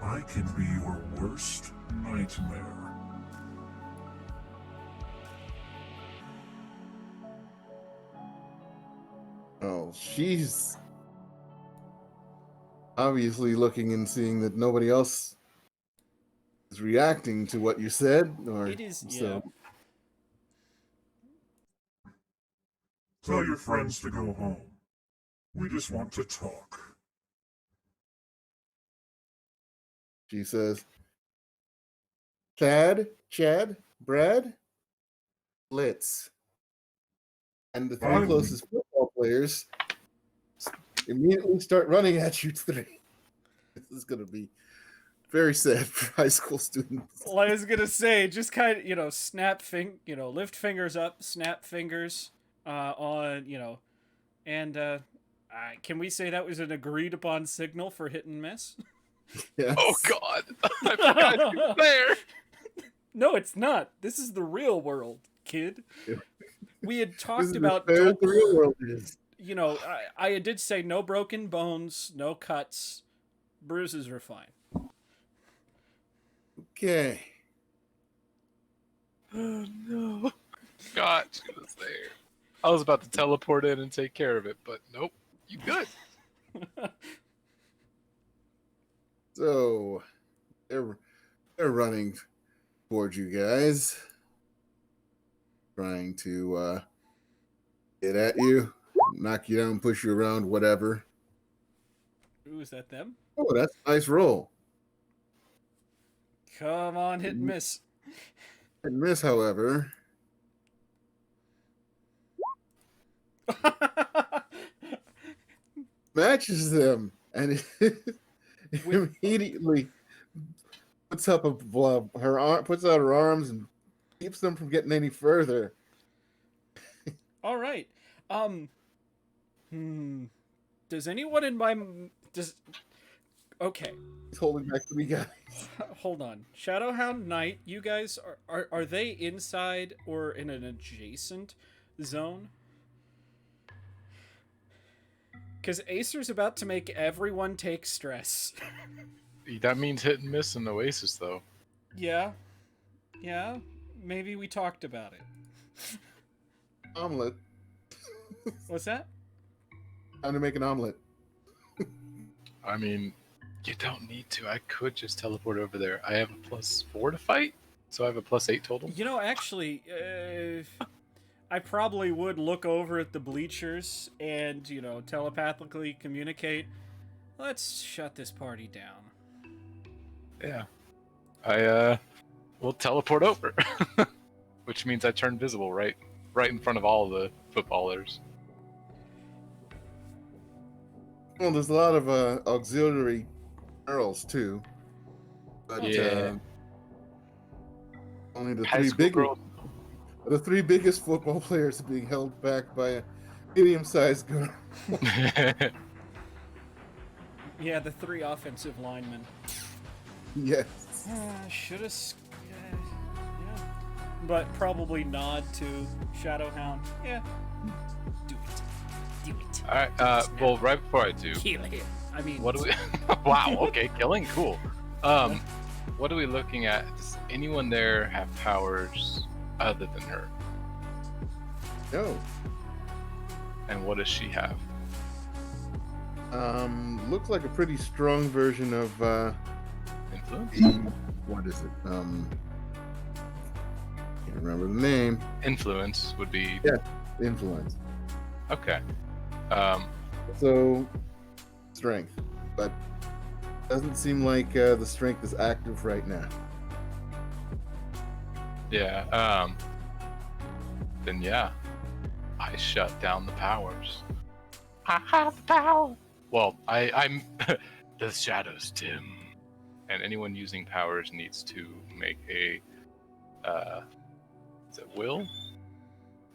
I can be your worst nightmare. Oh, she's obviously looking and seeing that nobody else is reacting to what you said, or It is, yeah. so. Tell your friends to go home. We just want to talk. She says, Chad, Brad, Blitz. And the three Finally. closest football players immediately start running at you three. This is going to be very sad for high school students. Well, I was gonna say, just kind of, lift fingers up, snap fingers on, and can we say that was an agreed upon signal for Hit and Miss? Yes. Oh God! I forgot you were there. No, it's not. This is the real world, kid. We had This talked is about as fair as the real world is. I did say no broken bones, no cuts, bruises are fine. Okay. Oh no! God, she was there. I was about to teleport in and take care of it, but nope. You good? So they're running towards you guys, trying to get at you, knock you down, push you around, whatever. Ooh, is that them? Oh, that's a nice roll. Come on, Hit and Miss. And Miss, however, matches them, and immediately puts up her arm, puts out her arms, and keeps them from getting any further. All right. Does anyone in my Okay, He's holding back 3 guys. hold on. Shadowhound Knight, you guys are they inside or in an adjacent zone? Because Acer's about to make everyone take stress. That means hit and miss in Oasis, though. Yeah. Yeah. Maybe we talked about it. Omelet. What's that? Time to make an omelet. I mean, you don't need to. I could just teleport over there. I have a +4 to fight, so I have a +8 total. You know, actually, I probably would look over at the bleachers and, you know, telepathically communicate. Let's shut this party down. Yeah. I will teleport over, which means I turn visible right in front of all the footballers. Well, there's a lot of auxiliary girls too, but Yeah. only the High three school big girls. the 3 biggest football players are being held back by a medium-sized girl. Yeah, the 3 offensive linemen. Yes. Should have. Yeah. But probably nod to Shadowhound. Yeah. Do it. Do it. All right. Well, right before I do, Kill him. I mean, what do we? Wow. Okay, killing. Cool. What are we looking at? Does anyone there have powers other than her? No. And what does she have? Looks like a pretty strong version of Influence. what is it? Can't remember the name. Influence would be. Yeah. Influence. Okay. So strength, but doesn't seem like the strength is active right now. Yeah. Then yeah, I shut down the powers. I have the power. Well, I'm the shadows dim, and anyone using powers needs to make a is it will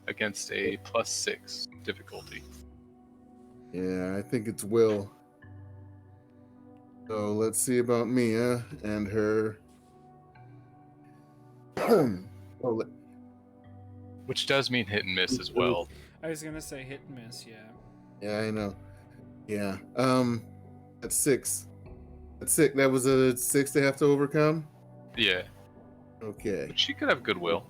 against a +6 difficulty. Yeah, I think it's Will. So let's see about Mia and her. Oh, Which does mean hit and miss as well. I was gonna say hit and miss. Yeah. yeah, I know. Yeah. That's 6. That's 6. That was a 6 they have to overcome. Yeah, Okay. but she could have goodwill.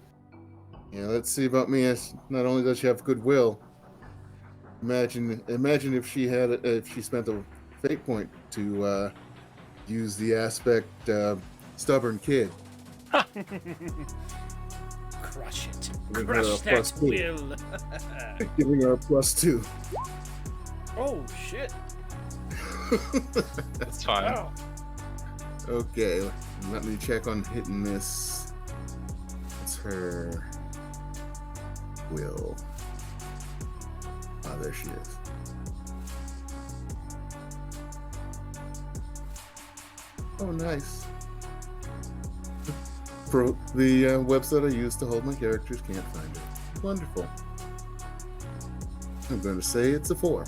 Yeah, let's see about Mia. Not only does she have goodwill, imagine if she spent a fate point to use the aspect stubborn kid. Crush it. Giving her Crush a that +2. will. Giving her a +2. Oh shit. That's fine. Wow. Okay, let me check on hit and miss. It's her will. Ah, there she is. Oh, nice. The website I use to hold my characters can't find it. Wonderful. I'm going to say it's a 4.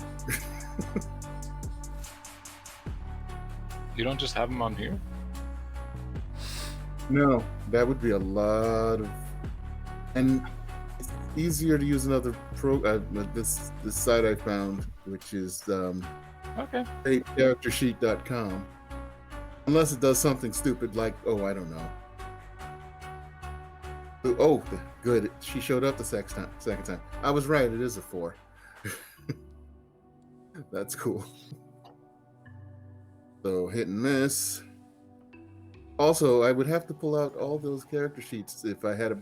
You don't just have them on here? No, that would be a lot of, and it's easier to use another this site I found, which is Okay. charactersheet.com, unless it does something stupid like, oh, I don't know. Oh, good, she showed up the second time. I was right, it is a 4. That's cool. So hit and miss. Also, I would have to pull out all those character sheets if I had a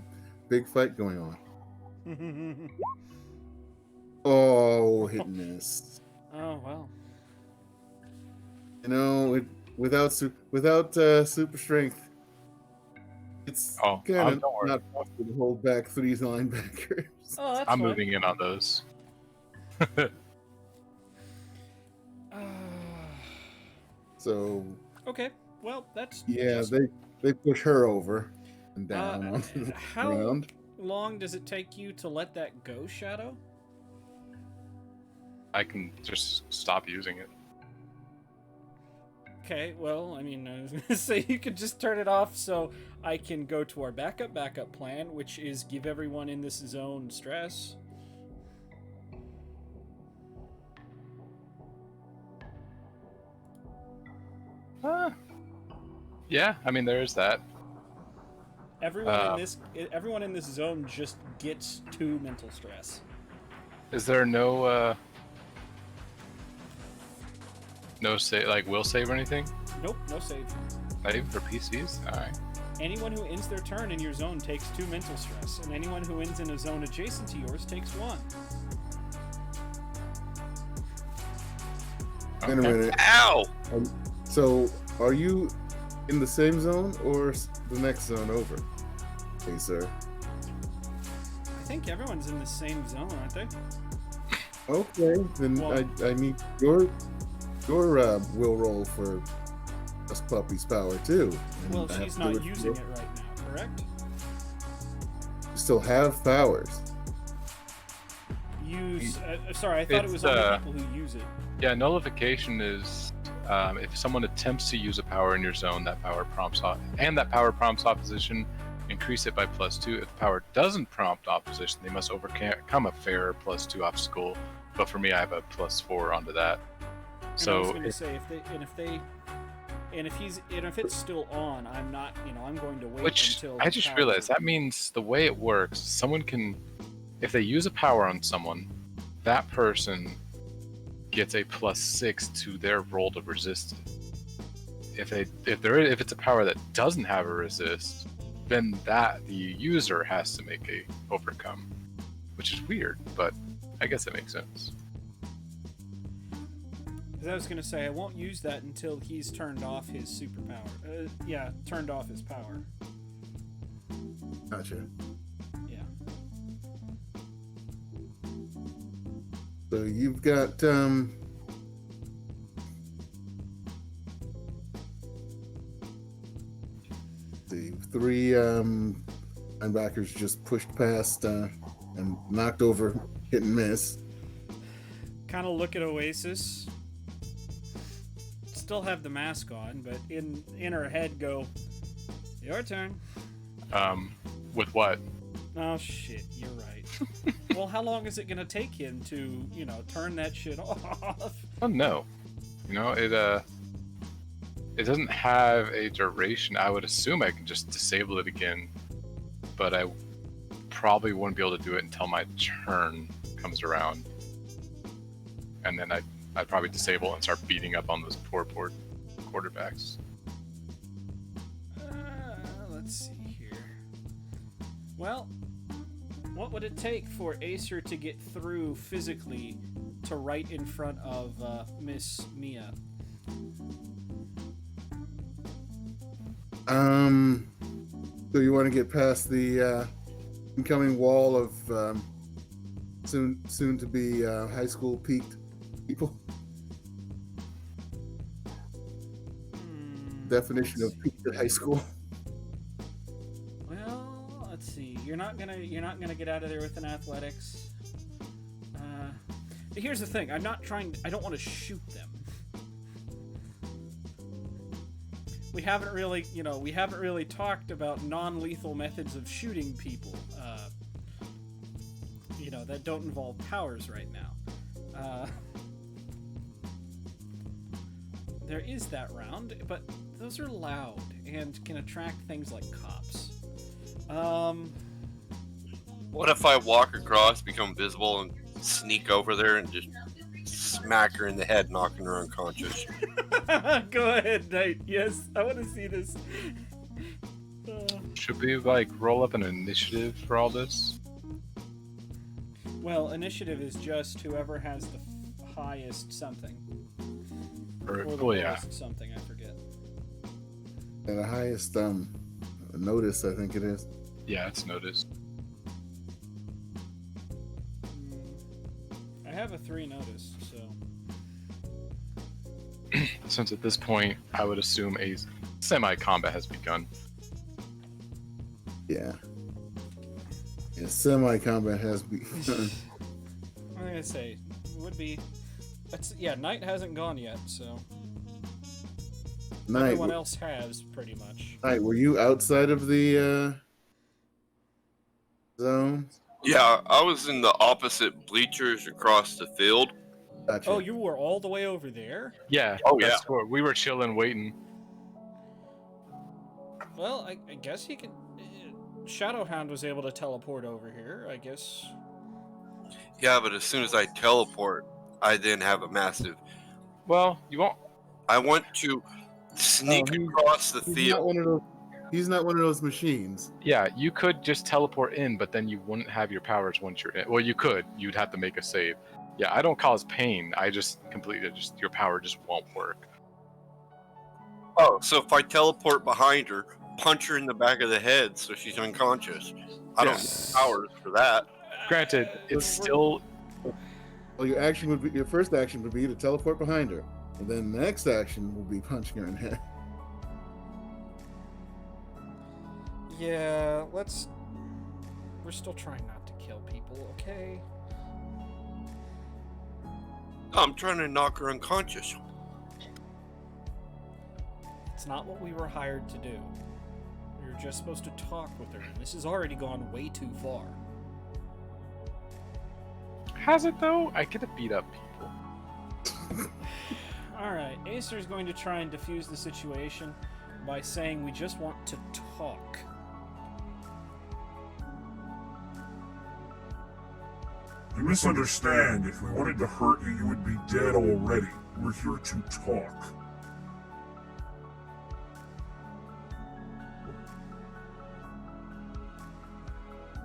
big fight going on. Oh, hit and miss. Oh well. You know, without super strength, it's Oh, kind of don't worry. not possible to hold back 3 linebackers. Oh, that's I'm fine. moving in on those. So Okay, well, that's yeah, just, they push her over and down uh, onto the how ground. long does it take you to let that go, Shadow? I can just stop using it. Okay, well, I mean, I was gonna say you could just turn it off so I can go to our backup plan, which is give everyone in this zone stress. Yeah, I mean there is that. Everyone in this zone just gets 2 mental stress. Is there no save, like will save or anything? Nope, no save. Not even for PCs. All right. Anyone who ends their turn in your zone takes 2 mental stress, and anyone who ends in a zone adjacent to yours takes 1. Wait a minute. Ow! So are you in the same zone or the next zone over? Hey, sir. I think everyone's in the same zone, aren't they? Okay, then Well- I need your will roll for this puppy's power too. And Well, I have she's to do not it using for- it right now, correct? You still have powers. Sorry, I thought it was It's, only people who use it. Yeah, nullification is if someone attempts to use a power in your zone, that power prompts opposition. Increase it by +2. If the power doesn't prompt opposition, they must overcome a fair +2 obstacle. But for me, I have a +4 onto that. And I was So going to say if it's still on, I'm not. I'm going to wait which until. I just powers realized are- that means the way it works, someone can, if they use a power on someone, that person gets a +6 to their roll to resist it. If it's a power that doesn't have a resist, then the user has to make a overcome, which is weird, but I guess it makes sense. 'Cause I was going to say I won't use that until he's turned off his superpower. Turned off his power. Gotcha. Yeah. So you've got the 3 linebackers just pushed past and knocked over hit and miss. Kind of look at Oasis. Still have the mask on, but in her head go, your turn. With what? Oh shit, you're right. Well, how long is it gonna take him to, turn that shit off? Oh no, it doesn't have a duration. I would assume I can just disable it again, but I probably wouldn't be able to do it until my turn comes around, and then I'd probably disable and start beating up on those poor quarterbacks. Let's see here. Well, what would it take for Acer to get through physically to right in front of Miss Mia? So you want to get past the incoming wall of soon to be high school peaked people? Definition of peaked at high school. Well, let's see. You're not gonna get out of there with an athletics. But here's the thing. I don't want to shoot them. We haven't really talked about non-lethal methods of shooting people. That don't involve powers right now. There is that round, but those are loud and can attract things like cops. What if I walk across, become visible, and sneak over there and just smack her in the head, knocking her unconscious? Go ahead, Knight. Yes, I want to see this. Should we roll up an initiative for all this? Well, initiative is just whoever has the highest something. Or the lowest something, I forget. And the highest notice, I think it is. Yeah, it's noticed. I have have a 3 notice, so. Since at this point, I would assume a semi-combat has begun. Yeah. Yeah, semi-combat has begun. I'm gonna say, would be. Yeah, night hasn't gone yet, so. Night, Everyone else has, pretty much. Night, were you outside of the zone? Yeah, I was in the opposite bleachers across the field. Gotcha. Oh, you were all the way over there? Yeah. Oh, that's where we were chilling, waiting. Well, I guess he can. Shadowhound was able to teleport over here, I guess. Yeah, but as soon as I teleport, I then have a massive. Well, you won't. I want to sneak across the field. He's not one of those machines. Yeah, you could just teleport in, but then you wouldn't have your powers once you're in. Well, you could. You'd have to make a save. Yeah, I don't cause pain. I just completely your power just won't work. Oh, so if I teleport behind her, punch her in the back of the head so she's unconscious. I don't need powers for that. Granted, it's still. Well, your first action would be to teleport behind her, and then the next action will be punching her in the head. Yeah, let's. We're still trying not to kill people, okay? I'm trying to knock her unconscious. It's not what we were hired to do. We were just supposed to talk with her, and this has already gone way too far. Has it though? I get to beat up people. Alright, Acer's going to try and defuse the situation by saying we just want to talk. You misunderstand. If we wanted to hurt you, you would be dead already. We're here to talk.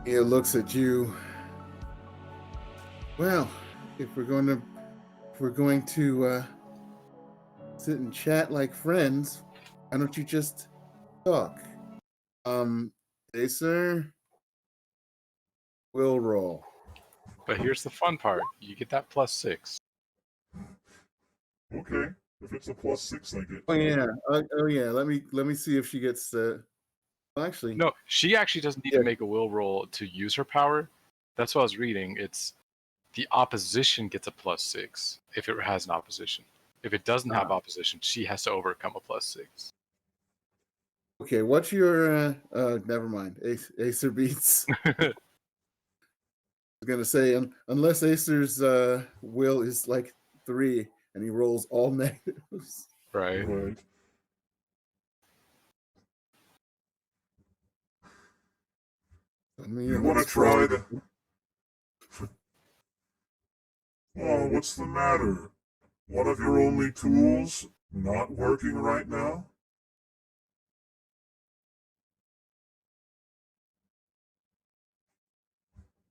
He looks at you. Well, if we're going to sit and chat like friends, why don't you just talk? Acer, will roll. But here's the fun part: you get that +6. Okay. If it's a +6, I get. Oh yeah. Let me see if she gets. Well, actually, No, she actually doesn't need to make a will roll to use her power. That's what I was reading. It's the opposition gets a +6 if it has an opposition. If it doesn't have opposition, she has to overcome a +6. Okay, what's your? Never mind. Acer beats. I was gonna say, unless Acer's will is like 3 and he rolls all negatives. Right. Right. You want to try the... Oh, what's the matter? One of your only tools not working right now?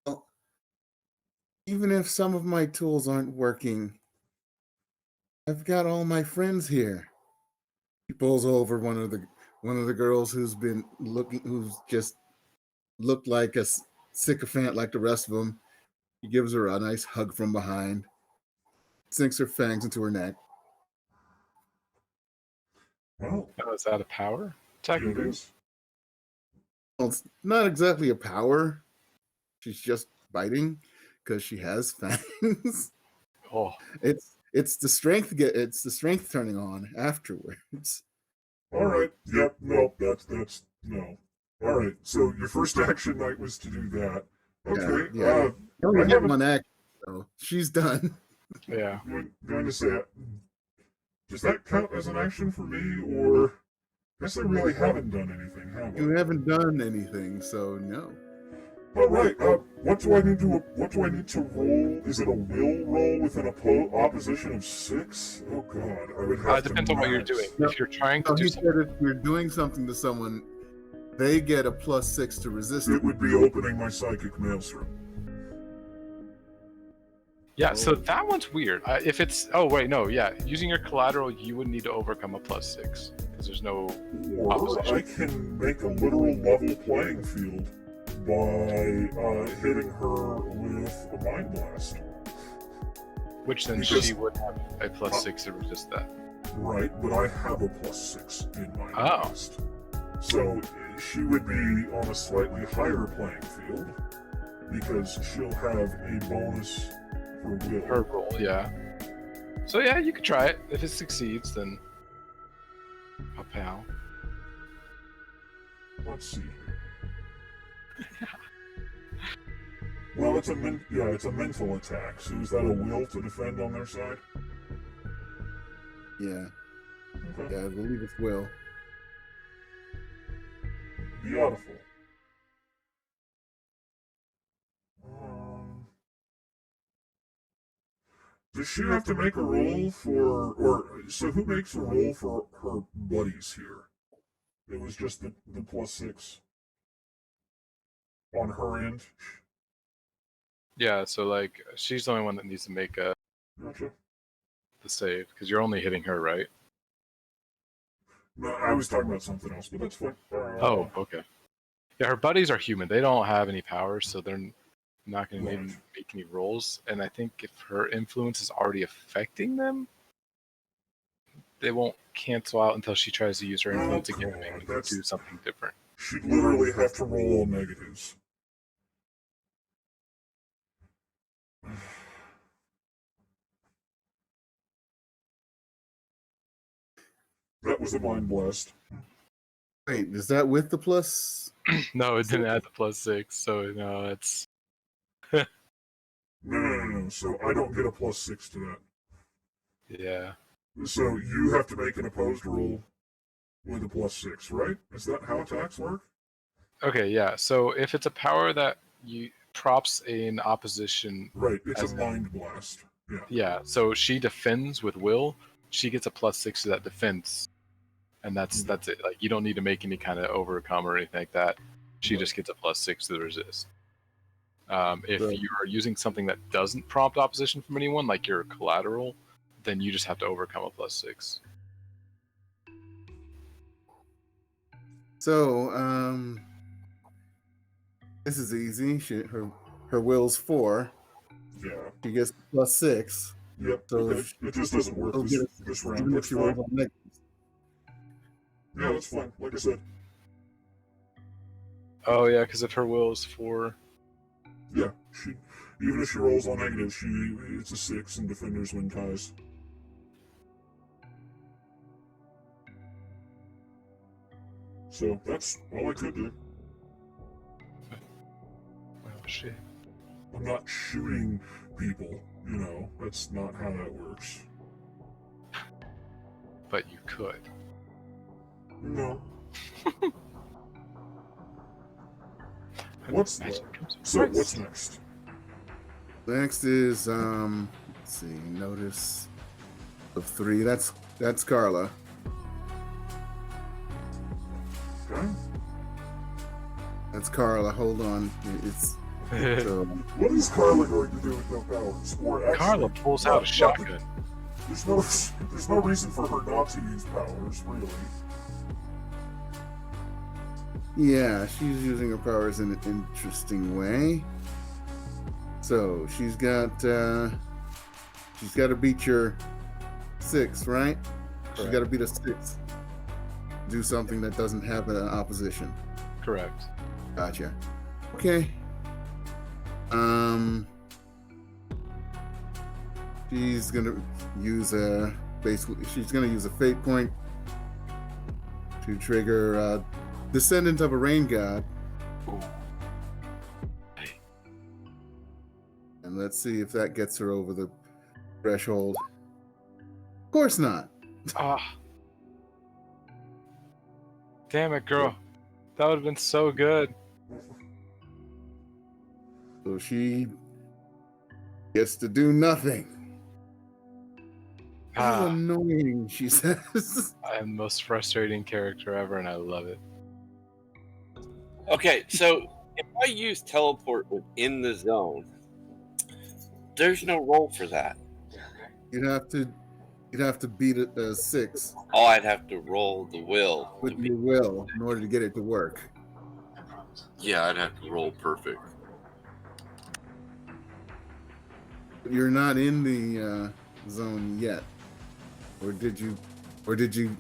Well, even if some of my tools aren't working, I've got all my friends here. He pulls over one of the girls who's just looked like a sycophant like the rest of them. He gives her a nice hug from behind, sinks her fangs into her neck. Well, Oh, is that a power? it Technically. is. Well, it's not exactly a power. She's just biting because she has fangs. Oh, It's the strength turning on afterwards. All right. Yep. Nope. That's no. All right. So your first action night was to do that. Okay. Yeah. You only I get haven't- one action, so she's done. yeah. I'm going to say, does that count as an action for me, or? I guess I really haven't done anything, have I? You haven't done anything, so no. All right. What do I need to roll? Is it a will roll with an opposition of 6? Oh God, I would have It to. depends on what you're max. doing. No, If you're trying to So do he something, said if you're doing something to someone, they get a +6 to resist It it. would be opening my psychic maelstrom. yeah. So that one's weird. If it's using your collateral, you would need to overcome a +6 because there's no. Or Opposition. I can make a literal level playing field by hitting her with a mind blast. Which then Because- she would have a +6 to resist that. Right, but I have a +6 in my Oh. list. So she would be on a slightly higher playing field because she'll have a bonus for will. Her roll, yeah. So yeah, you could try it. If it succeeds, then a pal. Let's see. Well, it's a mental attack. So is that a will to defend on their side? Yeah. Okay. Yeah, I believe it's Will. Beautiful. Um, does she have to make a roll for, so who makes a roll for her buddies here? It was just the +6 on her end. Yeah, so like she's the only one that needs to make the Gotcha. save because you're only hitting her, right? No, I was talking about something else, but that's fine. Oh, okay. Yeah, her buddies are human. They don't have any powers, so they're not going to Right. make any rolls. And I think if her influence is already affecting them, they won't cancel out until she tries to use her influence again and make them That's- do something different. She'd literally have to roll all negatives. That was a mind blast. Wait, is that with the plus? No, it didn't add the +6, so no, it's No. So I don't get a +6 to that. yeah. So you have to make an opposed roll with a +6, right? Is that how attacks work? Okay, yeah. So if it's a power that you props an opposition, Right. It's As a in- mind blast. Yeah. yeah. So she defends with will. She gets a +6 to that defense, and that's it. Like you don't need to make any kind of overcome or anything like that. She Right. just gets a +6 to the resist. If Right. you are using something that doesn't prompt opposition from anyone, like your collateral, then you just have to overcome a +6. So, this is easy. Her will's 4. Yeah. She gets +6. Yep. So Okay. It just doesn't work she'll get this round. Even if That's she rolls fine. on negatives. Yeah, that's fine. Like I said. Oh yeah, because if her will is 4, Yeah. Even if she rolls on negative, it's a 6 and defenders win ties. So that's all I could do. oh shit. I'm not shooting people, that's not how that works. But you could. No. What's Magic next? comes with So price. what's next? Next is let's see, notice of 3. That's Carla. Okay. That's Carla. Hold on. It's so What is Carla going to do with no powers? Or actually, Carla pulls out a shotgun. There's no reason for her not to use powers, really. yeah, she's using her powers in an interesting way. So she's got to beat your 6, right? She's Correct. got to beat a 6. Do something that doesn't have an opposition. Correct. Gotcha. Okay. She's gonna use she's gonna use a fate point to trigger Descendant of a Rain God. Ooh. And let's see if that gets her over the threshold. Of course not. Ah. Damn it, girl. That would have been so good. So she gets to do nothing. This is Ah, annoying, she says. I am the most frustrating character ever, and I love it. Okay, so if I use teleport within the zone, there's no roll for that. You'd have to beat a 6 Oh, I'd have to roll the will. To with be, your will in order to get it to work. yeah, I'd have to roll perfect. You're not in the zone yet, or did you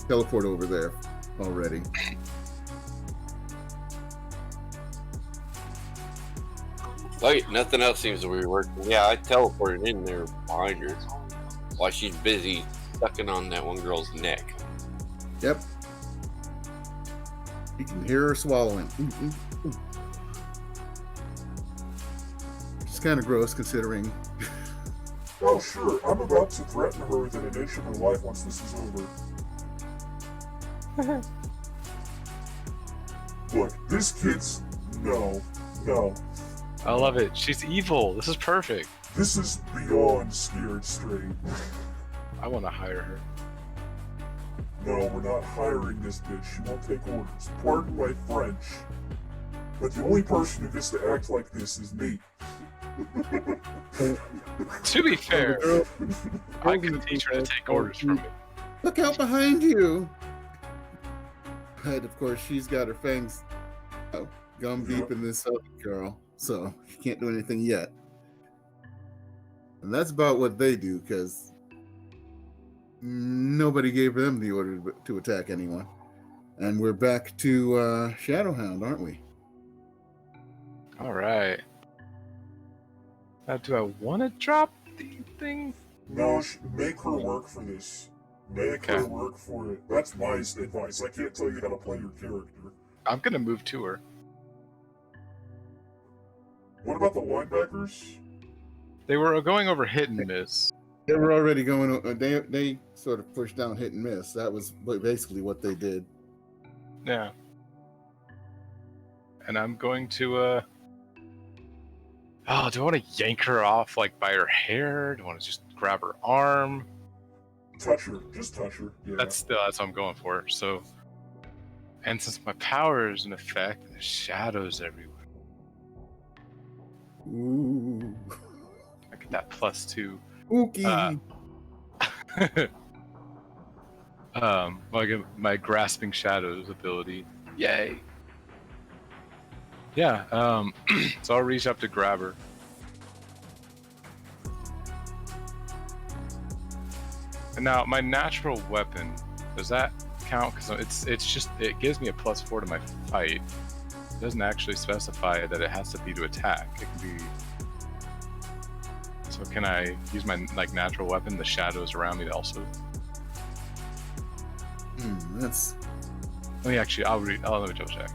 teleport over there already? Like, nothing else seems to be working. Yeah, I teleported in there behind her while she's busy sucking on that one girl's neck. Yep. You can hear her swallowing. It's kind of gross considering. Oh, sure, I'm about to threaten her within an inch of her life once this is over. Look, this kid's... No. I love it. She's evil. This is perfect. This is beyond scared straight. I want to hire her. No, we're not hiring this bitch. She won't take orders. Pardon my French. But the only person who gets to act like this is me. To be fair, I can teach her to take orders from me. Look out behind you! But of course, she's got her fangs gum deep in this other girl, so she can't do anything yet. And that's about what they do, because nobody gave them the order to attack anyone. And we're back to Shadowhound, aren't we? All right. Now, do I want to drop the thing? No, make her work for this. Make her Okay. work for it. That's my advice. I can't tell you how to play your character. I'm gonna move to her. What about the linebackers? They were going over hit and miss. They were already going. They sort of pushed down hit and miss. That was basically what they did. Yeah. And I'm going to oh, do I want to yank her off like by her hair? Do I want to just grab her arm? Touch her. Just touch her. Yeah. That's what I'm going for. So, and since my power is in effect, there's shadows everywhere. Ooh. I get that +2. Spooky. I get my grasping shadows ability. Yay. Yeah. So I'll reach up to grab her. And now my natural weapon, does that count? Because it gives me a +4 to my fight. It doesn't actually specify that it has to be to attack. It can be. So can I use my natural weapon, the shadows around me, to also? That's. Let me actually. Let me double check.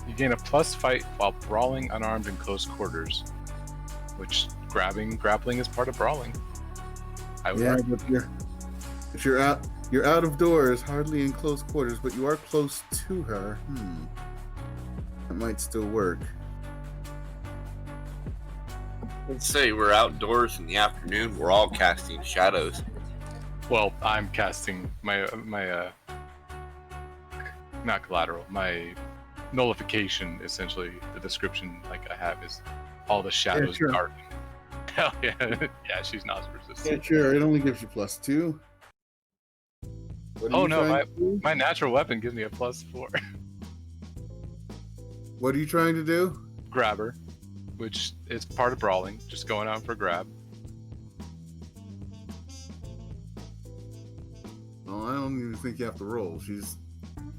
You gain a + fight while brawling unarmed in close quarters, which grappling is part of brawling. I would argue. But you're out of doors, hardly in close quarters, but you are close to her. That might still work. Let's say we're outdoors in the afternoon. We're all casting shadows. Well, I'm casting my not collateral. My nullification, essentially, the description I have is all the shadows sure. darken. Hell yeah, yeah, she's not resistant. Yeah, sure. It only gives you +2. What are Oh you no, trying to do? my natural weapon gives me a +4. What are you trying to do? Grab her, which is part of brawling, just going out for a grab. Oh, I don't even think you have to roll. She's,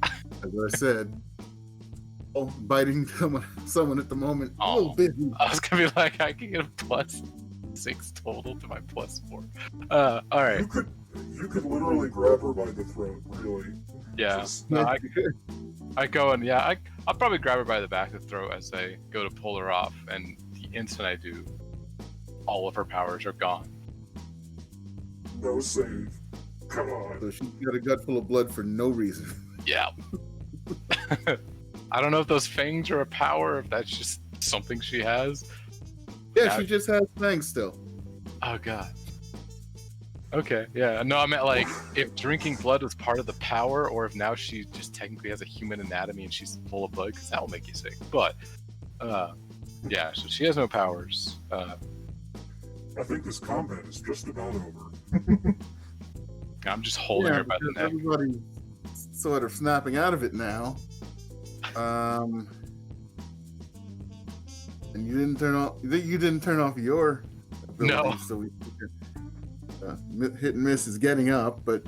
as I said, biting someone at the moment. A little busy. I was gonna be like, I can get a +6 total to my +4. All right. You could literally grab her by the throat, really. Yeah. Just- No, I go and I'll probably grab her by the back of the throat as I go to pull her off, and the instant I do, all of her powers are gone. No save. Come on. So she's got a gut full of blood for no reason. Yeah. I don't know if those fangs are a power, if that's just something she has. Yeah, she just has fangs still. Oh god. Okay, yeah. No, I meant if drinking blood was part of the power, or if now she just technically has a human anatomy and she's full of blood, because that will make you sick. But, yeah, so she has no powers. I think this combat is just about over. I'm just holding her by the neck. Everybody's sort of snapping out of it now. And you didn't turn off your abilities, No. so we hit and miss is getting up, but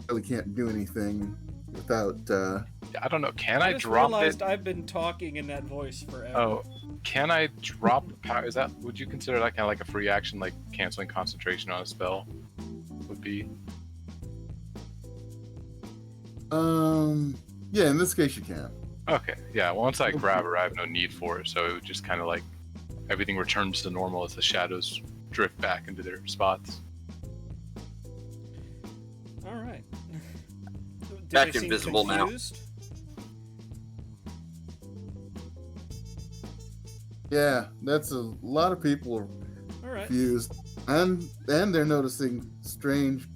really can't do anything without. I don't know. Can I I just drop realized it? I've been talking in that voice forever. Oh, can I drop power? Is that? Would you consider that kind of like a free action, like canceling concentration on a spell? Would be. Yeah, in this case you can. Okay. Yeah. Once I grab her, I have no need for it, so it would just kind of like everything returns to normal as the shadows drift back into their spots. All right. Did Back they seem invisible now. confused? Yeah, that's a lot of people are All right. confused, and they're noticing strange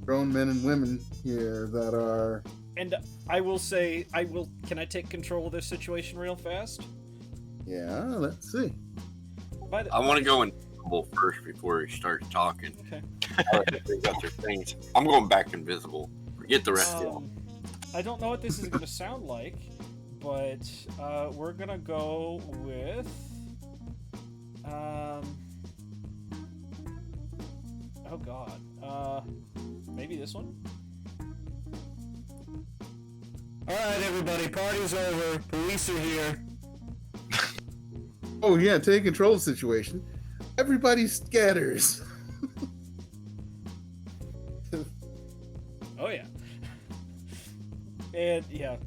grown men and women here that are. And I will say, Can I take control of this situation real fast? Yeah, let's see. I want to go invisible first before he starts talking. Okay. They got their things. I'm going back invisible. Forget the rest of y'all. I don't know what this is going to sound like, but we're going to go with. Oh God. Maybe this one. All right, everybody, party's over. Police are here. Oh yeah, take control of the situation. Everybody scatters. Oh yeah. And yeah.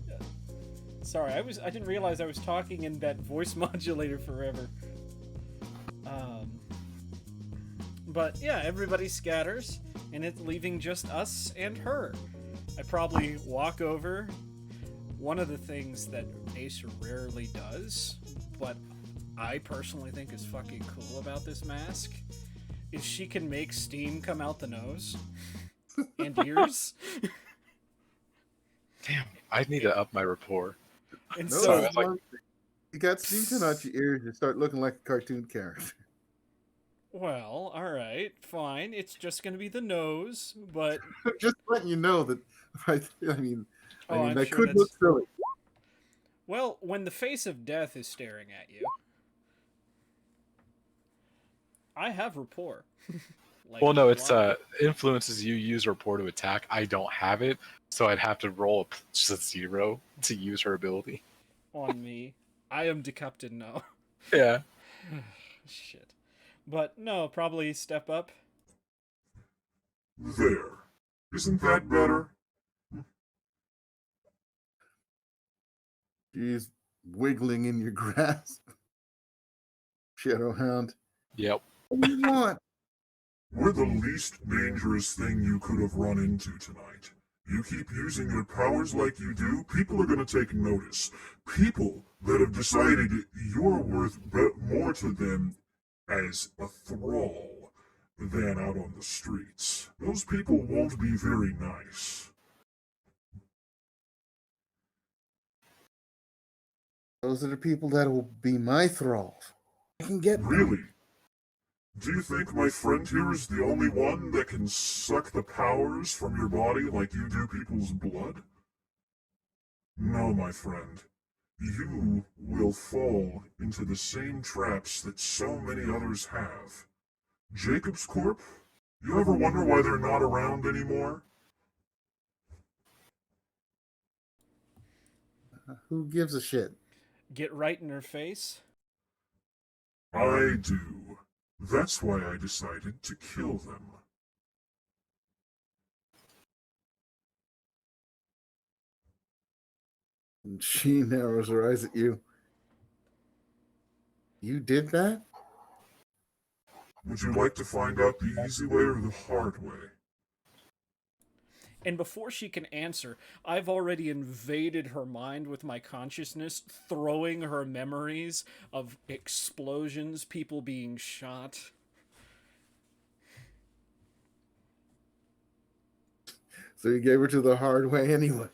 Sorry, I didn't realize I was talking in that voice modulator forever. But yeah, everybody scatters, and it's leaving just us and her. I probably walk over. One of the things that Ace rarely does, but I personally think is fucking cool about this mask, is she can make steam come out the nose and ears. Damn, I need to up my rapport. And No, so, it's like- you got steam coming out your ears, you start looking like a cartoon character. well, alright, fine. It's just gonna be the nose, but... Just letting you know that. I mean, I'm that sure could look that's... silly. Well, when the face of death is staring at you, I have rapport. Like, Well, no, it's wow. influences you use rapport to attack. I don't have it, so I'd have to roll just a 0 to use her ability. On me. I am decapitated now. Yeah. Shit. But no, probably step up. There. Isn't that better? She's wiggling in your grasp. Shadowhound. Yep. What do you want? We're the least dangerous thing you could have run into tonight. You keep using your powers like you do, people are going to take notice. People that have decided you're worth more to them as a thrall than out on the streets. Those people won't be very nice. Those are the people that will be my thralls. I can get them. Really? Do you think my friend here is the only one that can suck the powers from your body like you do people's blood? No, my friend. You will fall into the same traps that so many others have. Jacob's Corp? You ever wonder why they're not around anymore? Who gives a shit? Get right in her face. I do. That's why I decided to kill them. And she narrows her eyes at you. You did that? Would you like to find out the easy way or the hard way? And before she can answer, I've already invaded her mind with my consciousness, throwing her memories of explosions, people being shot. So you gave her to the hard way anyway.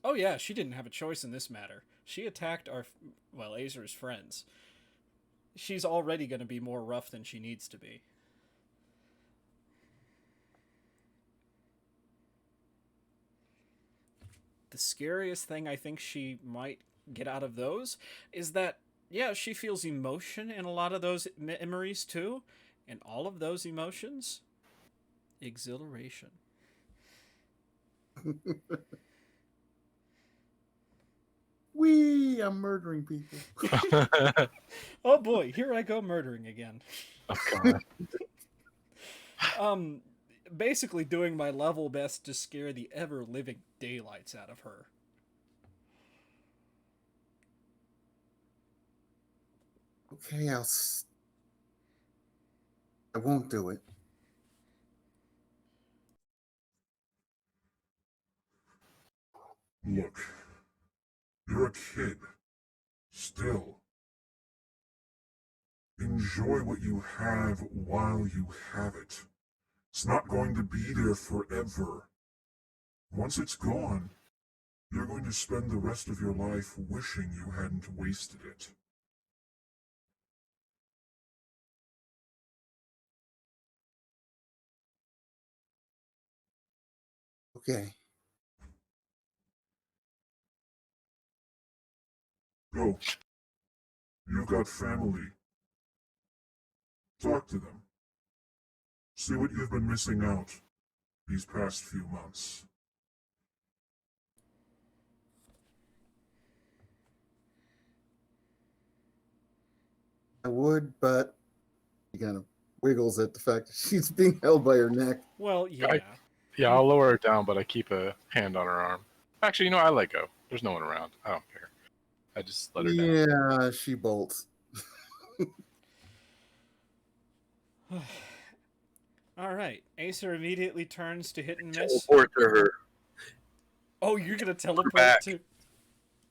Oh yeah, she didn't have a choice in this matter. She attacked Azer's friends. She's already going to be more rough than she needs to be. The scariest thing I think she might get out of those is that Yeah, she feels emotion in a lot of those memories too. And all of those emotions, exhilaration. Wee! I'm murdering people. Oh boy, here I go murdering again. Oh god. Basically doing my level best to scare the ever living daylights out of her. Okay, I won't do it. Look, you're a kid. Still. Enjoy what you have while you have it. It's not going to be there forever. Once it's gone, you're going to spend the rest of your life wishing you hadn't wasted it. Okay. Go. You've got family. Talk to them. See what you've been missing out these past few months. I would, but he kind of wiggles at the fact that she's being held by her neck. Well, yeah. Yeah, I'll lower her down, but I keep a hand on her arm. Actually, you know, I let go. There's no one around. I don't care. I just let her down. Yeah, she bolts. All right. Acer immediately turns to hit and miss. Teleport to her Oh, you're gonna teleport back. to?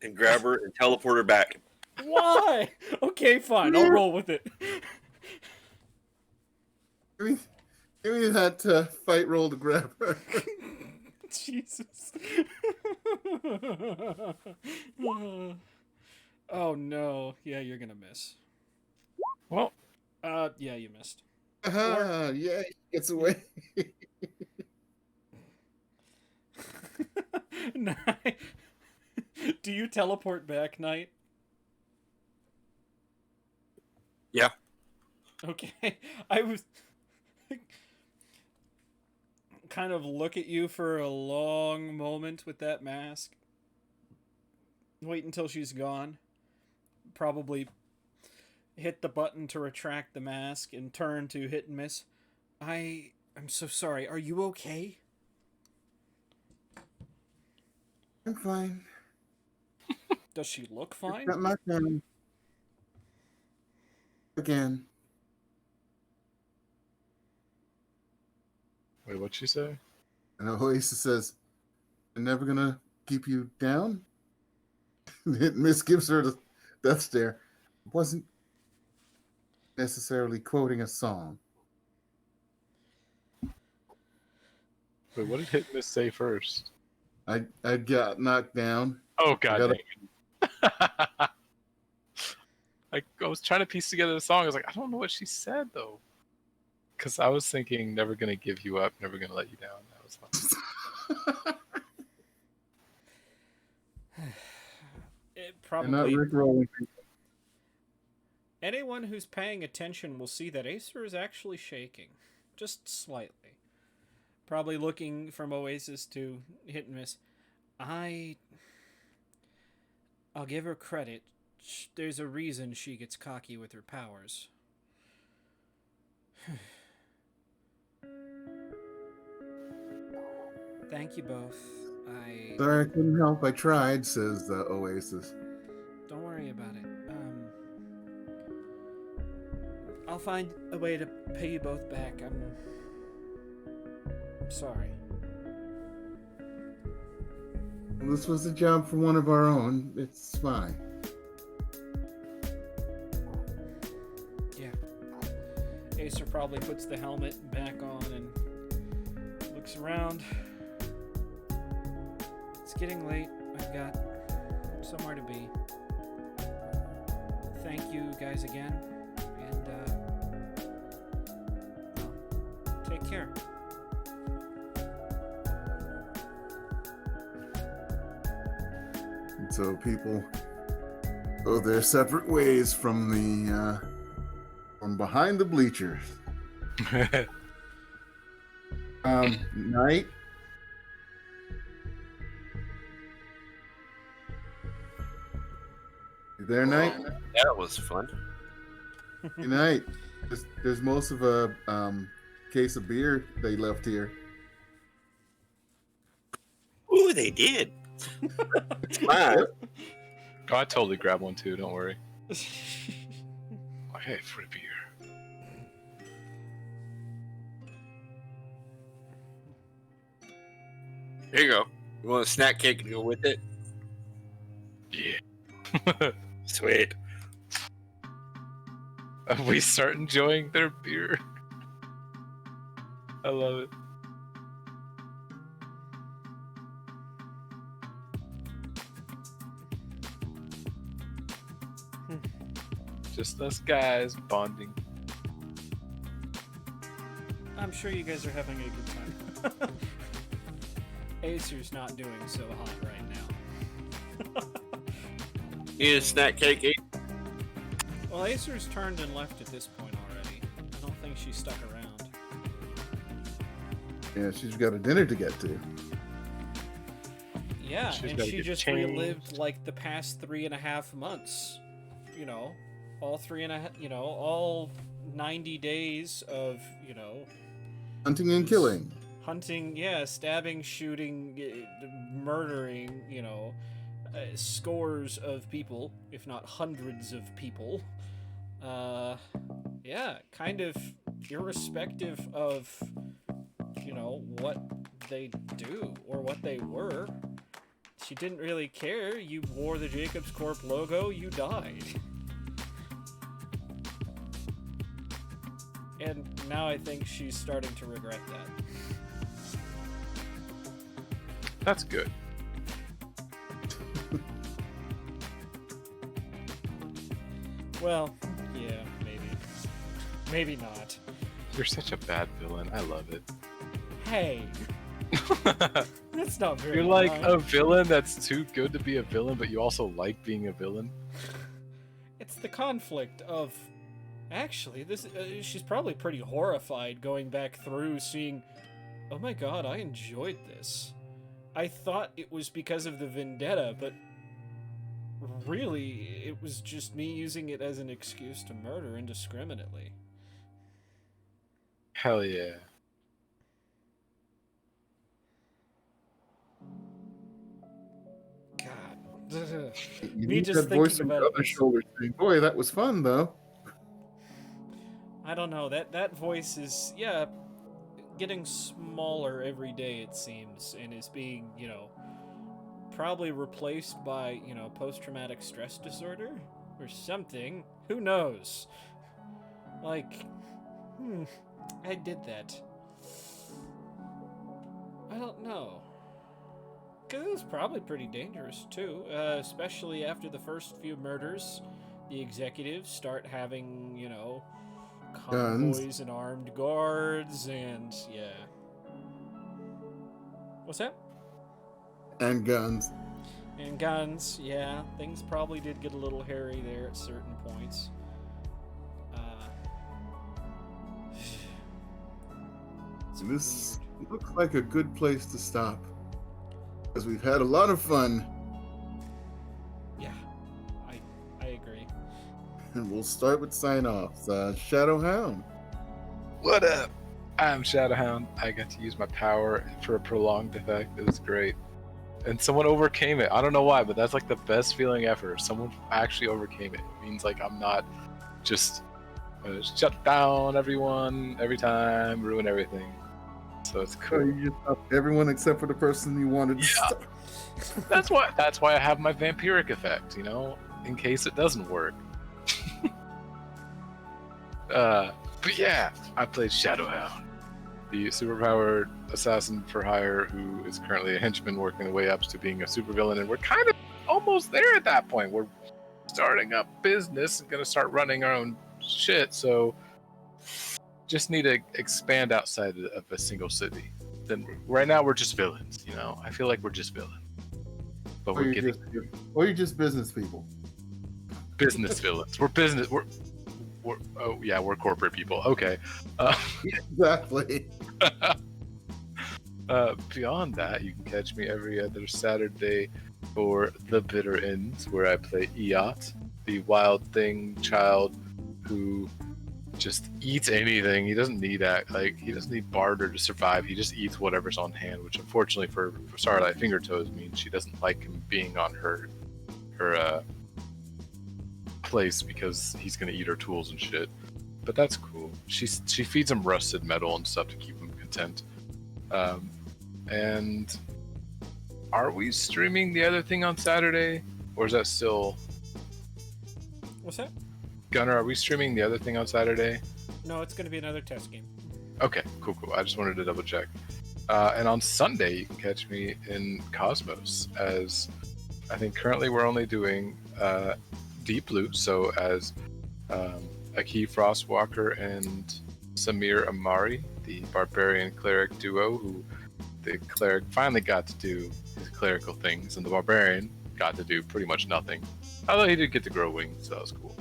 and grab her and teleport her back. Why? Okay, fine. I'll roll with it. Give me that fight roll to grab her. Jesus. Oh no. Yeah, you're gonna miss. Well, Yeah, you missed. Yeah, he gets away. Night. Do you teleport back, Knight? Yeah. Okay. I was kind of look at you for a long moment with that mask. Wait until she's gone. Probably hit the button to retract the mask and turn to hit and miss. I'm so sorry. Are you okay? I'm fine. Does she look fine? Got my phone. Again. wait, what'd she say? And Oasis says, I'm never gonna keep you down. Miss gives her the death stare. Wasn't necessarily quoting a song. Wait, what did Hit Miss say first? I got knocked down. Oh god gotta- dang it. I was trying to piece together the song. I was like, I don't know what she said though. Because I was thinking, never gonna give you up, never gonna let you down. That was fun. It And not probably. rickrolling. Anyone who's paying attention will see that Acer is actually shaking. Just slightly. Probably looking from Oasis to hit and miss. I'll give her credit. There's a reason she gets cocky with her powers. Thank you both. Sorry, I couldn't help. I tried, says Oasis. Don't worry about it. I'll find a way to pay you both back. I'm sorry. This was a job for one of our own. It's fine. Yeah. Acer probably puts the helmet back on and looks around. It's getting late. I've got somewhere to be. Thank you guys again. And, well, take care. And so people go their separate ways from the from behind the bleachers. Night. You there, Night? That was fun. Good night. There's most of a case of beer they left here. Ooh, they did. It's mine. Oh, I totally grabbed one too. Don't worry. Hey, free beer. Here you go. You want a snack cake to go with it? Yeah. Sweet. We start enjoying their beer. I love it. Just us guys bonding. I'm sure you guys are having a good time. Acer's not doing so hot right now. Need a snack cake? Well, Acer's turned and left at this point already. I don't think she's stuck around. Yeah, she's got a dinner to get to. Yeah, She's and gotta she get just changed. relived like the past 3.5 months. You know, all 3.5. You know, all 90 days of Hunting and killing. hunting. Yeah, stabbing, shooting, murdering. Scores of people, if not hundreds of people. Yeah, kind of irrespective of what they do or what they were. She didn't really care. You wore the Jacobs Corp logo, you died. And now I think she's starting to regret that. That's good. Well, yeah, maybe. Maybe not. You're such a bad villain. I love it. Hey, that's not very You're like nice. a villain that's too good to be a villain, but you also like being a villain. It's the conflict of... Actually, this she's probably pretty horrified going back through seeing... Oh my god, I enjoyed this. I thought it was because of the vendetta, but... Really, it was just me using it as an excuse to murder indiscriminately. Hell yeah. God. You Me need just that voice thinking on about your it other makes- shoulder saying, "Boy, that was fun, though." I don't know, that voice is, yeah, getting smaller every day, it seems, and is being, probably replaced by, post-traumatic stress disorder or something. Who knows? Like, I did that. I don't know. Because it was probably pretty dangerous, too, especially after the first few murders. The executives start having, convoys Guns. and armed guards, and, yeah. What's that? And guns. And guns, yeah. Things probably did get a little hairy there at certain points. It's This weird. looks like a good place to stop. Because we've had a lot of fun. Yeah, I agree. And we'll start with sign-offs. Shadowhound. What up? I'm Shadowhound. I got to use my power for a prolonged effect. It was great. And someone overcame it. I don't know why, but that's like the best feeling ever. Someone actually overcame it. It means like I'm not just shut down everyone every time, ruin everything. So it's So cool. you just stopped everyone except for the person you wanted to stop. That's why I have my vampiric effect, in case it doesn't work. But yeah, I played Shadowhound, the superpowered assassin for hire who is currently a henchman working the way up to being a supervillain, and we're kind of almost there at that point. We're starting up business and gonna start running our own shit, so just need to expand outside of a single city. Then right now we're just villains, I feel like we're just villains. But Or we're you're getting just business people. business villains. We're business. We're corporate people. Okay. Exactly. Beyond that, you can catch me every other Saturday for The Bitter Ends, where I play Eot, the wild thing child who just eats anything. He doesn't need he doesn't need barter to survive. He just eats whatever's on hand, which unfortunately for Starlight Fingertoes means she doesn't like him being on her place because he's gonna eat her tools and shit. But that's cool. She feeds him rusted metal and stuff to keep him content. And are we streaming the other thing on Saturday, or is that still? What's that? Gunnar, are we streaming the other thing on Saturday? No, it's going to be another test game. Okay, cool. I just wanted to double check. And on Sunday, you can catch me in Cosmos, as I think currently we're only doing Deep Loot, so as Aki Frostwalker and Samir Amari, the barbarian cleric duo, who the cleric finally got to do his clerical things, and the barbarian got to do pretty much nothing. Although he did get to grow wings, so that was cool.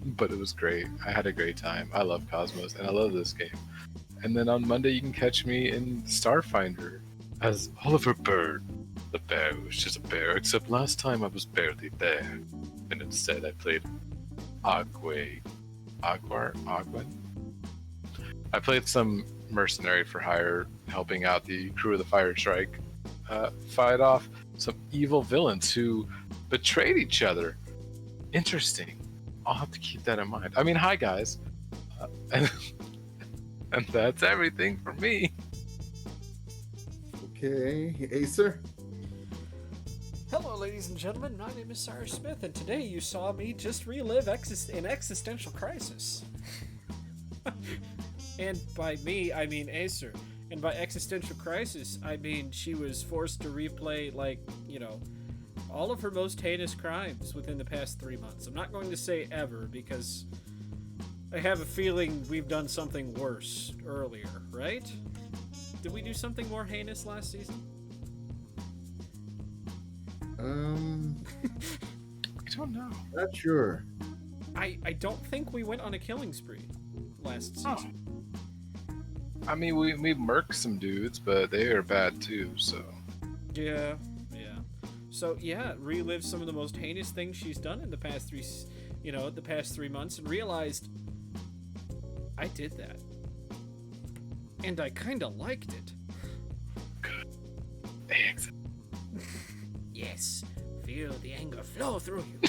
But it was great. I had a great time. I love Cosmos, and I love this game. And then on Monday, you can catch me in Starfinder as Oliver Bird, the bear who was just a bear, except last time I was barely there. And instead, I played Aguen. I played some mercenary for hire, helping out the crew of the Fire Strike fight off some evil villains who betrayed each other. Interesting. I'll have to keep that in mind. I mean, hi guys. And that's everything for me. Okay, Acer. Hello, ladies and gentlemen. My name is Cyrus Smith, and today you saw me just relive an existential crisis. And by me, I mean Acer. And by existential crisis, I mean she was forced to replay, all of her most heinous crimes within the past 3 months. I'm not going to say ever, because I have a feeling we've done something worse earlier, right? Did we do something more heinous last season? I don't know. Not sure. I don't think we went on a killing spree last season. I mean, we murked some dudes, but they are bad too, so... Yeah. So, yeah, relive some of the most heinous things she's done in the past 3 months, and realized I did that. And I kinda liked it. Good. Excellent. Yes, feel the anger flow through you.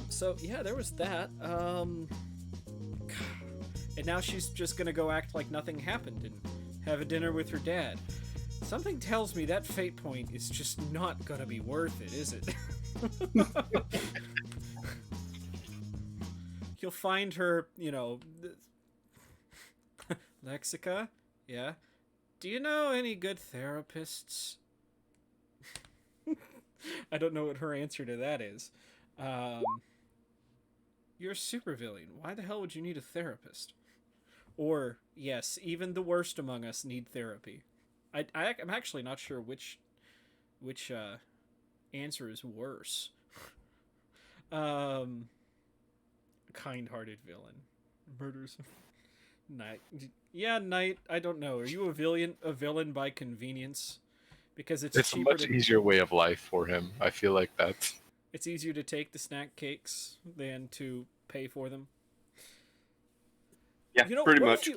So yeah, there was that. And now she's just gonna go act like nothing happened and have a dinner with her dad. Something tells me that fate point is just not gonna be worth it, is it? You'll find her, Lexica? Yeah? Do you know any good therapists? I don't know what her answer to that is. You're a supervillain. Why the hell would you need a therapist? Or, yes, even the worst among us need therapy. I'm actually not sure which answer is worse. Kind-hearted villain. Murders. Knight. Yeah, Knight, I don't know. Are you a villain by convenience? Because it's a much easier way of life for him. I feel like that's... It's easier to take the snack cakes than to pay for them. Yeah, pretty much.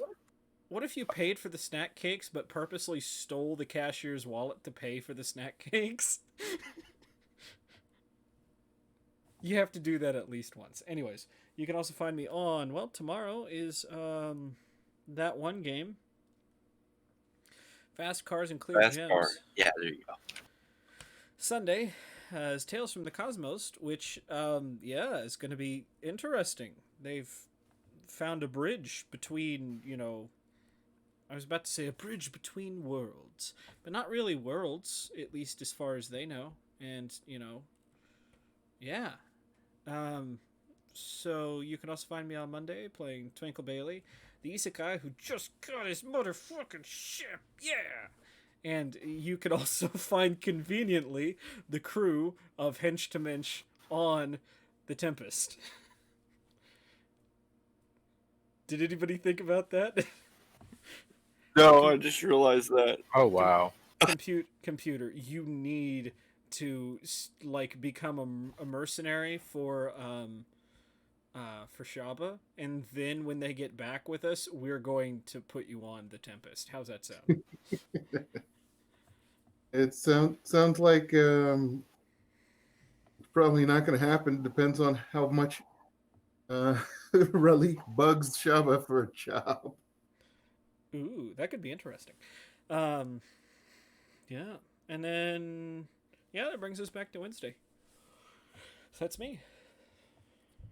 What if you paid for the snack cakes but purposely stole the cashier's wallet to pay for the snack cakes? You have to do that at least once. Anyways, you can also find me on, tomorrow is that one game. Fast Cars and Clear Gems. Yeah, there you go. Sunday is Tales from the Cosmos, which, is going to be interesting. They've found a bridge between, I was about to say a bridge between worlds, but not really worlds, at least as far as they know. And, yeah. So you can also find me on Monday playing Twinkle Bailey, the isekai who just got his motherfucking ship, yeah! And you could also find conveniently the crew of Hench to Mensch on the Tempest. Did anybody think about that? No, I just realized that. Oh wow. Computer, you need to like become a mercenary for Shaba, and then when they get back with us, we're going to put you on the Tempest. How's that sound? It sounds like it's probably not going to happen. Depends on how much Raleigh bugs Shaba for a job. Ooh, that could be interesting. Um, yeah, and then yeah, that brings us back to Wednesday. So that's me.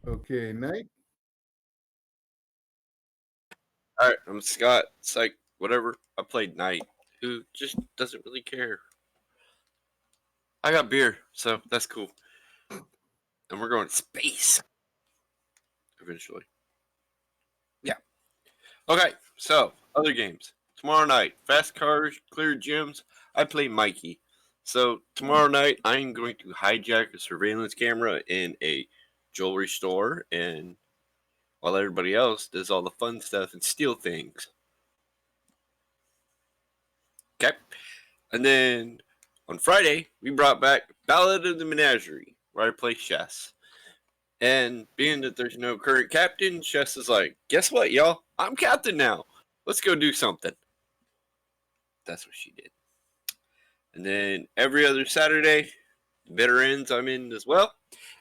Okay, night. All right, I'm Scott. It's like whatever. I played Knight, who just doesn't really care. I got beer, so that's cool. And we're going to space eventually. Yeah. Okay, so other games. Tomorrow night, fast cars, clear gyms. I play Mikey. So tomorrow night, I'm going to hijack a surveillance camera in a jewelry store, and while everybody else does all the fun stuff and steal things. Okay. And then on Friday, we brought back Ballad of the Menagerie, where I play chess. And being that there's no current captain, chess is like, guess what, y'all? I'm captain now. Let's go do something. That's what she did. And then every other Saturday, the bitter ends I'm in as well,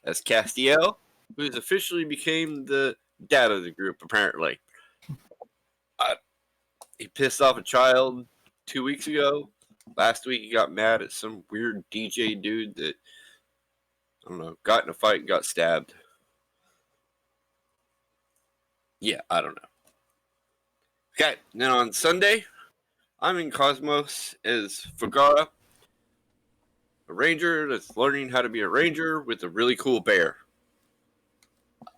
as Castiel, who has officially became the dad of the group, apparently. He pissed off a child 2 weeks ago. Last week he got mad at some weird DJ dude that, I don't know, got in a fight and got stabbed. Yeah, I don't know. Okay, then on Sunday, I'm in Cosmos as Fagara, a ranger that's learning how to be a ranger with a really cool bear.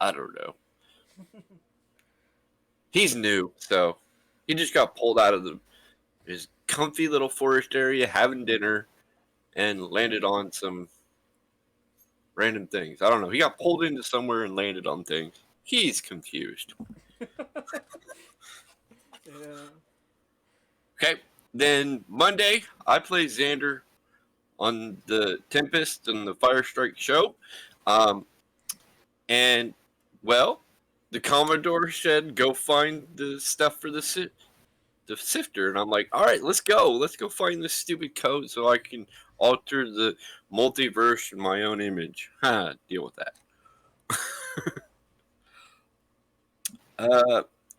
I don't know. He's new, so he just got pulled out of his comfy little forest area having dinner and landed on some random things. I don't know. He got pulled into somewhere and landed on things. He's confused. Yeah. Okay, then Monday, I play Xander on the Tempest and the Firestrike show. And, well, the Commodore said, go find the stuff for the sifter. And I'm like, all right, let's go. Let's go find this stupid code so I can alter the multiverse in my own image. Deal with that.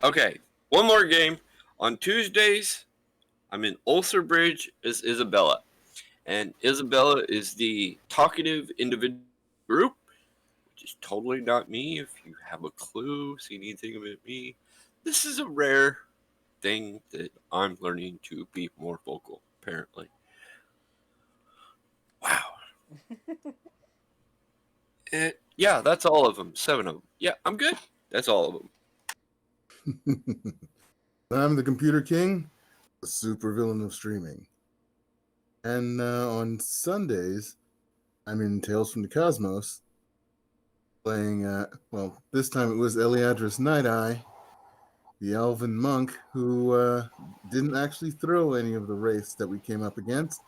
Okay, one more game. On Tuesdays, I'm in Ulcer Bridge as Isabella. And Isabella is the talkative individual group, which is totally not me. If you have a clue, see anything about me, this is a rare thing that I'm learning to be more vocal, apparently. Wow. Yeah, that's all of them. 7 of them. Yeah, I'm good. That's all of them. I'm the Computer King, the supervillain of streaming. And on Sundays, I'm in Tales from the Cosmos, playing, well, this time it was Eliadris Night Eye, the elven monk who didn't actually throw any of the wraiths that we came up against,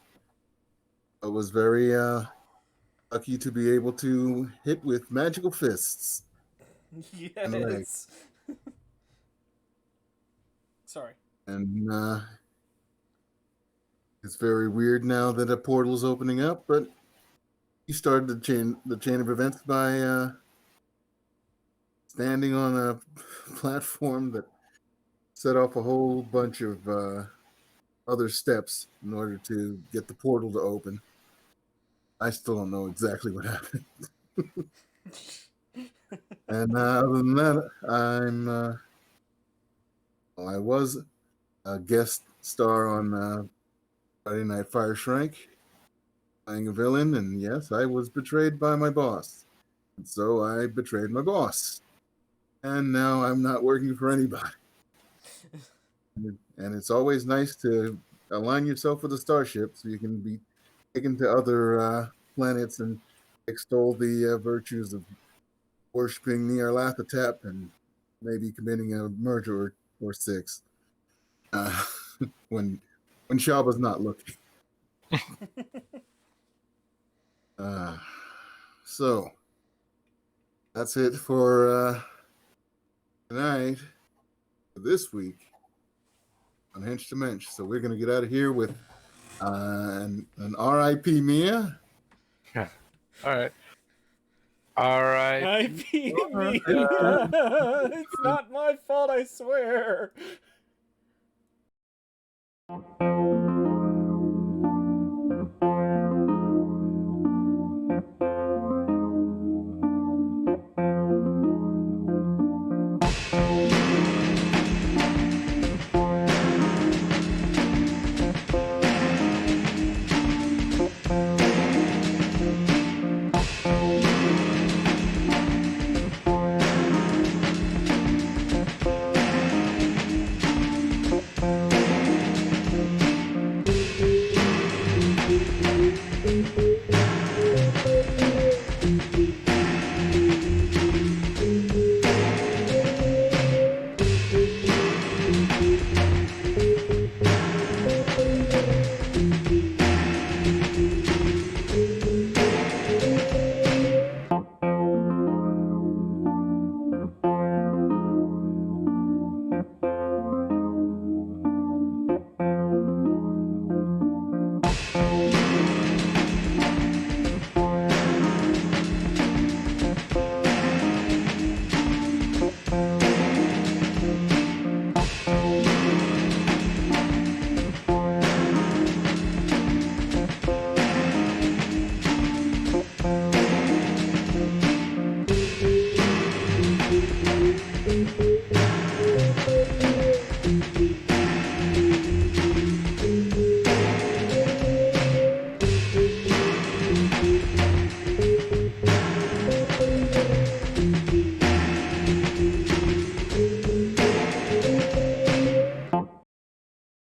but was very lucky to be able to hit with magical fists and legs. Yes. Sorry. And it's very weird now that a portal's opening up, but he started the chain of events by standing on a platform that set off a whole bunch of other steps in order to get the portal to open. I still don't know exactly what happened. And other than that, I was a guest star on Friday Night Fire Shrink, playing a villain, and yes, I was betrayed by my boss. And so I betrayed my boss. And now I'm not working for anybody. And it's always nice to align yourself with a starship so you can be taken to other planets and extol the virtues of worshiping Nyarlathotep and maybe committing a murder or six uh, when Shaba's not looking. So that's it for tonight, for this week on Hench to Mensch. So we're gonna get out of here with an R.I.P. Mia. All right. All right. I beat me. Alright. It's not my fault, I swear.